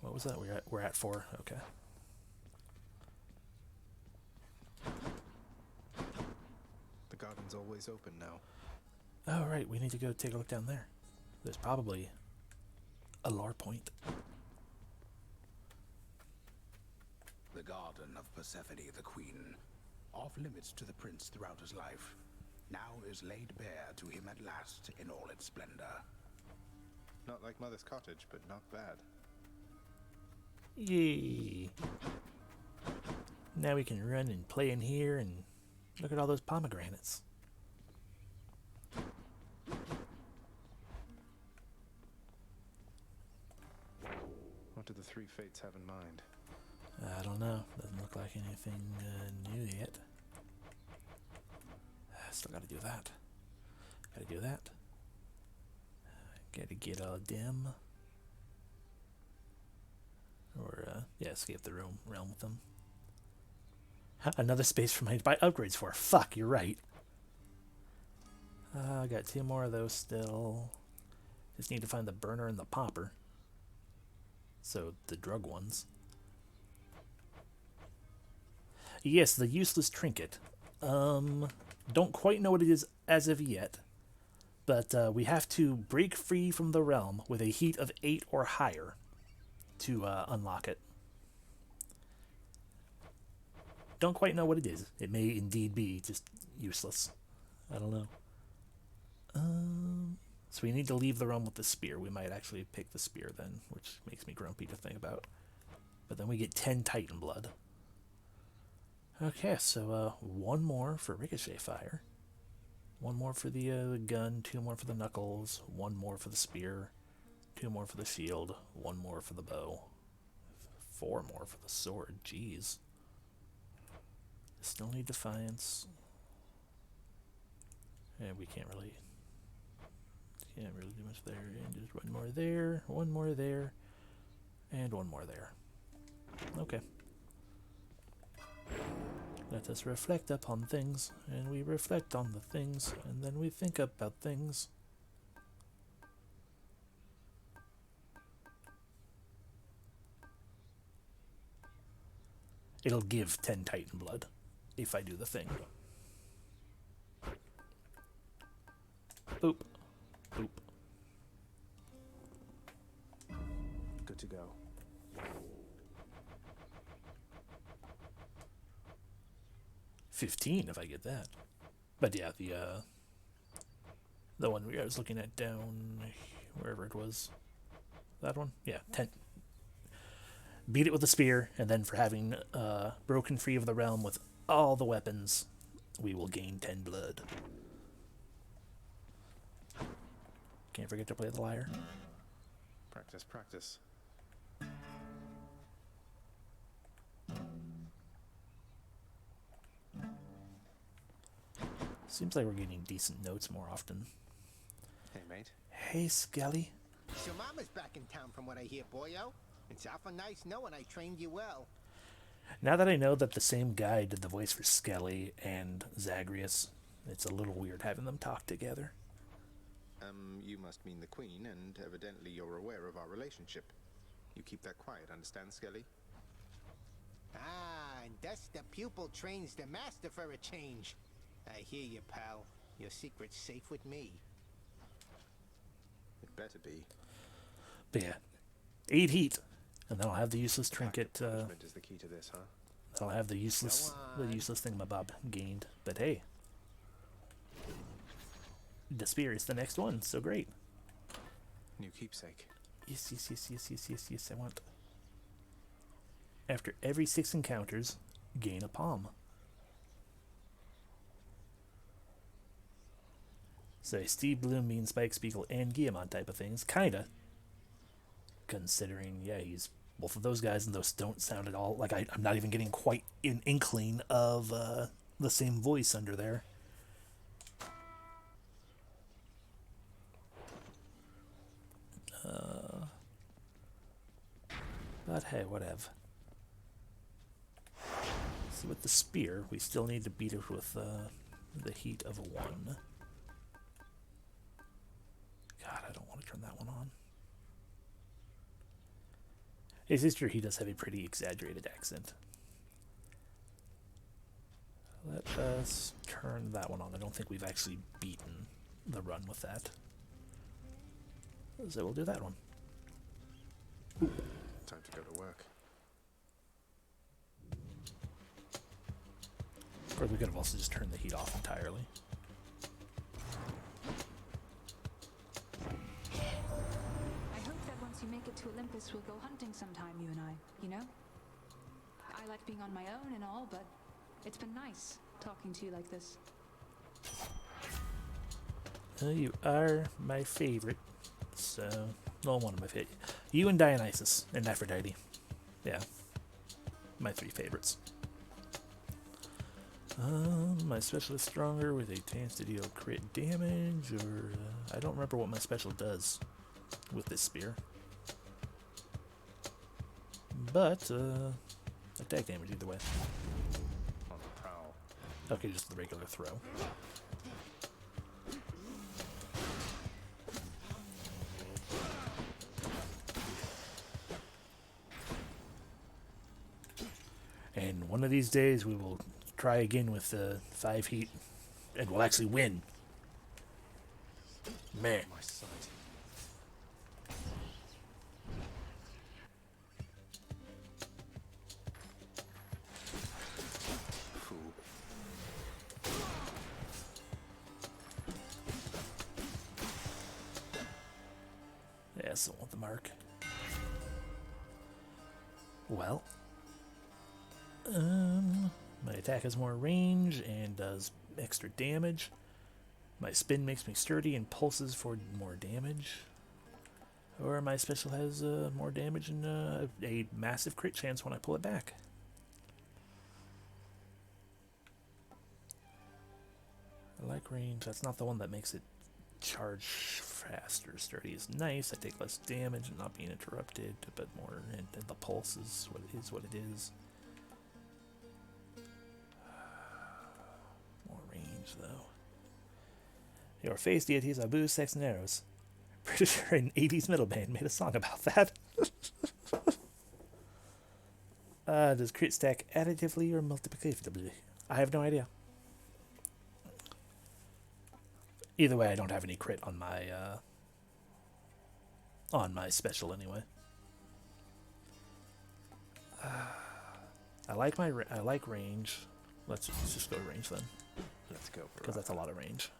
What was that? We're at 4. Okay. The garden's always open now. Oh, right. We need to go take a look down there. There's probably a lore point. The garden of Persephone the Queen, off limits to the prince throughout his life, now is laid bare to him at last in all its splendor. Not like Mother's cottage, but not bad. Yay. Now we can run and play in here and look at all those pomegranates. What do the three fates have in mind? I don't know. Doesn't look like anything new yet. Still gotta do that. Gotta do that. Gotta get all dim. Or, yeah, escape the realm with them. Another space for me to buy upgrades for. Fuck, you're right. I got 2 more of those still. Just need to find the burner and the popper. So, the drug ones. Yes, the useless trinket. Don't quite know what it is as of yet. But we have to break free from the realm with a heat of 8 or higher to unlock it. Don't quite know what it is. It may indeed be just useless. I don't know. So we need to leave the realm with the spear. We might actually pick the spear then, which makes me grumpy to think about. But then we get 10 Titan blood. Okay, so one more for ricochet fire. One more for the gun, 2 more for the knuckles, 1 more for the spear, 2 more for the shield, 1 more for the bow, 4 more for the sword. Jeez. Still need defiance. And we can't really do much there. And just 1 more there, 1 more there, and 1 more there. Okay. Let us reflect upon things, and we reflect on the things, and then we think about things. It'll give 10 Titan blood if I do the thing. Boop. Boop. Good to go. $15 if I get that. But yeah, the one I was looking at down wherever it was. That one? Yeah, 10. Beat it with a spear, and then for having broken free of the realm with all the weapons, we will gain 10 blood. Can't forget to play the lyre. Practice, practice. Seems like we're getting decent notes more often. Hey, mate. Hey, Skelly. So Mama's back in town from what I hear, boyo. It's awful nice knowing I trained you well. Now that I know that the same guy did the voice for Skelly and Zagreus, it's a little weird having them talk together. You must mean the Queen, and evidently you're aware of our relationship. You keep that quiet, understand, Skelly? Ah, and thus the pupil trains the master for a change. I hear you, pal. Your secret's safe with me. It better be. But yeah, 8 heat, and then I'll have the useless trinket. Is the key to this, huh? I'll have the useless thingamabob gained. But hey, the spear is the next one, so great. New keepsake. Yes, yes, yes, yes, yes, yes, yes. I want. After every 6 encounters, gain a palm. So Steve Bloom means Spike Spiegel and Guillemot type of things, kinda. Considering, yeah, he's both of those guys, and those don't sound at all like I'm not even getting quite an inkling of the same voice under there. But hey, whatever. So with the spear, we still need to beat it with the heat of a 1. God, I don't want to turn that one on. It is true, he does have a pretty exaggerated accent. Let us turn that one on. I don't think we've actually beaten the run with that. So we'll do that one. Ooh. Time to go to work. Or we could have also just turned the heat off entirely. I hope that once you make it to Olympus, we'll go hunting sometime, you and I, you know? I like being on my own and all, but it's been nice talking to you like this. You are my favorite. So, well, one of my favorite. You and Dionysus and Aphrodite. Yeah. My 3 favorites. My special is stronger with a chance to deal crit damage, or I don't remember what my special does with this spear. But, attack damage either way. On the prowl. Okay, just the regular throw. And one of these days we will try again with 5 heat, and we'll actually win. Man. My sight. still want the mark. Well, my attack has more range and does extra damage. My spin makes me sturdy and pulses for more damage. Or my special has more damage and a massive crit chance when I pull it back. I like range. That's not the one that makes it charge faster. Sturdy is nice. I take less damage and not being interrupted, but more, and the pulse is what it is. More range though. Your face deities are bows, sex, and arrows. Pretty sure an 80s metal band made a song about that. Does crit stack additively or multiplicatively? I have no idea. Either way, I don't have any crit on my special anyway. I like range. Let's just go range then. Let's go, because that's a lot of range.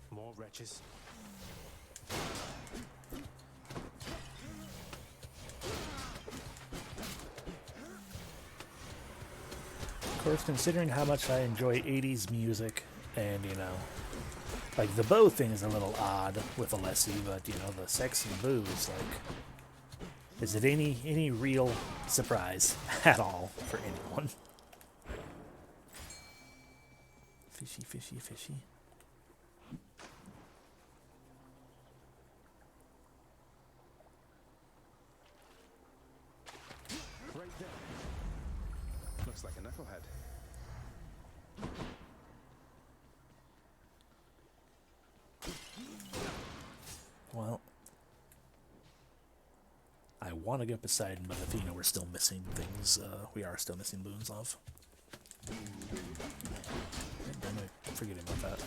More wretches. Of course, considering how much I enjoy 80s music, and you know, like the bow thing is a little odd with Alessi, but you know, the sex and booze, like, is it any real surprise at all for anyone? Fishy, fishy, fishy. Right there. Looks like a knucklehead. Well, I want to get Poseidon, but if you know we're still missing things, we are still missing boons of. I'm forgetting about that.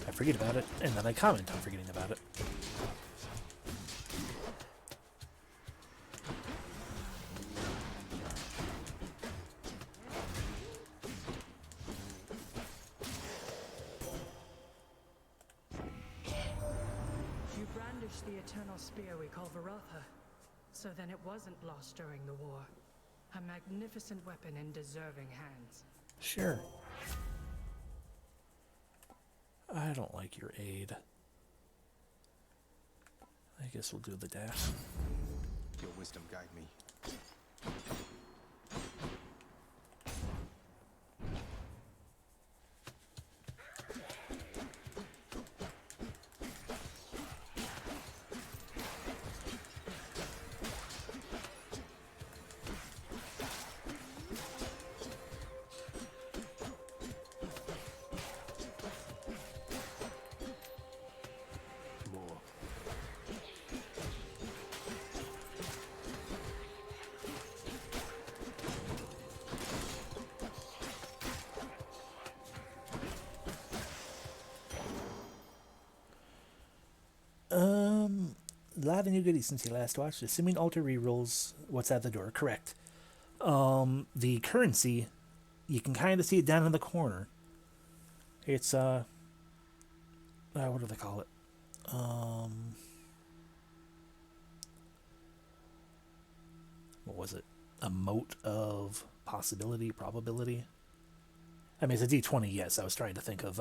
I forget about it, and then I comment on forgetting about it. You brandished the eternal spear we call Varatha, so then it wasn't lost during the war. A magnificent weapon in deserving hands. Sure. I don't like your aid. I guess we'll do the dash. Your wisdom guide me. A lot of new goodies since you last watched. Assuming alter rerolls, what's at the door? Correct. The currency, you can kind of see it down in the corner. It's what do they call it? What was it? A mote of possibility, probability. I mean, it's a D20. Yes, I was trying to think of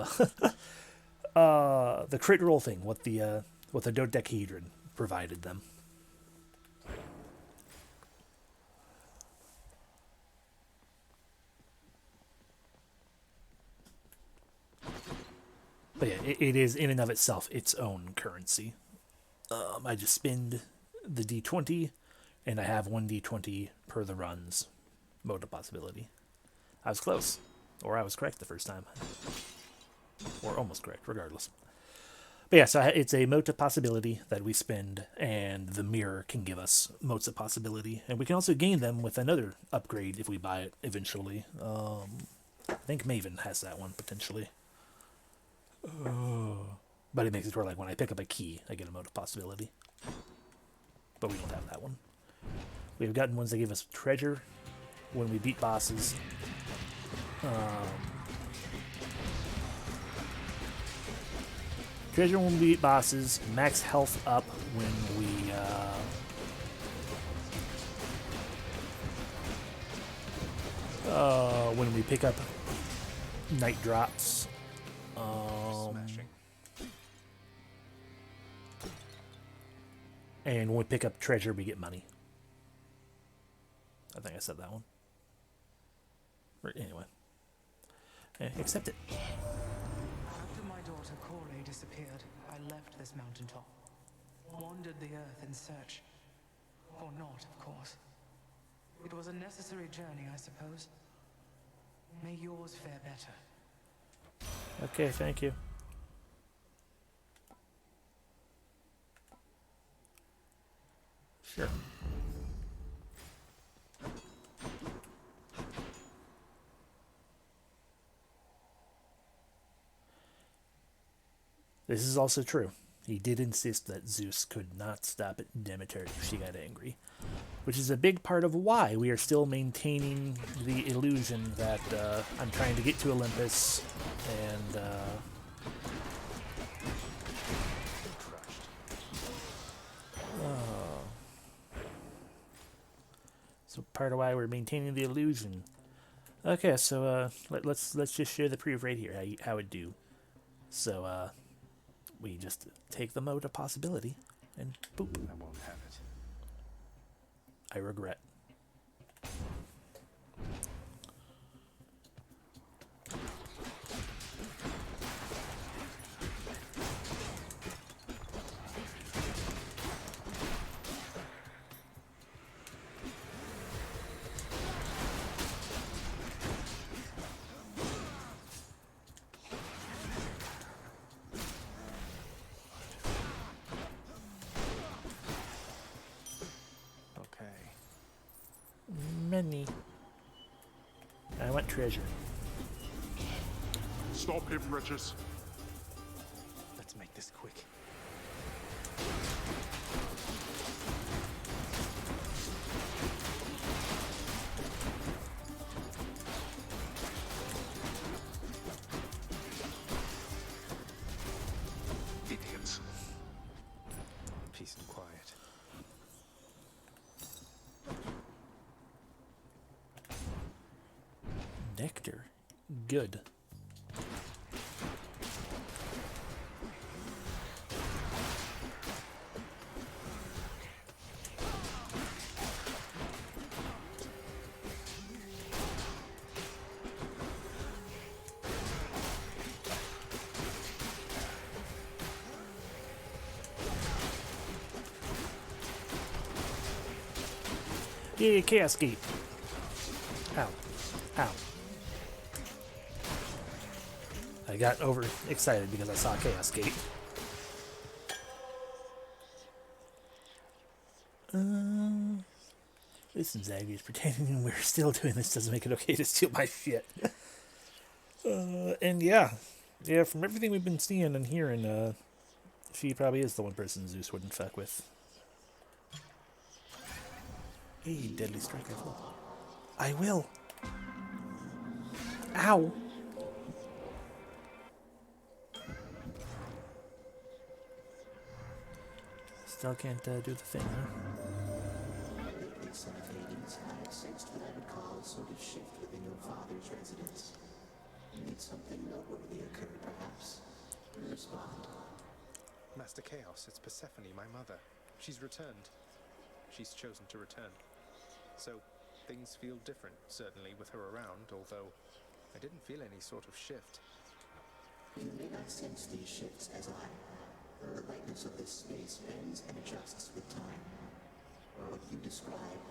the crit roll thing. What the dodecahedron provided them. But yeah, it is in and of itself its own currency. I just spend the D20, and I have one D20 per the runs. Mode of possibility. I was close, or I was correct the first time. Or almost correct, regardless. But yeah, so it's a mote of possibility that we spend, and the mirror can give us motes of possibility. And we can also gain them with another upgrade if we buy it eventually. I think Maven has that one, potentially. But it makes it where, like, when I pick up a key, I get a mote of possibility. But we don't have that one. We've gotten ones that give us treasure when we beat bosses. Treasure when we beat bosses, max health up when we pick up night drops. And when we pick up treasure, we get money. I think I said that one. Or anyway. Accept it. After my daughter Corey disappeared, I left this mountaintop. Wandered the earth in search. Or not, of course. It was a necessary journey, I suppose. May yours fare better. Okay, thank you. Sure. This is also true. He did insist that Zeus could not stop Demeter if she got angry, which is a big part of why we are still maintaining the illusion that I'm trying to get to Olympus, and so part of why we're maintaining the illusion. Okay, so let's just share the proof right here how it do. So we just take the mode of possibility and boop. I won't have it. I regret. Money. I want treasure. Stop him, wretches. Let's make this quick. Idiots. Peace and quiet. Nectar. Good. Yeah, Chaos Gate. Ow. Ow. I got overexcited because I saw Chaos Gate. Listen, Zagreus, pretending we're still doing this doesn't make it okay to steal my shit. And yeah, from everything we've been seeing and hearing, she probably is the one person Zeus wouldn't fuck with. Hey, Deadly Strike Rifle. I will. Ow. Still can't do the thing, huh? Lately, son of Hades, I have sensed what I would call a sort of shift within your father's residence. Did something noteworthy occur, perhaps? Respond. Master Chaos, it's Persephone, my mother. She's returned. She's chosen to return. So, things feel different, certainly, with her around, although I didn't feel any sort of shift. You may not sense these shifts as I. The lightness of this space bends and adjusts with time. What you describe,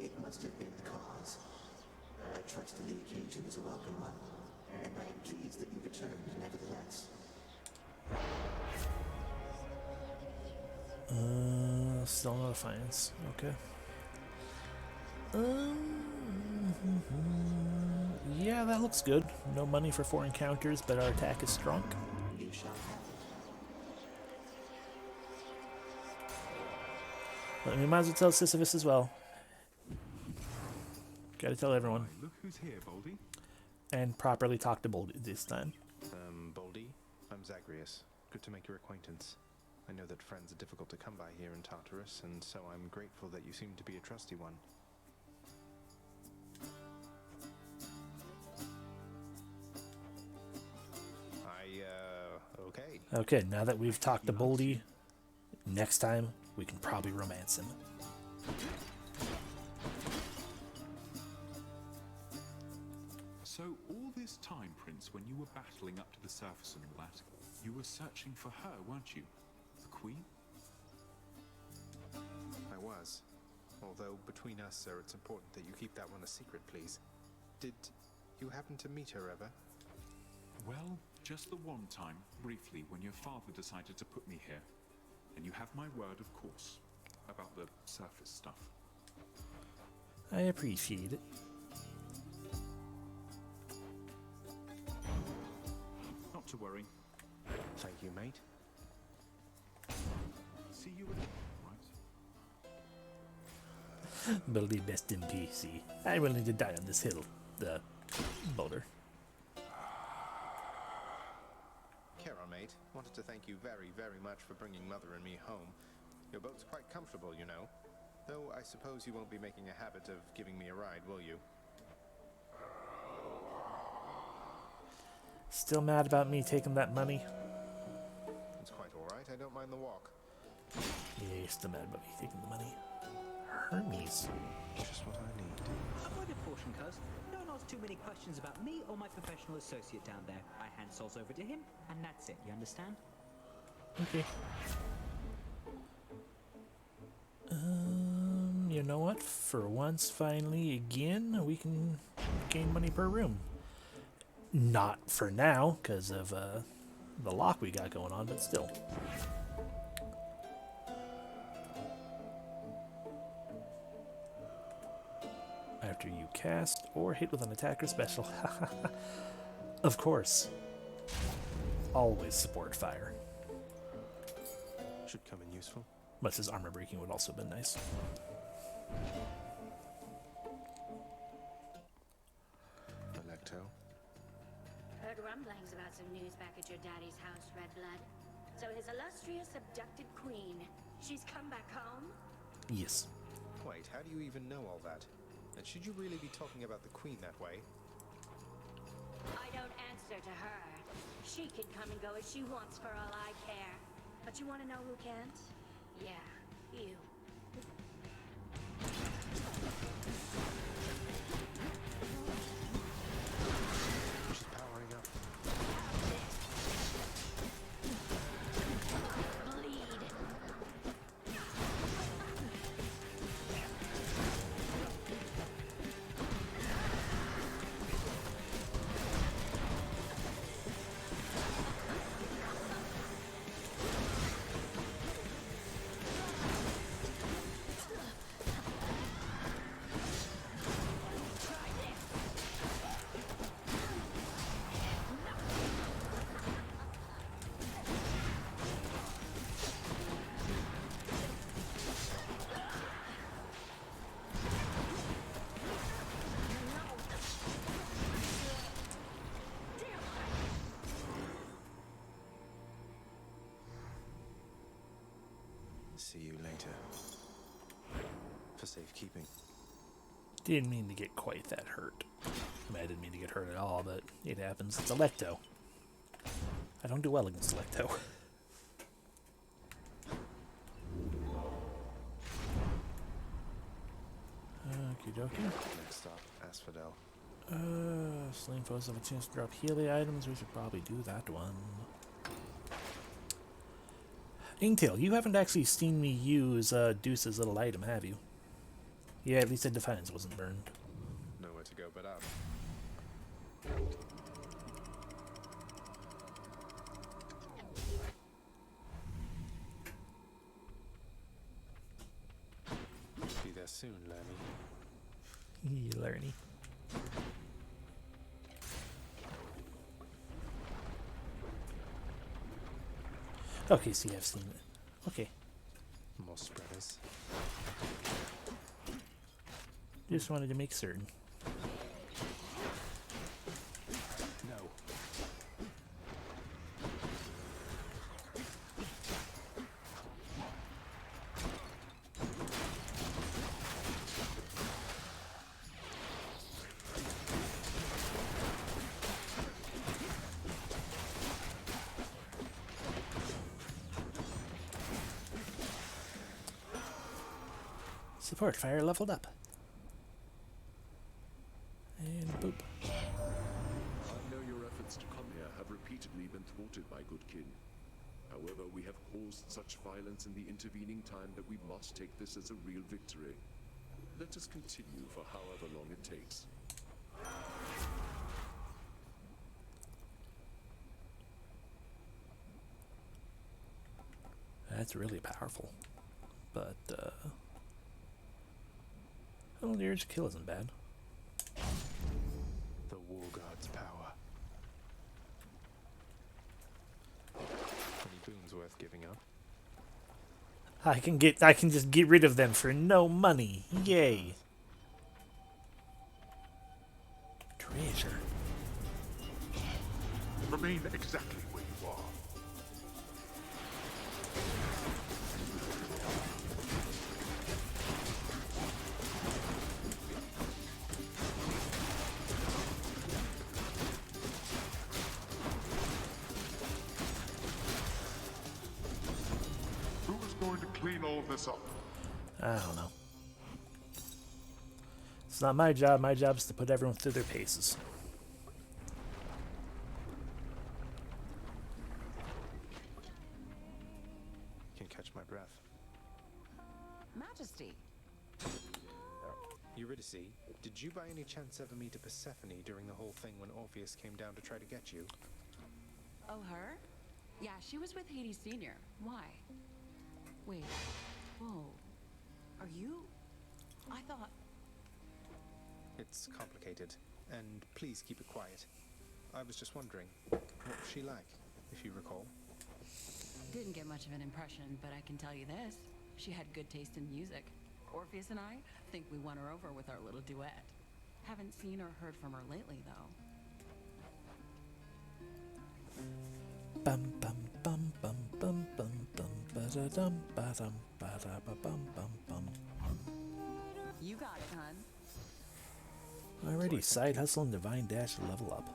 it must have been the cause. I trust the occasion is a welcome one. and I am pleased that you returned nevertheless. Still no defiance. Okay. Yeah, that looks good. No money for 4 encounters, but our attack is strong. You shall have it. But we might as well tell Sisyphus as well. Gotta tell everyone. Look who's here, Baldy. And properly talk to Baldy this time. Baldy, I'm Zagreus. Good to make your acquaintance. I know that friends are difficult to come by here in Tartarus, and so I'm grateful that you seem to be a trusty one. Okay. Okay, now that we've talked to Baldy, next time we can probably romance him. So all this time, Prince, when you were battling up to the surface and all that, you were searching for her, weren't you? The Queen? I was. Although, between us, sir, it's important that you keep that one a secret, please. Did you happen to meet her ever? Well, just the one time, briefly, when your father decided to put me here. And you have my word, of course, about the surface stuff. I appreciate it. Not to worry. Thank you, mate. See you again, right? Baldy, best in peace. I'm willing to die on this hill. The boulder. Kara, mate, wanted to thank you very, very much for bringing Mother and me home. Your boat's quite comfortable, you know. Though I suppose you won't be making a habit of giving me a ride, will you? Still mad about me taking that money? It's quite alright, I don't mind the walk. Yeah, you're still mad about me taking the money. Hermes. Just what I need. Avoid a caution, cuz. Don't ask too many questions about me or my professional associate down there. I hand souls over to him, and that's it, you understand? Okay. You know what? For once, finally, again, we can gain money per room. Not for now, because of the lock we got going on, but still. After you cast or hit with an attacker special. Of course. Always support fire. Should come in useful. Much as armor breaking would also have been nice. Electo. Heard rumblings about some news back at your daddy's house, Redblood. So his illustrious abducted queen, she's come back home? Yes. Wait, how do you even know all that? And should you really be talking about the Queen that way? I don't answer to her. She can come and go as she wants for all I care. But you want to know who can't? Yeah, you. She's powering up. See you later. For safekeeping. Didn't mean to get quite that hurt. I mean, I didn't mean to get hurt at all, but it happens. It's Electo. I don't do well against Electo. Okie dokie. Next stop, Asphodel. Slain foes have a chance to drop Healy items. We should probably do that one. Ingtail, you haven't actually seen me use Deuce's little item, have you? Yeah, at least the Defiance wasn't burned. Nowhere to go but up. soon, Lerny. Lerny. Okay, see, I've seen it. Okay. More spreaders. Just wanted to make certain. No. Support fire leveled up. And boop. I know your efforts to come here have repeatedly been thwarted by good kin. However, we have caused such violence in the intervening time that we must take this as a real victory. Let us continue for however long it takes. That's really powerful. But, well, the urge to kill isn't bad. The War God's power. Any boons worth giving up? I can just get rid of them for no money. Yay. Treasure. Remain exactly where you are. Clean all this up. I don't know. It's not my job. My job is to put everyone through their paces. Can catch my breath. Majesty. Eurydice, did you by any chance ever meet a Persephone during the whole thing when Orpheus came down to try to get you? Oh, her? Yeah, she was with Hades Sr. Why? Wait. Whoa. Are you? I thought... It's complicated, and please keep it quiet. I was just wondering, what was she like, if you recall? Didn't get much of an impression, but I can tell you this. She had good taste in music. Orpheus and I think we won her over with our little duet. Haven't seen or heard from her lately, though. Bum bum bum bum bum bum bum ba-da-dum ba-dum ba-da-ba-bum bum bum. You got it, hun. Alrighty, side hustle and divine dash level up.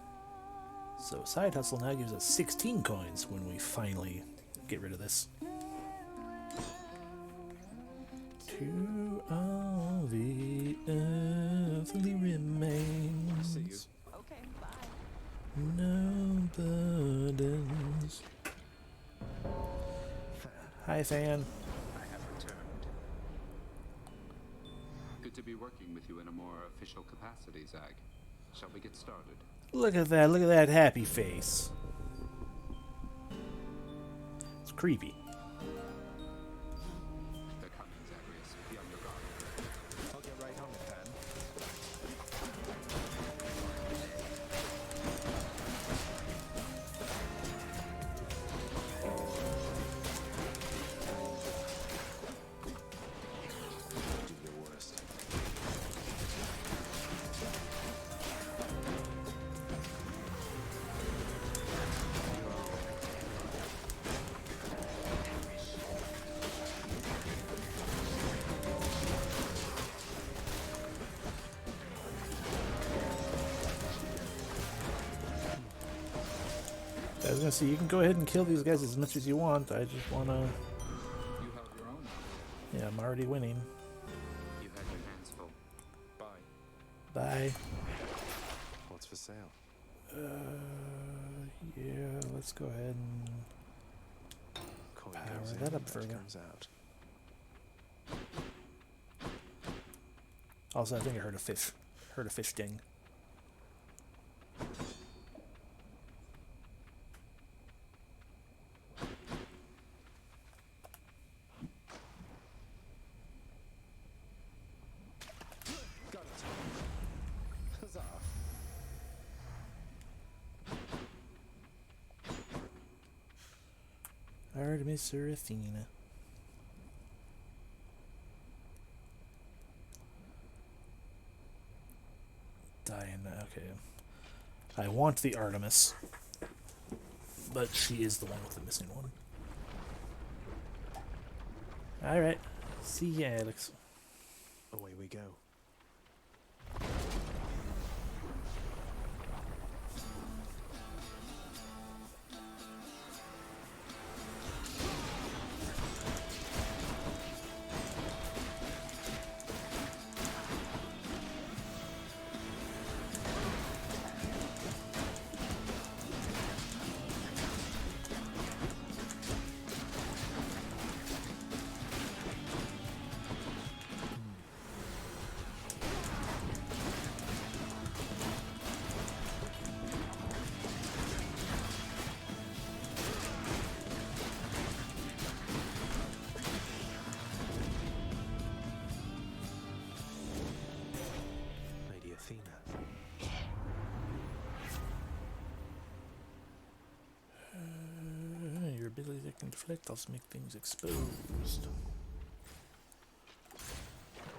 So side hustle now gives us 16 coins when we finally get rid of this. To all the earthly remains. See you. Okay, bye. No burdens. Hi, Fan. I have returned. Good to be working with you in a more official capacity, Zag. Shall we get started? Look at that. Look at that happy face. It's creepy. They're coming, Zagreus. Be on your guard. I'll get right on it, then. Do your worst. I was gonna say, you can go ahead and kill these guys as much as you want. I just wanna... You held your own. Yeah, I'm already winning. You had your hands full. Bye. Bye. What's for sale? Yeah, let's go ahead and Coin power goes that in, up further. comes out. Also, I think I heard a fish. Heard a fish ding. Artemis or Athena? Diana, okay. I want the Artemis, but she is the one with the missing one. Alright. See ya, Alex. Away we go. Your ability to conflict also make things exposed.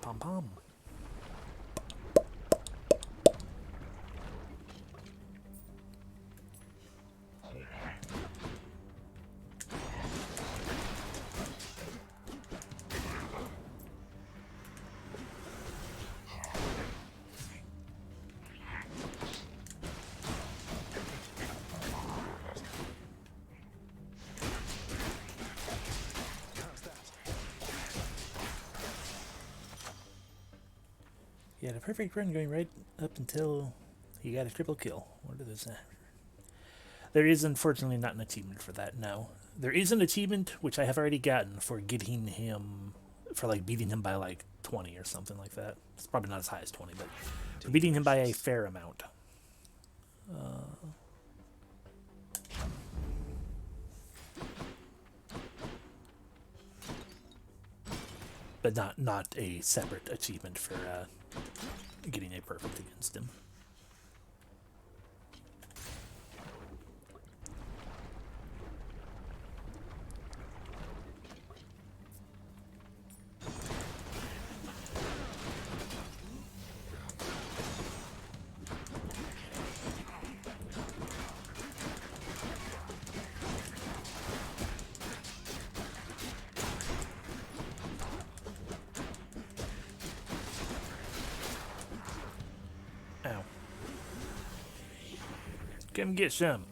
Pom pom. You had a perfect run going right up until you got a triple kill. What is this? There is unfortunately not an achievement for that, no. There is an achievement, which I have already gotten, for getting him, for like beating him by like 20 or something like that. It's probably not as high as 20, but for beating him by a fair amount. But not a separate achievement for getting a perfect against him. Come get some.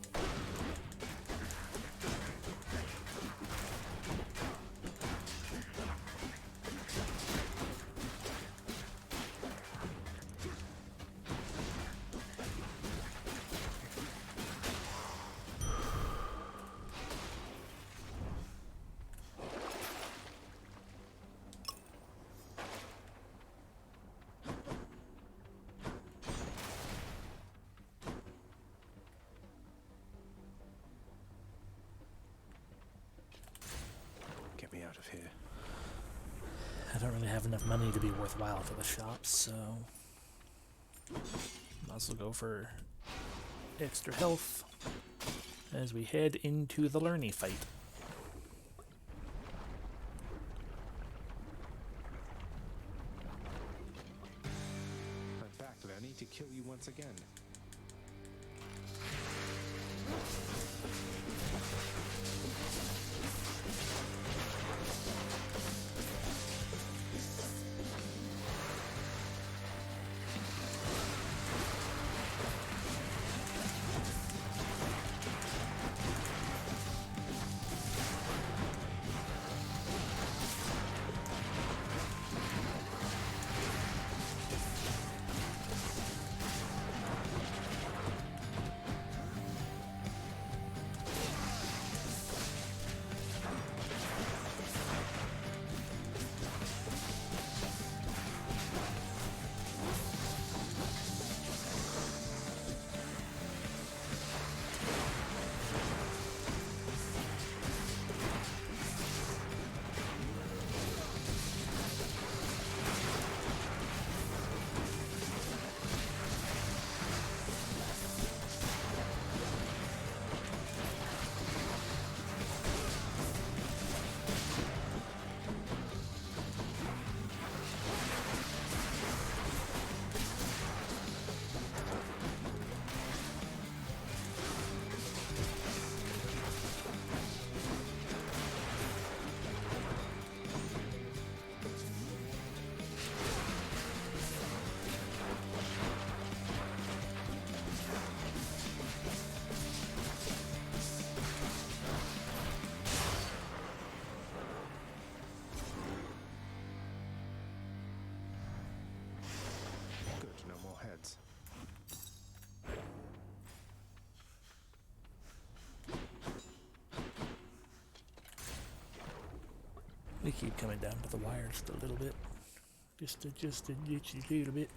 Out of here. I don't really have enough money to be worthwhile for the shops, so might as well go for extra health as we head into the Lerny fight. I'm back, Lerny, to kill you once again. They keep coming down to the wire just a little bit. Just a little bit.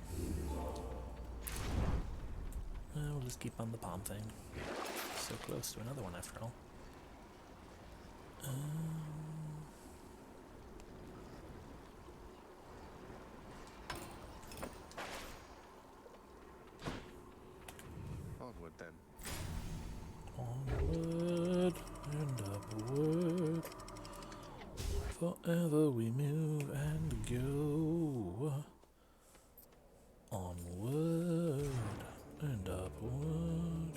We'll just keep on the palm thing. So close to another one after all. Onward then. Onward and upward. Forever we move and go. Onward and upward.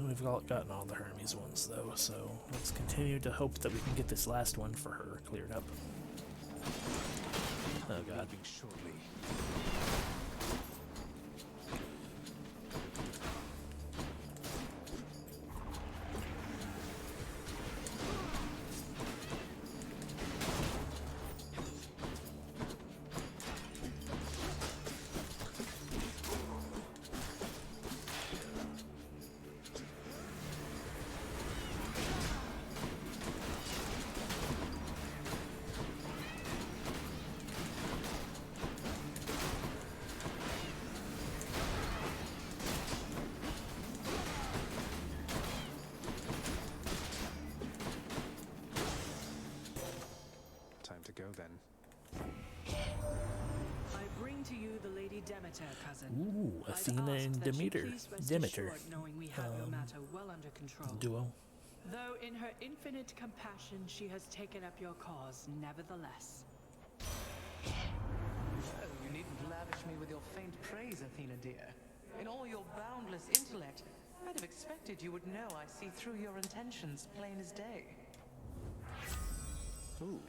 We've gotten all the Hermes ones though, so let's continue to hope that we can get this last one for her cleared up. Oh god. Shortly. Time to go then. I bring to you the Lady Demeter, cousin. Ooh, I'd Athena ask and that she Demeter. please rest Demeter. assured knowing we have your matter well under control. Duo. Though in her infinite compassion she has taken up your cause, nevertheless. Oh, you needn't lavish me with your faint praise, Athena dear. In all your boundless intellect, I'd have expected you would know I see through your intentions plain as day. Ooh.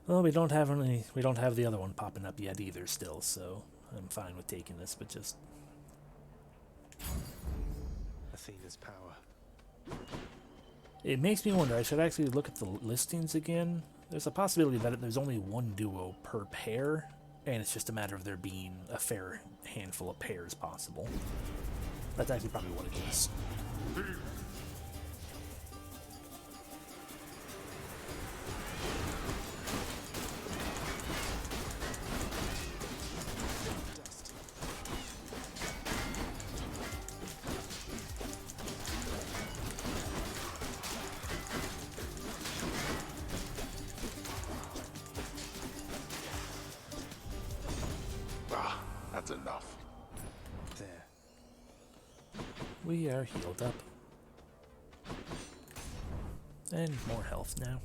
Well, we don't have the other one popping up yet either still, so I'm fine with taking this, but just Athena's power. it makes me wonder, I should actually look at the listings again. There's a possibility that there's only one duo per pair, and it's just a matter of there being a fair handful of pairs possible. That's actually probably what it is. That's enough. There. We are healed up. And more health now.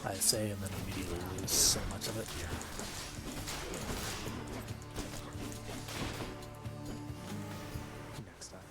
I say, and then immediately lose so much of it. Next time.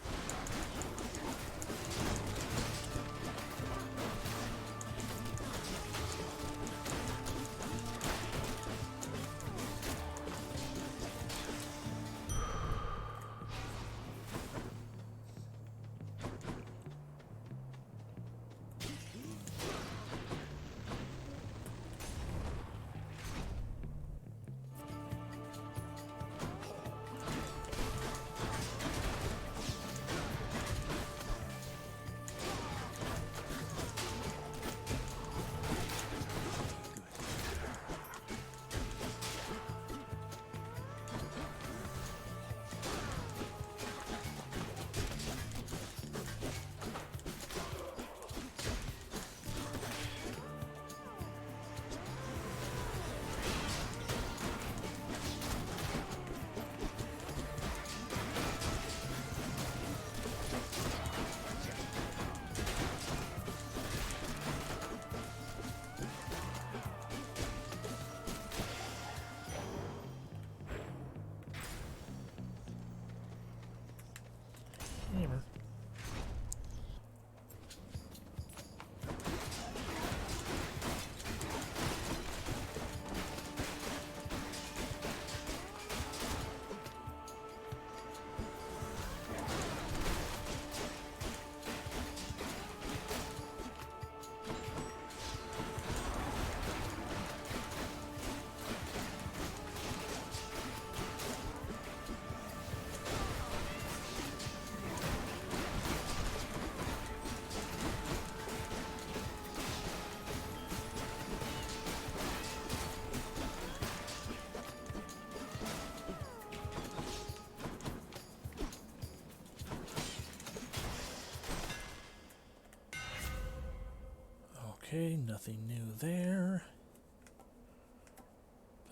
Okay, nothing new there.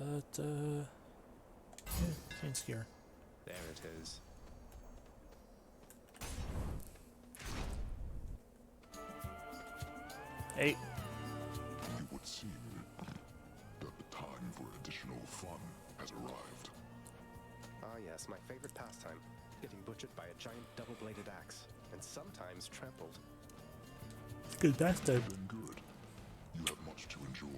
But, yeah, can't scare. There it is. Hey. It would seem that the time for additional fun has arrived. Ah yes, my favorite pastime. Getting butchered by a giant double-bladed axe. And sometimes trampled. Good pastime. Then good. You have much to enjoy.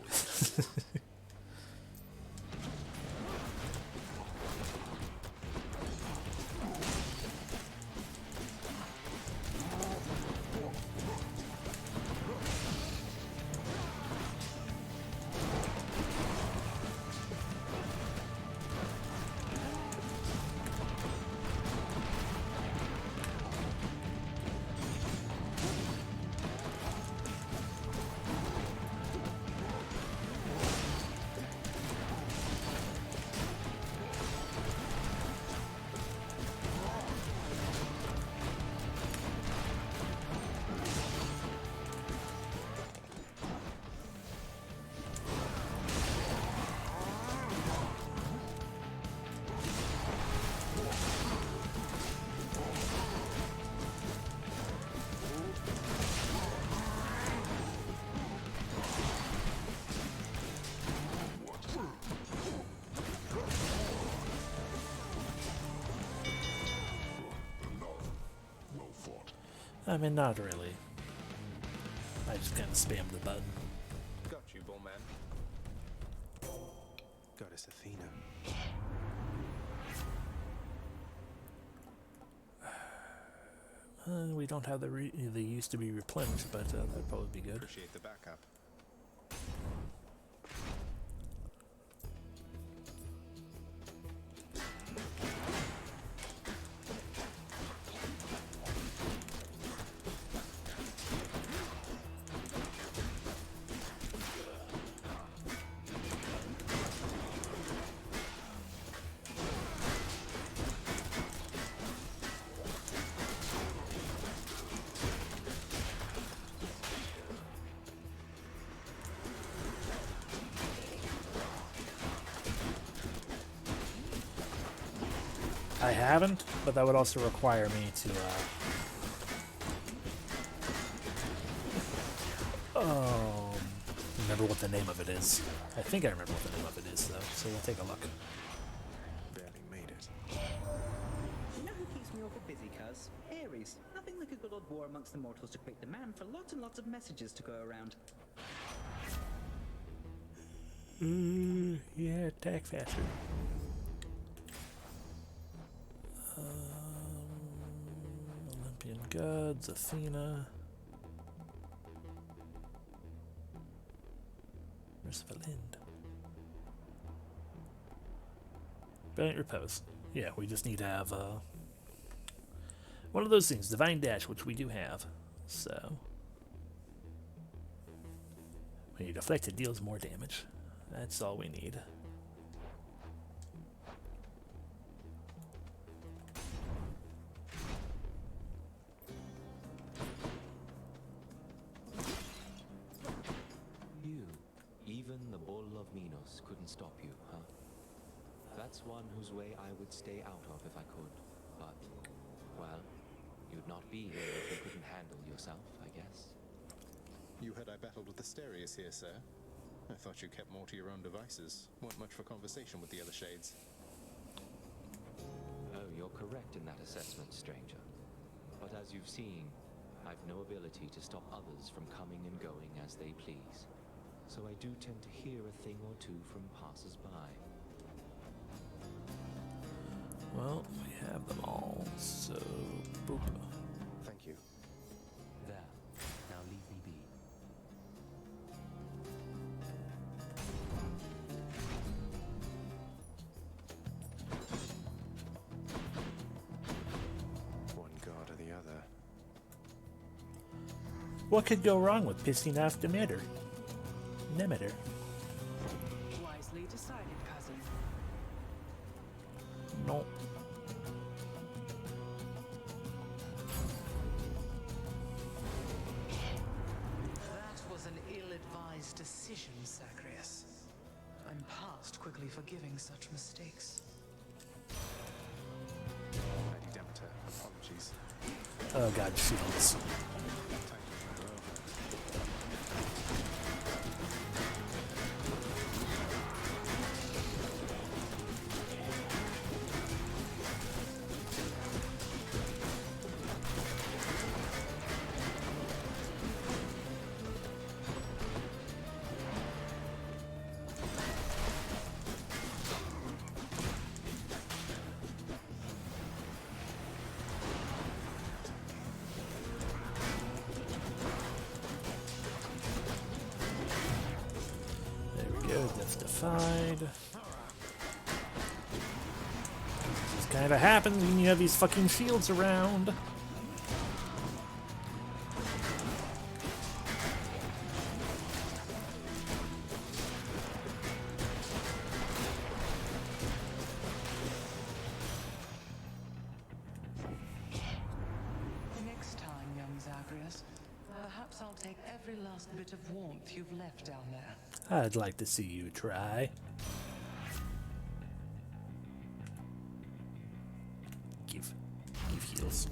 I mean, not really. I just kind of spammed the button. Got you, Bullman. Goddess Athena. We don't have they used to be replenished, but that'd probably be good. Appreciate the backup. I haven't, but that would also require me to, remember what the name of it is. I think I remember what the name of it is, though, so we'll take a look. Barely made it. You know who keeps me awful busy, cuz? Ares. Nothing like a good old war amongst the mortals to create demand for lots and lots of messages to go around. Yeah, attack faster. Olympian gods, Athena. Where's Valind? Brilliant Repose. Yeah, we just need to have one of those things, Divine Dash, which we do have. So when you deflect, it deals more damage. That's all we need. Even the Bull of Minos couldn't stop you, huh? That's one whose way I would stay out of if I could. But, well, you'd not be here if you couldn't handle yourself, I guess. You heard I battled with Asterius here, sir. I thought you kept more to your own devices. Weren't much for conversation with the other shades. Oh, you're correct in that assessment, stranger. But as you've seen, I've no ability to stop others from coming and going as they please. So I do tend to hear a thing or two from passers-by. Well, we have them all, so boop. Thank you. There. Now leave me be. One god or the other. What could go wrong with pissing off Demeter? Nemeter. Wisely decided, cousin. No. That was an forgiving such mistakes. Lady Demeter, apologies. Oh god, shields. That's defied. This kind of happens when you have these fucking shields around. Next time, young Zagreus, perhaps I'll take every last bit of warmth you've left down there. I'd like to see you try. Give heals.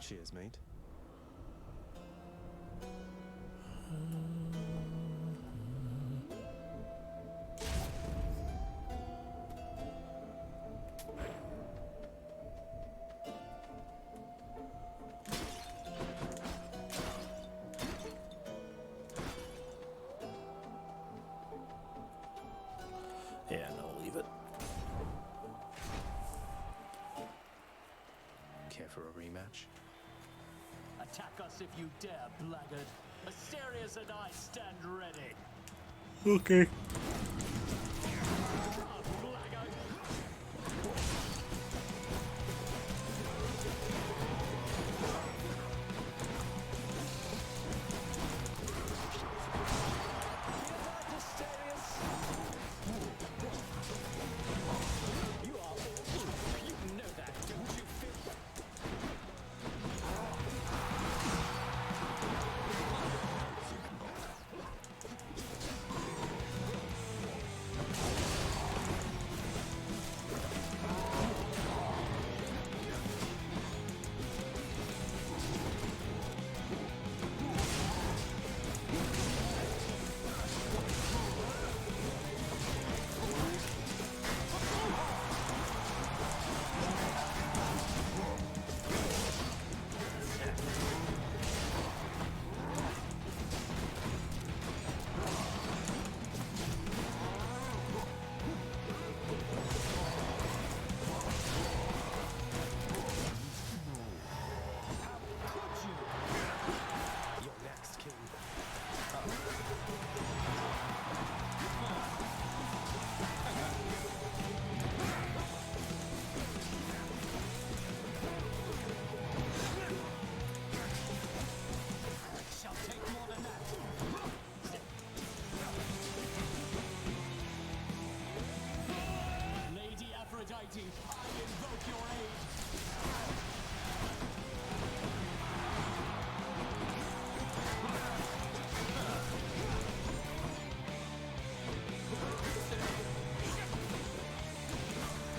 Cheers, mate. Yeah, no, leave it. Care for a rematch? Attack us if you dare, blackguard. Asterius and I stand ready. Okay.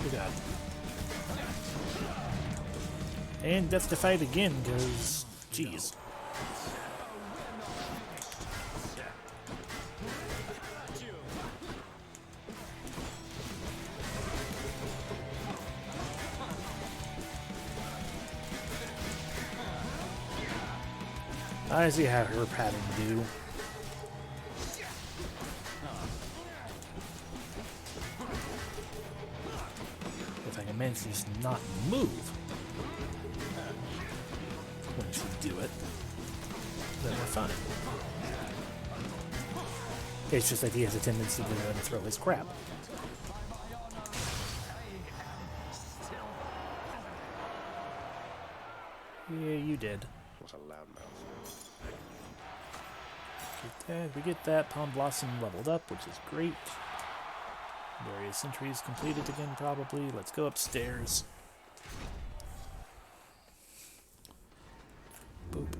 God. And that's the fight again, because, jeez. I see how her pattern do. If I can manage to just not move when she do it, then we're fine. It's just that he has a tendency to throw his crap. Yeah, you did. What a loudmouth. Get that. We get that. Palm Blossom leveled up, which is great. Various entries completed again, probably. Let's go upstairs. Boop.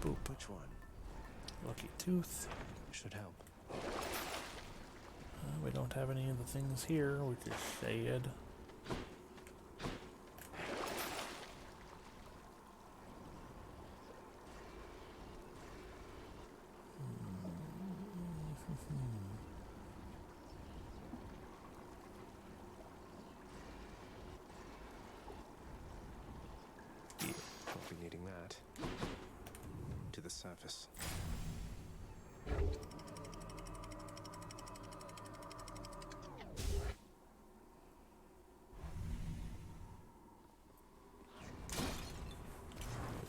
Boop. Which one? Lucky tooth. Should help. We don't have any of the things here, which is sad. Won't be needing that. To the surface. The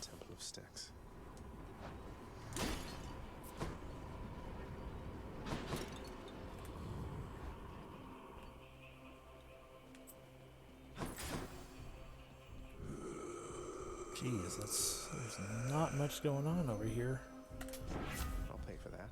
Temple of Styx. Jeez, there's not much going on over here. I'll pay for that.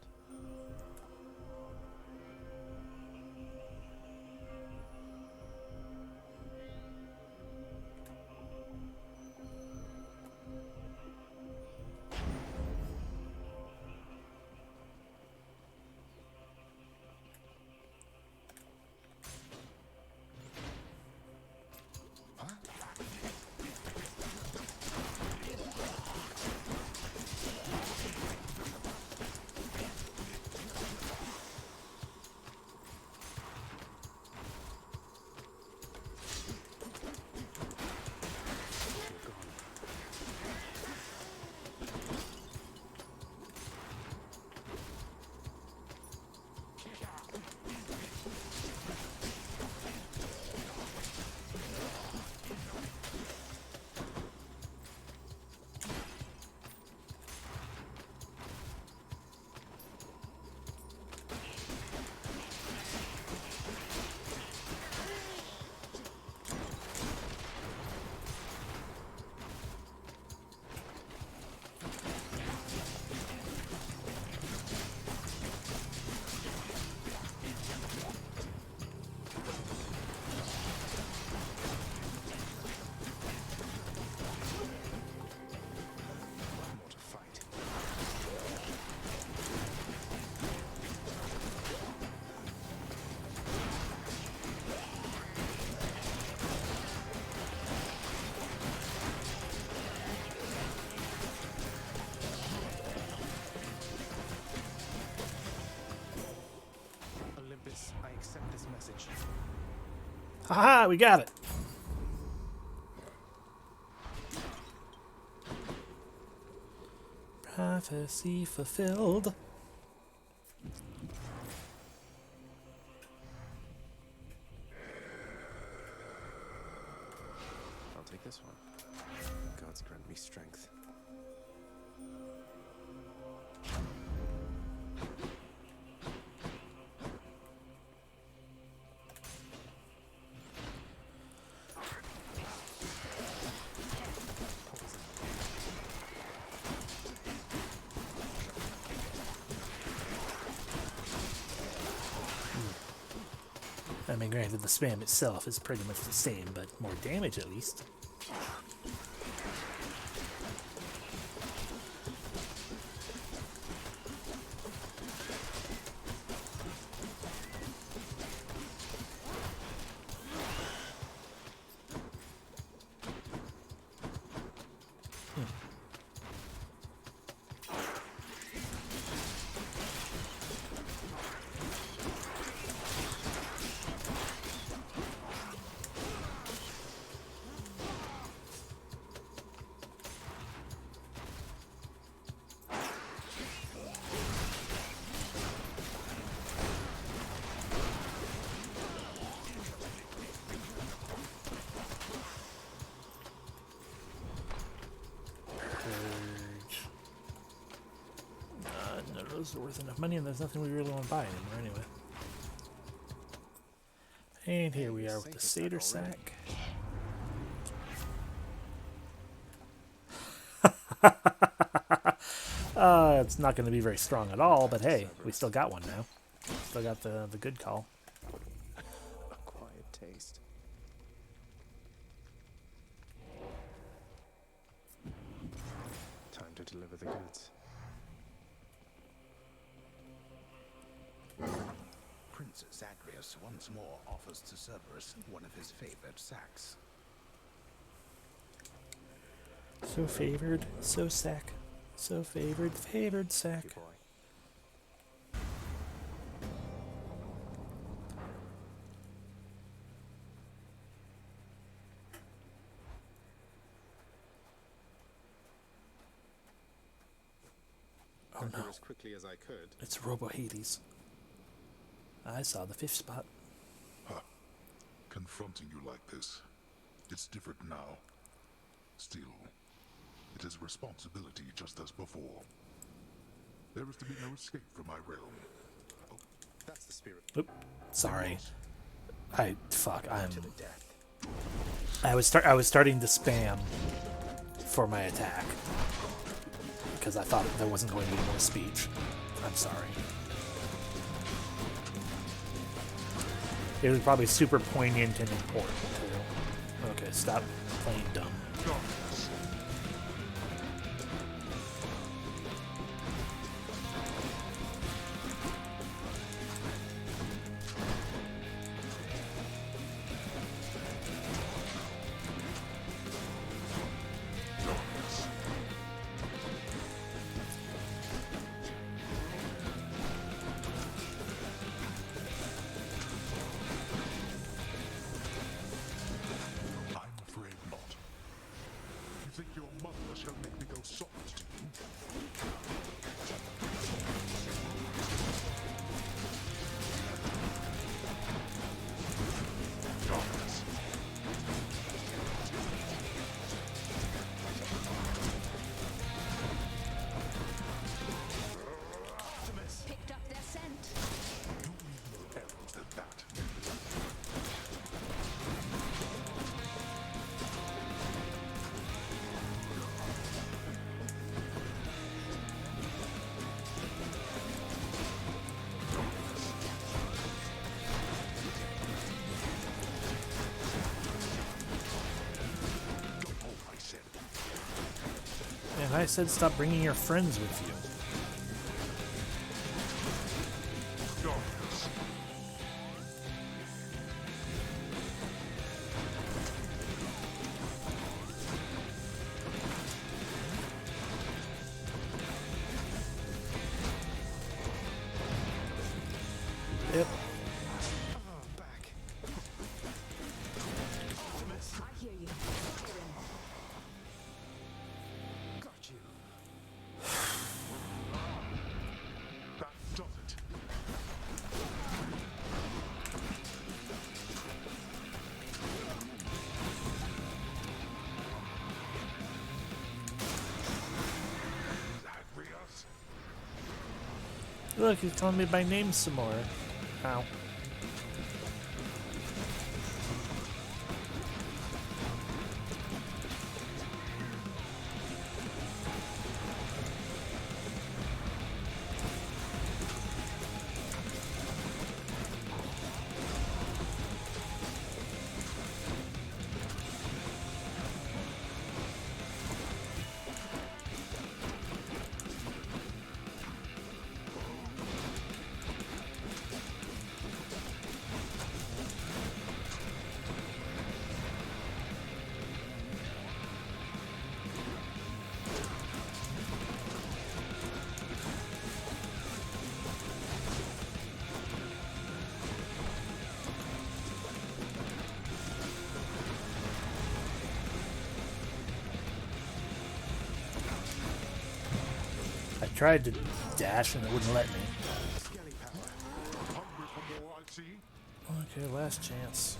I accept this message. Haha, we got it. Prophecy fulfilled. I'll take this one. Gods grant me strength. I mean, granted, the spam itself is pretty much the same, but more damage at least. None of those are worth enough money, and there's nothing we really want to buy anymore anyway. And here we are with the Satyr Sack. It's not going to be very strong at all, but hey, we still got one now. Still got the good call. chance. Prince Zagreus once more offers to Cerberus one of his favored sacks. So favored, so sack. So favored sack. Oh no. As quickly as I could. It's Robo Hades. I saw the 5th spot. Huh. Confronting you like this. It's different now. Still, it is responsibility just as before. There is to be no escape from my realm. Oh, that's the spirit. Oop. Sorry. I was starting to spam for my attack because I thought there wasn't going to be more speech. I'm sorry. It was probably super poignant and important too. Okay, stop playing dumb. And I said stop bringing your friends with you. Yep. Back. I hear you. Got you. That does it. Zagreus? Look, he's calling me by name some more. Ow. I tried to dash and it wouldn't let me. Okay, last chance.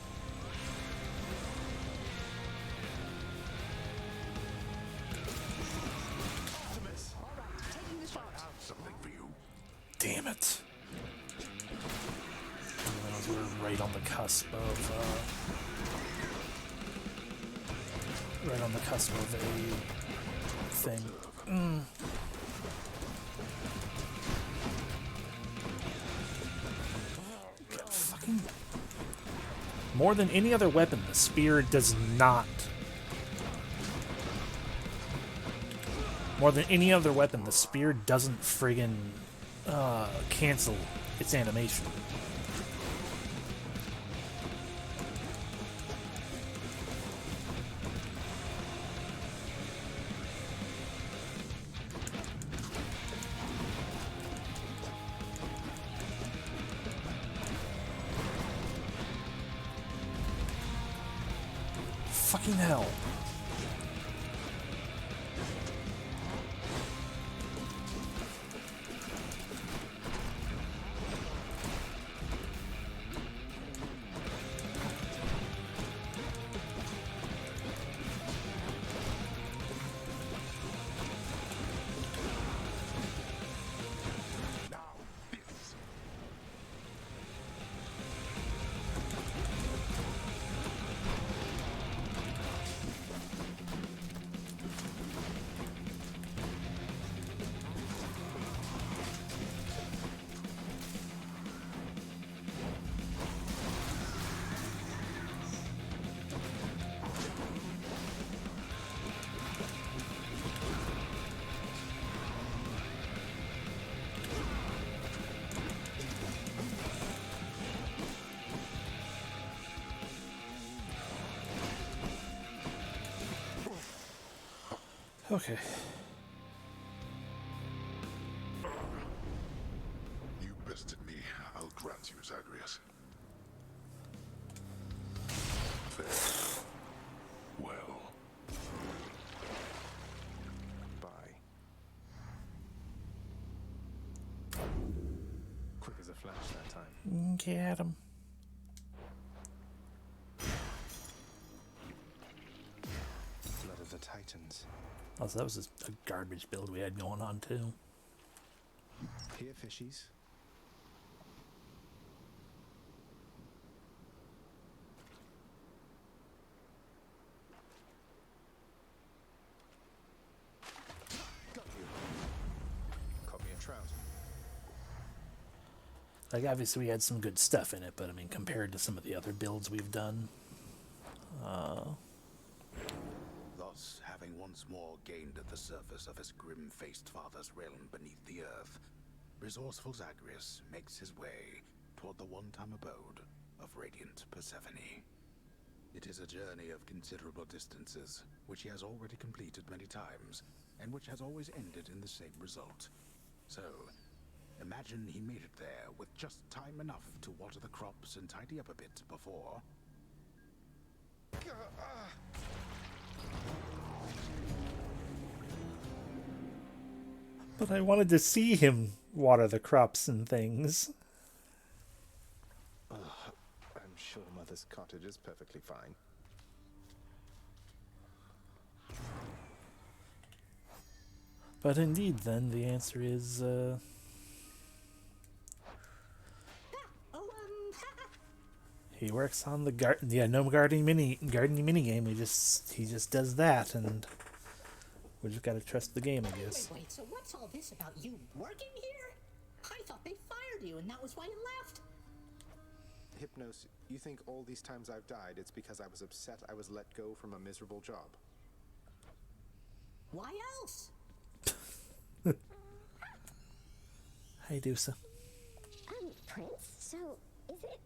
Damn it. We're right on the cusp of right on the cusp of a thing. Fucking more than any other weapon, the spear does not More than any other weapon, the spear doesn't friggin' cancel its animation. Fucking hell. Okay. You bested me. I'll grant you, Zagreus. Fair. Well. Bye. Quick as a flash that time. Get him. Blood of the Titans. Oh, so that was just a garbage build we had going on, too. Here, fishies. Got you. Caught me a trout. Like, obviously we had some good stuff in it, but I mean, compared to some of the other builds we've done, Thus, having once more gained at the surface of his grim-faced father's realm beneath the earth, resourceful Zagreus makes his way toward the one-time abode of radiant Persephone. It is a journey of considerable distances, which he has already completed many times, and which has always ended in the same result. So, imagine he made it there with just time enough to water the crops and tidy up a bit before... But I wanted to see him water the crops and things. I'm sure Mother's cottage is perfectly fine. But indeed, then, the answer is, he works on the no gardening mini game. He just does that, and we just gotta trust the game, I guess. Wait, so what's all this about you working here? I thought they fired you and that was why you left. Hypnos, you think all these times I've died, it's because I was upset I was let go from a miserable job? Why else? Hi, Dusa. Prince, so is it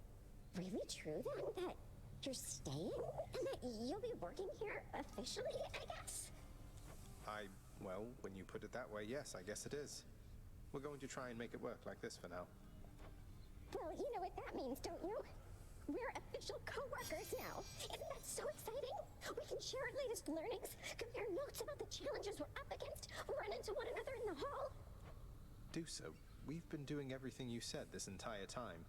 really true then that you're staying and that you'll be working here officially, I guess? Well, when you put it that way, yes, I guess it is. We're going to try and make it work like this for now. Well, you know what that means, don't you? We're official co-workers now. Isn't that so exciting? We can share our latest learnings, compare notes about the challenges we're up against, run into one another in the hall. Do so. We've been doing everything you said this entire time.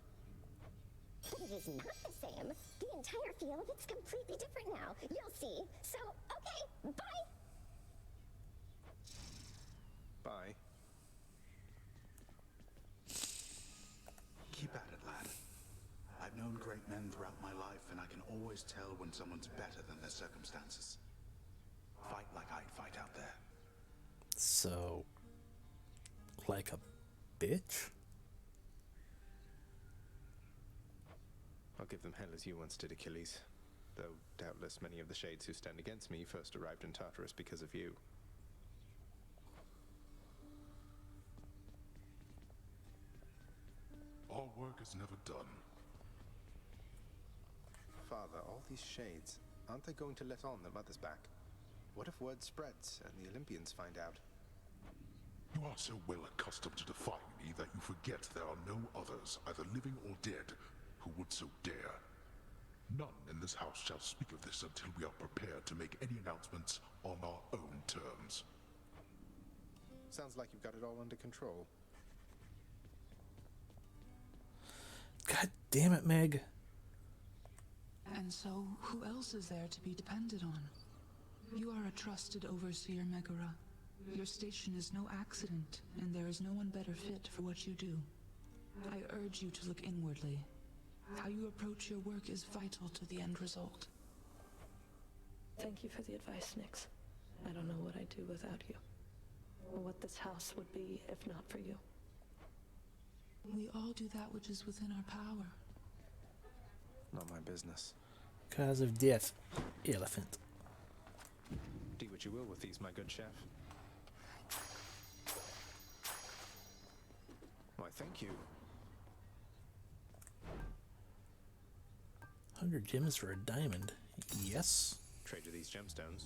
But it is not the same. The entire field is completely different now. You'll see. So, okay, bye. Bye. Keep at it, lad. I've known great men throughout my life, and I can always tell when someone's better than their circumstances. Fight like I'd fight out there. So, like a bitch? I'll give them hell as you once did Achilles. Though doubtless many of the shades who stand against me first arrived in Tartarus because of you. work is never done. Father, all these shades, aren't they going to let on that Mother's back? What if word spreads and the Olympians find out? You are so well accustomed to defying me that you forget there are no others, either living or dead, who would so dare. None in this house shall speak of this until we are prepared to make any announcements on our own terms. Sounds like you've got it all under control. God damn it, Meg. And so, who else is there to be depended on? You are a trusted overseer, Megara. Your station is no accident, and there is no one better fit for what you do. I urge you to look inwardly. How you approach your work is vital to the end result. Thank you for the advice, Nyx. I don't know what I'd do without you, or what this house would be if not for you. We all do that which is within our power. Not my business. Cause of death. Elephant. Do what you will with these, my good chef. Why, thank you. 100 gems for a diamond. Yes. Trade you these gemstones.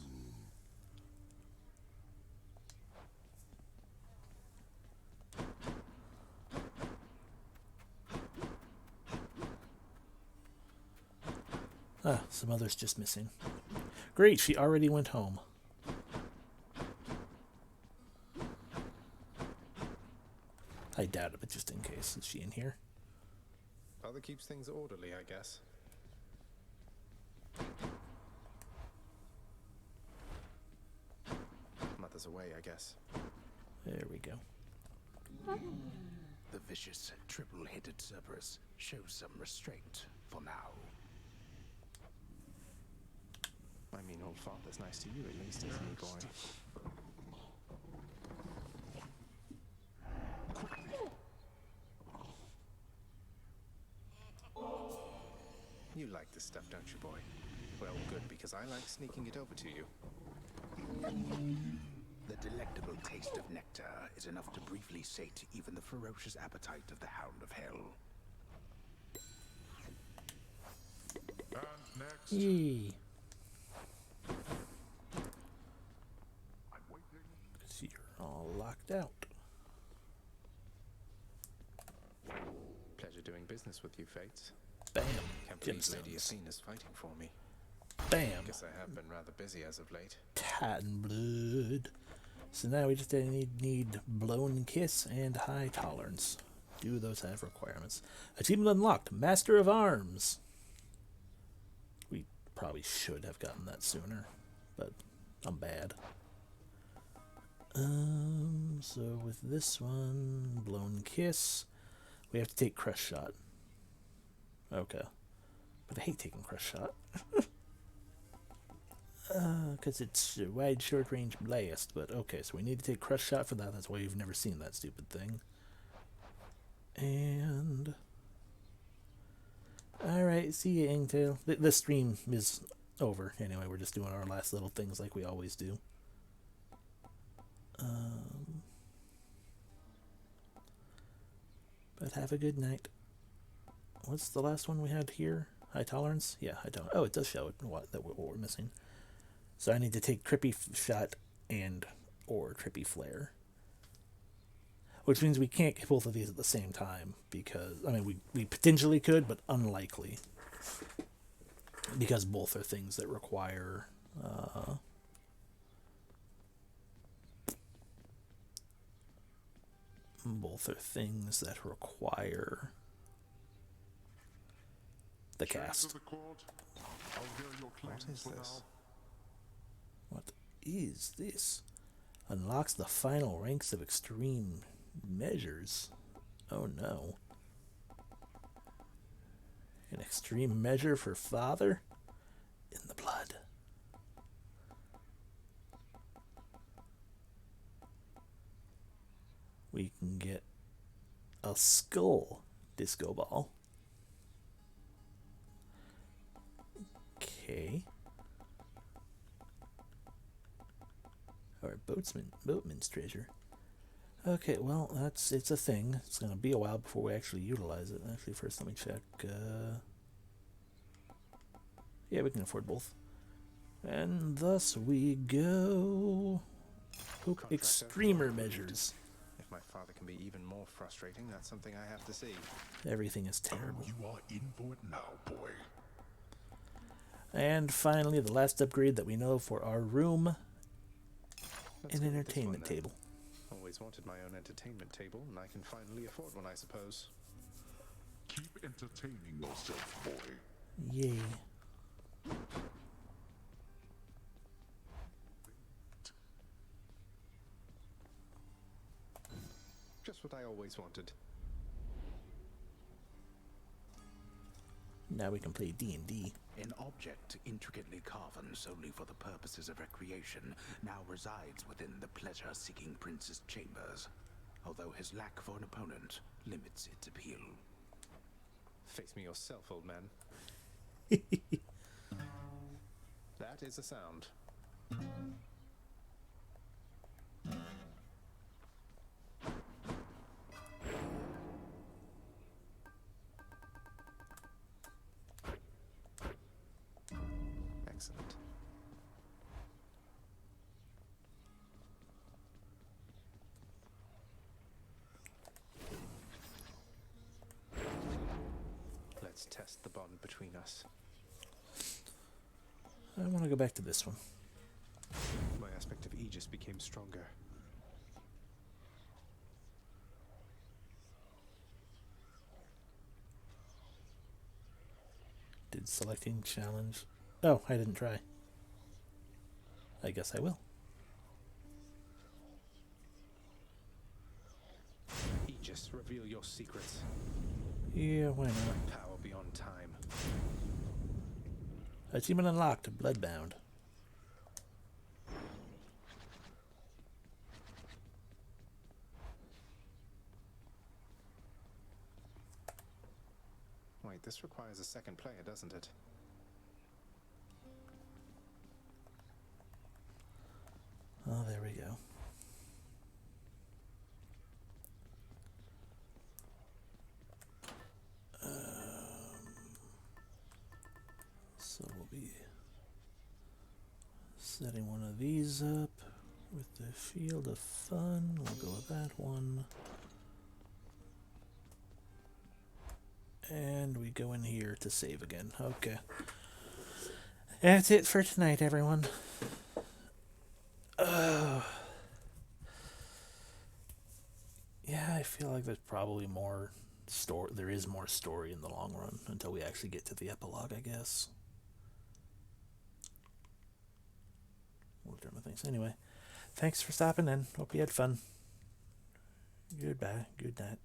Ah, some others just missing. Great, she already went home. I doubt it, but just in case. Is she in here? Father keeps things orderly, I guess. Mother's away, I guess. There we go. The vicious, triple-headed Cerberus shows some restraint for now. I mean, old father's nice to you at least, isn't he, boy? You like this stuff, don't you, boy? Well, good, because I like sneaking it over to you. The delectable taste of nectar is enough to briefly sate even the ferocious appetite of the Hound of Hell. And next. Yee. I'm waiting. So you're all locked out. Pleasure doing business with you, Fates. Bam. Can't believe Gemstones. Lady Athena's fighting for me. Bam. Guess I have been rather busy as of late. Titan blood. So now we just need blown kiss and high tolerance. Do those have requirements? Achievement unlocked. Master of Arms. We probably should have gotten that sooner, but I'm bad. So with this one, blown kiss, we have to take crush shot. Okay, but I hate taking crush shot. Because it's a wide short range blast, but okay, so we need to take crush shot for that. That's why you've never seen that stupid thing. And alright, see ya, Ingtail. The stream is over anyway. We're just doing our last little things like we always do. But have a good night. What's the last one we had here? High tolerance? Yeah, high tolerance. Oh, it does show it, what we're missing. So I need to take trippy shot and or trippy flare. Which means we can't get both of these at the same time because, I mean, we potentially could, but unlikely. Because both are things that require the cast. What is this? What is this? Unlocks the final ranks of extreme measures. Oh no. An extreme measure for father? In the blood. We can get a skull disco ball. Okay. Or boatman's treasure. Okay, well, it's a thing. It's going to be a while before we actually utilize it. Actually, first let me check. Yeah, we can afford both. And thus we go. Extremer measures. If my father can be even more frustrating, that's something I have to see. Everything is terrible. You are in for it now, boy. And finally, the last upgrade that we know for our room, an entertainment table. Always wanted my own entertainment table, and I can finally afford one, I suppose. Keep entertaining yourself, boy. Yay. Just what I always wanted. Now we can play D&D. An object intricately carven solely for the purposes of recreation now resides within the pleasure-seeking prince's chambers, although his lack for an opponent limits its appeal. Face me yourself, old man. That is a sound. Excellent. Let's test the bond between us. I want to go back to this one. My aspect of Aegis became stronger. Did selecting challenge. Oh, I didn't try. I guess I will. Aegis, reveal your secrets. Yeah, why not? Power beyond time. Achievement unlocked, Bloodbound. Wait, this requires a second player, doesn't it? Oh, there we go. So we'll be setting one of these up with the Field of Fun. We'll go with that one. And we go in here to save again. Okay. That's it for tonight, everyone. Yeah, I feel like there's probably more story. There is more story in the long run until we actually get to the epilogue, I guess. We'll do my things. Anyway, thanks for stopping in. Hope you had fun. Goodbye. Good night.